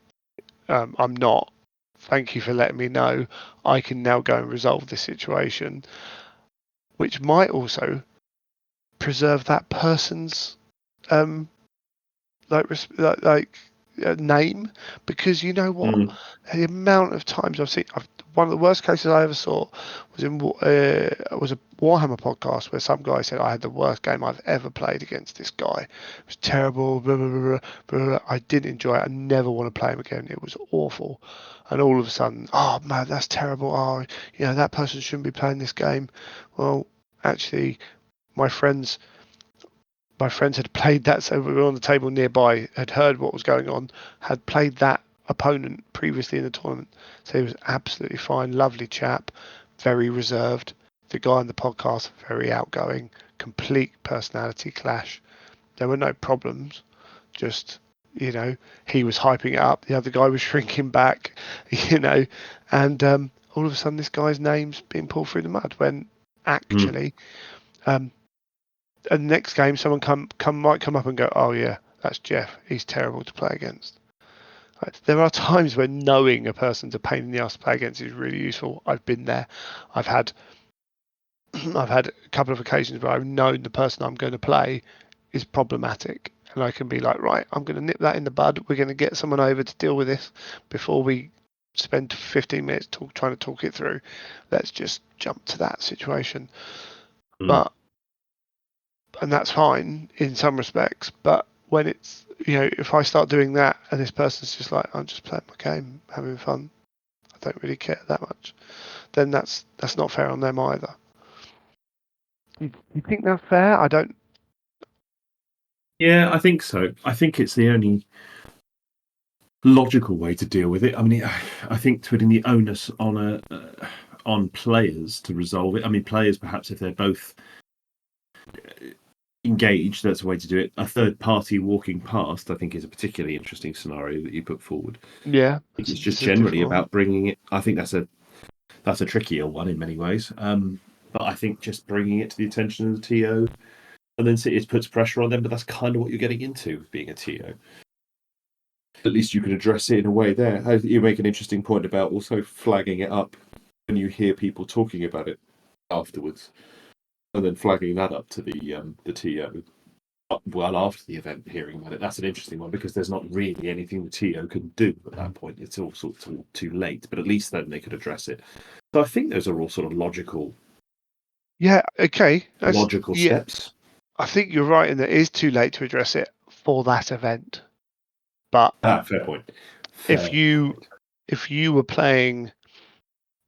I'm not. Thank you for letting me know. I can now go and resolve this situation, which might also preserve that person's um, name, because you know what, the amount of times I've seen, one of the worst cases I ever saw was was a Warhammer podcast where some guy said I had the worst game I've ever played against this guy. It was terrible. Blah, blah, blah, blah, blah. I didn't enjoy it. I never want to play him again. It was awful. And all of a sudden, oh man, that's terrible. Oh, that person shouldn't be playing this game. Well, actually, my friends my friends had played that, so we were on the table nearby, had heard what was going on, had played that opponent previously in the tournament. So he was absolutely fine, lovely chap, very reserved. The guy on the podcast, very outgoing, complete personality clash. There were no problems, just, he was hyping it up, the other guy was shrinking back, and all of a sudden this guy's name's being pulled through the mud when Mm. actually, and the next game someone might come up and go, oh yeah, that's Jeff, he's terrible to play against. Like, there are times when knowing a person's a pain in the ass to play against is really useful. I've been there. I've had I've had a couple of occasions where I've known the person I'm going to play is problematic, and I can be like, right, I'm going to nip that in the bud. We're going to get someone over to deal with this before we spend 15 minutes trying to talk it through. Let's just jump to that situation. Mm. But and that's fine in some respects. But when it's, if I start doing that and this person's just like, I'm just playing my game, having fun, I don't really care that much, then that's not fair on them either. You think that's fair? I don't. Yeah, I think so. I think it's the only logical way to deal with it. I mean, I think putting the onus on players to resolve it. I mean, players perhaps if they're both engaged, that's a way to do it. A third party walking past, I think, is a particularly interesting scenario that you put forward. I Yeah, think it's just it's a generally different one. about bringing it. I think that's a trickier one in many ways. But I think just bringing it to the attention of the TO, and then it puts pressure on them. But that's kind of what you're getting into being a TO. At least you can address it in a way there. You make an interesting point about also flagging it up when you hear people talking about it afterwards, and then flagging that up to the TO well after the event, hearing about it. That's an interesting one because there's not really anything the TO can do at that point. It's all sort of too late, but at least then they could address it. So I think those are all sort of Yeah, okay. logical Yeah. steps. I think you're right in that it is too late to address it for that event. But Fair point. if Fair you point. if you were playing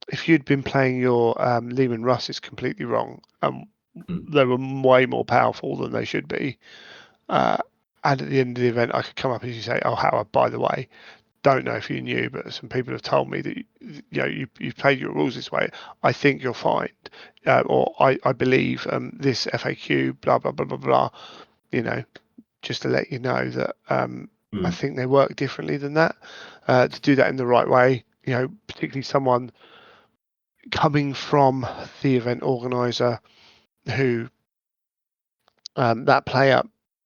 if you'd been playing your Lehman Russes completely wrong, Mm. they were way more powerful than they should be. Uh, and at the end of the event, I could come up and you say, "Oh, Howard, by the way, don't know if you knew, but some people have told me that you played your rules this way. I think you're fine, or I believe this FAQ, blah blah blah blah blah. You know, just to let you know that I Mm. think they work differently than that. To do that in the right way, particularly someone coming from the event organizer who that player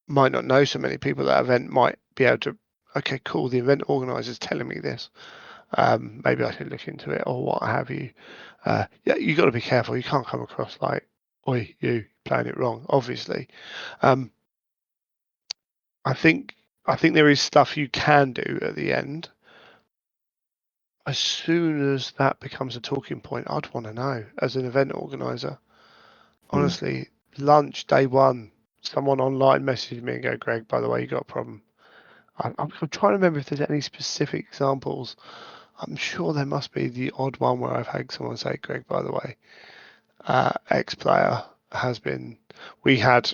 might not know so many people at that event might be able to, okay, cool, the event organizer's telling me this. Maybe I should look into it or what have you. Yeah, you got to be careful. You can't come across like, oi, you playing it wrong, obviously. Um, I think I think there is stuff you can do at the end. As soon as that becomes a talking point, I'd want to know as an event organizer. Mm. Honestly, lunch day one, someone online messaged me and go, Greg, by the way, you got a problem. I'm trying to remember if there's any specific examples. I'm sure there must be the odd one where I've had someone say, Greg, by the way, X player has been. We had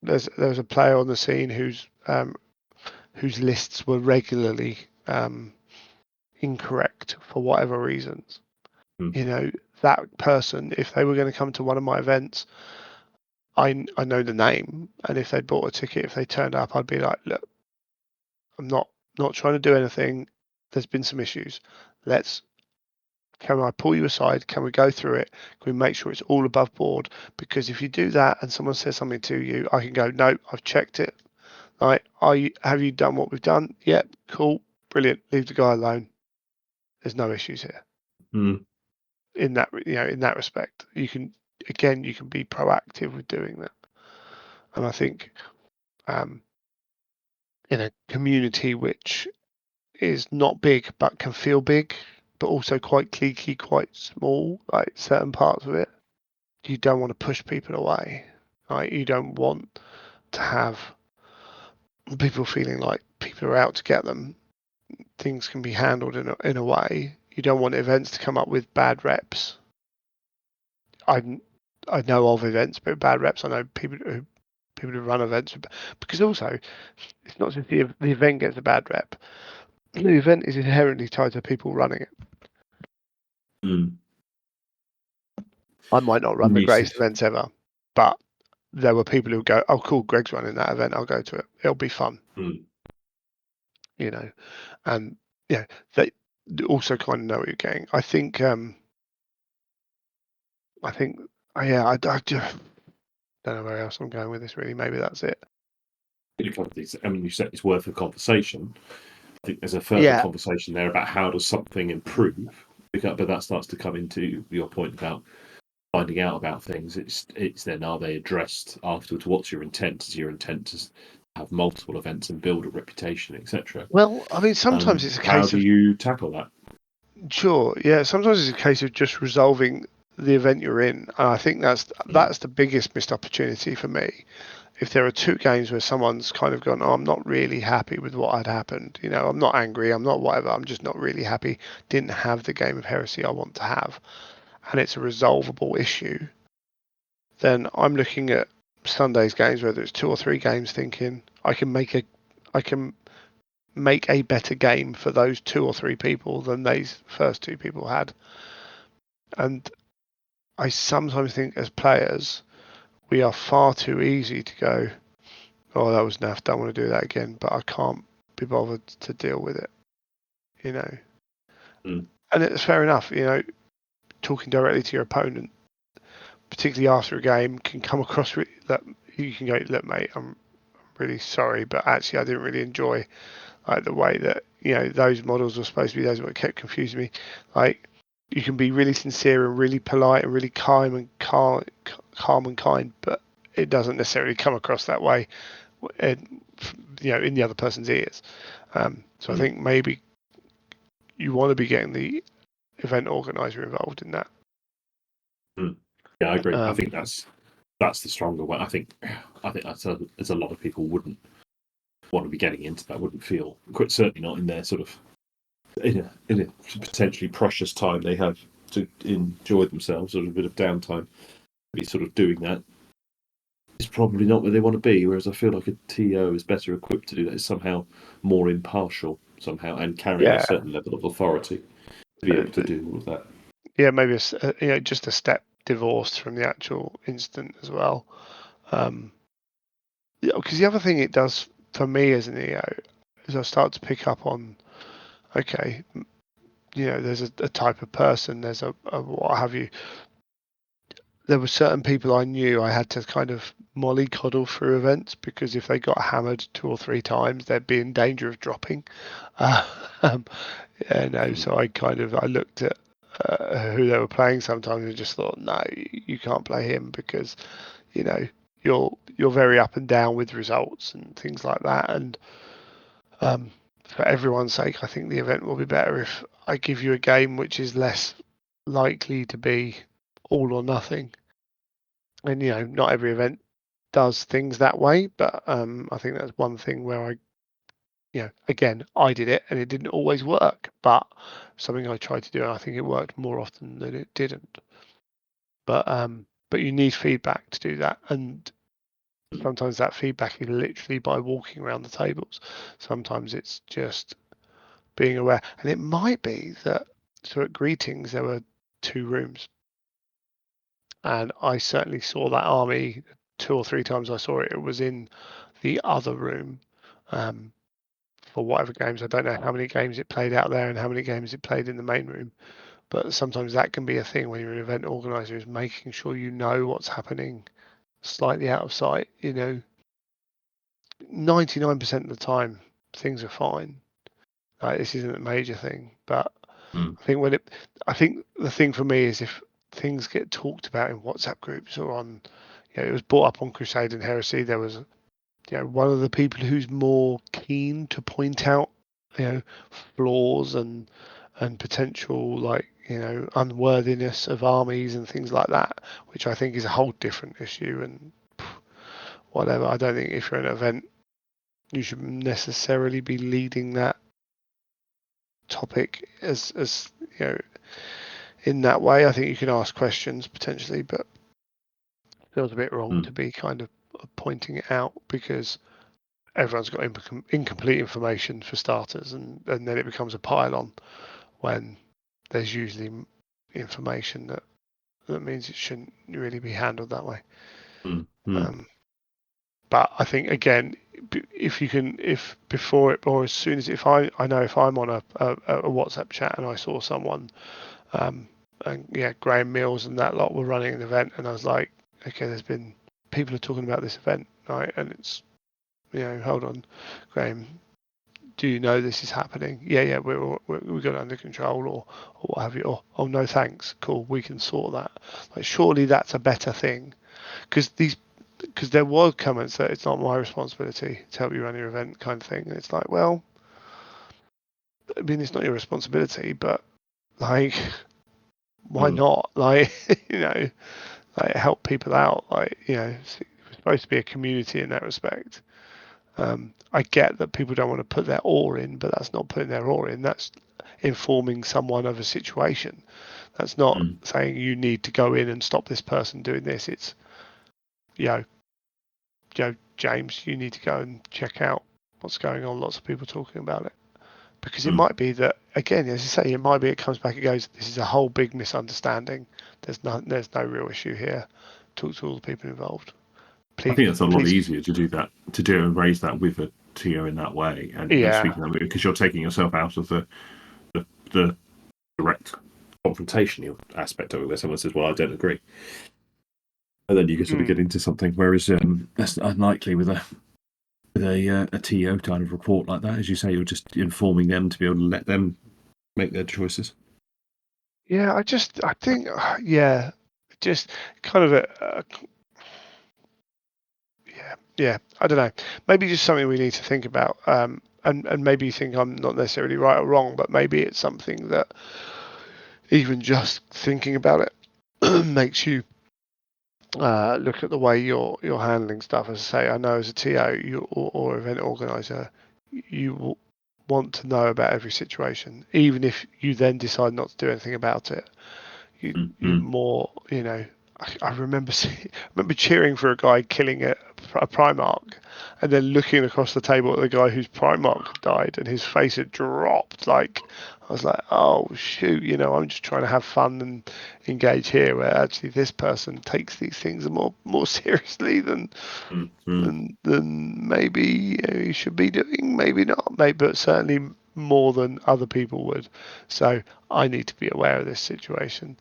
there's a player on the scene whose lists were regularly incorrect for whatever reasons. Mm. You know, that person, if they were going to come to one of my events, I know the name, and if they'd bought a ticket, if they turned up, I'd be like, look, I'm not trying to do anything. There's been some issues. Let's Can I pull you aside? Can we go through it? Can we make sure it's all above board? Because if you do that and someone says something to you, I can go, no, I've checked it. Right? Have you done what we've done? Yep, cool, brilliant. Leave the guy alone. There's no issues here. Mm. In that respect, you can be proactive with doing that. And I think um, in a community which is not big but can feel big, but also quite cliquey, quite small, like certain parts of it, you don't want to push people away. Right? You don't want to have people feeling like people are out to get them. Things can be handled in a way. You don't want events to come up with bad reps. I I know of events, but bad reps. I know people who run events, because also it's not just the event gets a bad rep. The event is inherently tied to people running it. Mm. I might not run the greatest Nice. events ever, but there were people who go, "Oh, cool, Greg's running that event. I'll go to it. It'll be fun." Mm. You know, and yeah, they also kind of know what you're getting. I think, yeah, I just don't know where else I'm going with this. Really, maybe that's it. A couple of things. I mean, you said it's worth a conversation. I think there's a further Yeah, conversation there about how does something improve, but that starts to come into your point about finding out about things. It's then, are they addressed afterwards? What's your intent? Is your intent to have multiple events and build a reputation, etc.? well, I mean, sometimes And it's a how case do of you tackle that? sure, yeah. Sometimes it's a case of just resolving the event you're in, and I think that's the biggest missed opportunity for me. If there are two games where someone's kind of gone, oh, I'm not really happy with what had happened. I'm not angry, I'm not whatever, I'm just not really happy. Didn't have the game of heresy I want to have, and it's a resolvable issue. Then I'm looking at Sunday's games, whether it's 2 or 3 games, thinking I can make a better game for those 2 or 3 people than these first 2 people had. And I sometimes think as players, we are far too easy to go, oh, that was naff, don't want to do that again, but I can't be bothered to deal with it, you know. Mm. And it's fair enough, talking directly to your opponent, particularly after a game, can come across that you can go, look, mate, I'm really sorry, but actually I didn't really enjoy like the way that those models were supposed to be. Those what kept confusing me. Like you can be really sincere and really polite and really calm and kind, but it doesn't necessarily come across that way, in, in the other person's ears. So I Mm. think maybe you want to be getting the event organizer involved in that. Mm. Yeah, I agree. I think Um, that's the stronger way. I think there's a lot of people wouldn't want to be getting into that. Wouldn't feel, quite certainly not in their sort of in a potentially precious time they have to enjoy themselves or a bit of downtime. Be sort of doing that is probably not where they want to be. Whereas I feel like a TO is better equipped to do that. Is somehow more impartial somehow and carrying a yeah, certain level of authority to be able to do all of that. yeah, maybe just a step divorced from the actual incident as well. Um, because the other thing it does for me as an EO is I start to pick up on, okay, there's a type of person, there's a what have you. There were certain people I knew I had to kind of mollycoddle through events because if they got hammered 2 or 3 times, they'd be in danger of dropping. Um, so I looked at who they were playing sometimes and just thought, no, you can't play him because you know you're very up and down with results and things like that. And for everyone's sake, I think the event will be better if I give you a game which is less likely to be all or nothing. And not every event does things that way, but I think that's one thing where again, I did it and it didn't always work, but something I tried to do, and I think it worked more often than it didn't. But you need feedback to do that, and sometimes that feedback is literally by walking around the tables. Sometimes it's just being aware, and it might be that. So at greetings there were 2 rooms, and I certainly saw that army 2 or 3 times. I saw it. It was in the other room. Um, for whatever games. I don't know how many games it played out there and how many games it played in the main room. But sometimes that can be a thing when you're an event organizer, is making sure you know what's happening slightly out of sight. 99% of the time things are fine. This isn't a major thing, but Mm. I think the thing for me is if things get talked about in WhatsApp groups or on, it was brought up on Crusade and Heresy. There was, one of the people who's more keen to point out, flaws and potential unworthiness of armies and things like that, which I think is a whole different issue and whatever. I don't think if you're an event, you should necessarily be leading that topic as in that way. I think you can ask questions potentially, but it feels a bit wrong Mm. to be kind of pointing it out, because everyone's got incomplete information for starters, and then it becomes a pile-on when there's usually information that means it shouldn't really be handled that way. But I think, again, if you can, if before it, or as soon as, if I know if I'm on a WhatsApp chat and I saw someone, and yeah, Graham Mills and that lot were running an event, and I was like, okay, there's been people are talking about this event, right? And it's, hold on, Graham, do you know this is happening? Yeah, we got it under control, or what have you? Or, oh no, thanks, cool, we can sort that. Like, surely that's a better thing, because there was comments that it's not my responsibility to help you run your event, kind of thing. And it's like, well, I mean, it's not your responsibility, but like, why not? Like, like, help people out. Like, it's supposed to be a community in that respect. I get that people don't want to put their oar in, but that's not putting their oar in. That's informing someone of a situation. That's not saying you need to go in and stop this person doing this. It's, James, you need to go and check out what's going on. Lots of people talking about it. Because it might be that, again, as you say, it might be it comes back and goes, this is a whole big misunderstanding. There's no real issue here. Talk to all the people involved. I Please, think that's a lot please. easier to do that, and raise that with a TO in that way, and Yeah. speaking that way, because you're taking yourself out of the direct confrontational aspect of it, where someone says, "Well, I don't agree," and then you can sort of get into something. Whereas that's unlikely with a TO kind of report like that. As you say, you're just informing them to be able to let them make their choices. Yeah, I think, yeah, just kind of yeah, I don't know. Maybe just something we need to think about. And maybe you think I'm not necessarily right or wrong, but maybe it's something that even just thinking about it makes you look at the way you're handling stuff. As I say, I know as a TO or event organizer, you want to know about every situation, even if you then decide not to do anything about it. You're more, I remember remember cheering for a guy killing a Primarch, and then looking across the table at the guy whose Primarch had died, and his face had dropped. Like, I was like, oh shoot, I'm just trying to have fun and engage here, where actually this person takes these things more seriously than maybe you should be doing. Maybe not, maybe, but certainly more than other people would. So I need to be aware of this situation,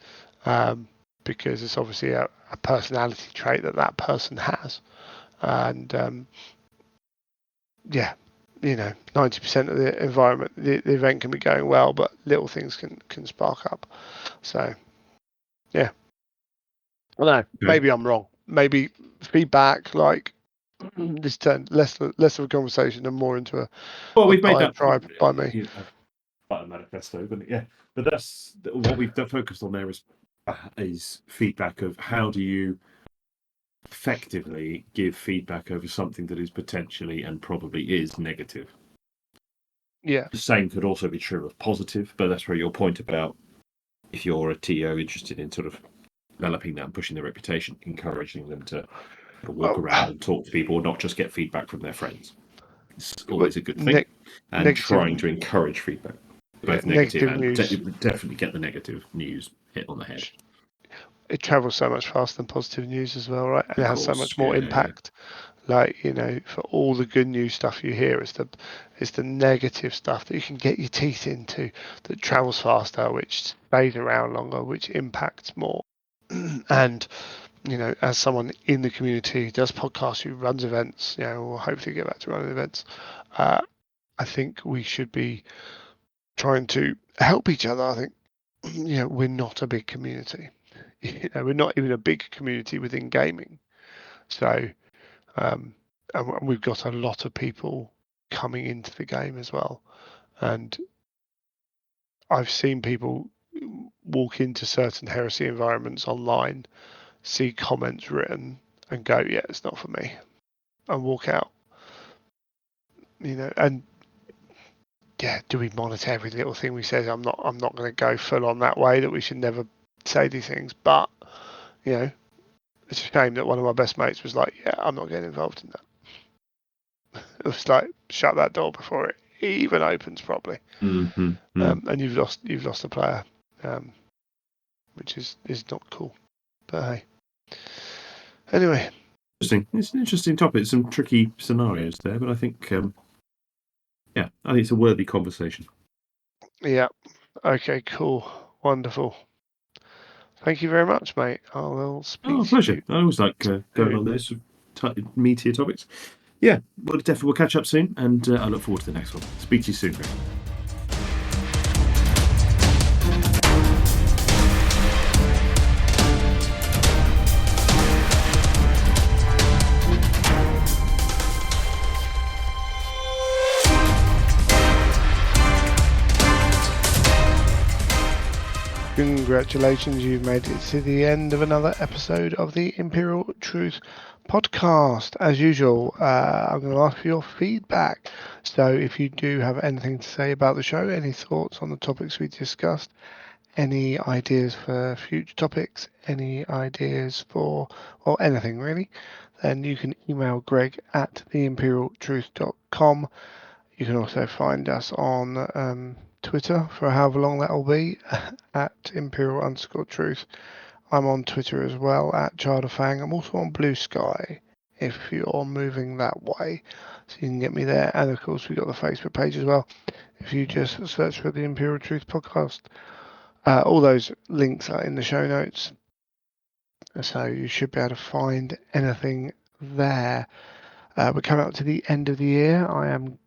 because it's obviously a personality trait that person has, and yeah, 90% of the environment, the event can be going well, but little things can spark up. So yeah, I don't know. Maybe I'm wrong. Maybe feedback, like, this turned less of a conversation and more into Well, a we've made that diatribe by me. Quite a manifesto, but yeah, but that's what we've focused on there is feedback of how do you effectively give feedback over something that is potentially and probably is negative. Yeah. The same could also be true of positive, but that's where your point about if you're a TO interested in sort of developing that and pushing their reputation, encouraging them to walk around and talk to people, not just get feedback from their friends. It's always a good thing, and trying to encourage feedback, both negative negative and news. definitely get the negative news hit on the head. It travels so much faster than positive news as well, right? And Of it has so course, much more yeah. impact. Like, for all the good news stuff you hear, it's the negative stuff that you can get your teeth into that travels faster, which stays around longer, which impacts more. And as someone in the community who does podcasts, who runs events, will hopefully get back to running events, I think we should be trying to help each other. I think, we're not a big community. We're not even a big community within gaming. So, and we've got a lot of people coming into the game as well. And I've seen people walk into certain heresy environments online, see comments written, and go, "Yeah, it's not for me," and walk out. And yeah, do we monitor every little thing we say? I'm not going to go full on that way, that we should never say these things, but you know It's a shame that one of my best mates was like, "Yeah, I'm not getting involved in that." It was like, shut that door before it even opens properly, and you've lost a player, um, which is not cool. But hey, anyway. Interesting. It's an interesting topic. Some tricky scenarios there, but I think, yeah, I think it's a worthy conversation. Yeah. Okay. Cool. Wonderful. Thank you very much, mate. I will speak Oh, to pleasure. you I always like going soon. on those meatier topics. Yeah, well, definitely we'll catch up soon, and I look forward to the next one. Speak to you soon, Greg. Congratulations, you've made it to the end of another episode of the Imperial Truth podcast. As usual, I'm going to ask for your feedback. So if you do have anything to say about the show, any thoughts on the topics we discussed, any ideas for future topics, any ideas for, or anything really, then you can email Greg at theimperialtruth.com. You can also find us on Twitter for however long that will be at imperial_truth. I'm on Twitter as well at Child of Fang. I'm also on Blue Sky if you're moving that way. So you can get me there. And of course, we've got the Facebook page as well. If you just search for the Imperial Truth podcast, all those links are in the show notes. So you should be able to find anything there. We're coming up to the end of the year. I am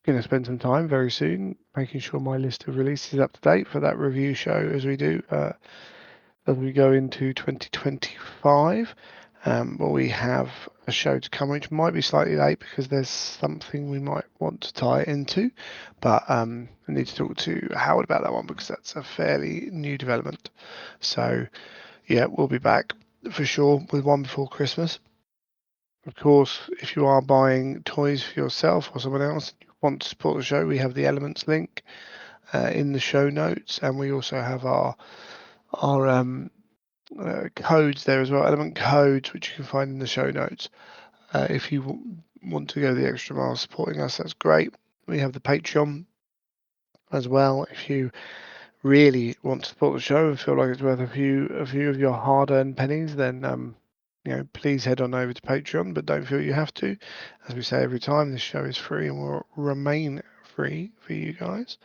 going to spend some time very soon making sure my list of releases is up to date for that review show as we do as we go into 2025. But we have a show to come which might be slightly late because there's something we might want to tie it into. But I need to talk to Howard about that one because that's a fairly new development. So yeah, we'll be back for sure with one before Christmas. Of course, if you are buying toys for yourself or someone else, you want to support the show, we have the Elements link in the show notes, and we also have our codes there as well, element codes, which you can find in the show notes. If you want to go the extra mile supporting us, that's great. We have the Patreon as well. If you really want to support the show and feel like it's worth a few of your hard-earned pennies, then please head on over to Patreon, but don't feel you have to. As we say every time, this show is free and will remain free for you guys.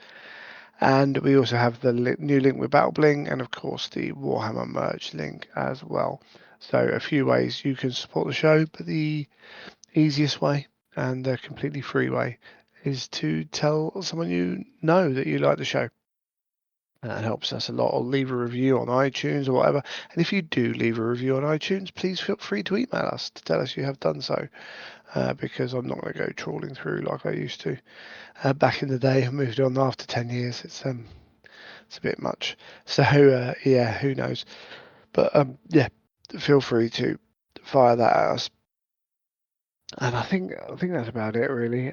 And we also have the new link with Battle Bling and, of course, the Warhammer merch link as well. So a few ways you can support the show, but the easiest way and the completely free way is to tell someone you know that you like the show. That helps us a lot. Or leave a review on iTunes or whatever. And if you do leave a review on iTunes, please feel free to email us to tell us you have done so, because I'm not going to go trawling through like I used to back in the day. I moved on after 10 years. It's a bit much. So yeah, who knows? But yeah, feel free to fire that at us. And I think that's about it really.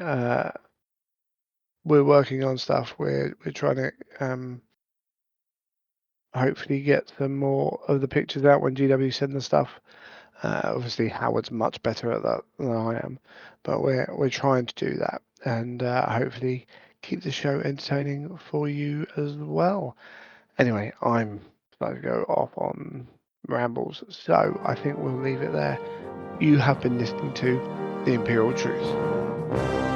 We're working on stuff. We're trying to hopefully get some more of the pictures out when GW send the stuff. Obviously, Howard's much better at that than I am, but we're trying to do that and hopefully keep the show entertaining for you as well. Anyway, I'm starting to go off on rambles, so I think we'll leave it there. You have been listening to The Imperial Truth.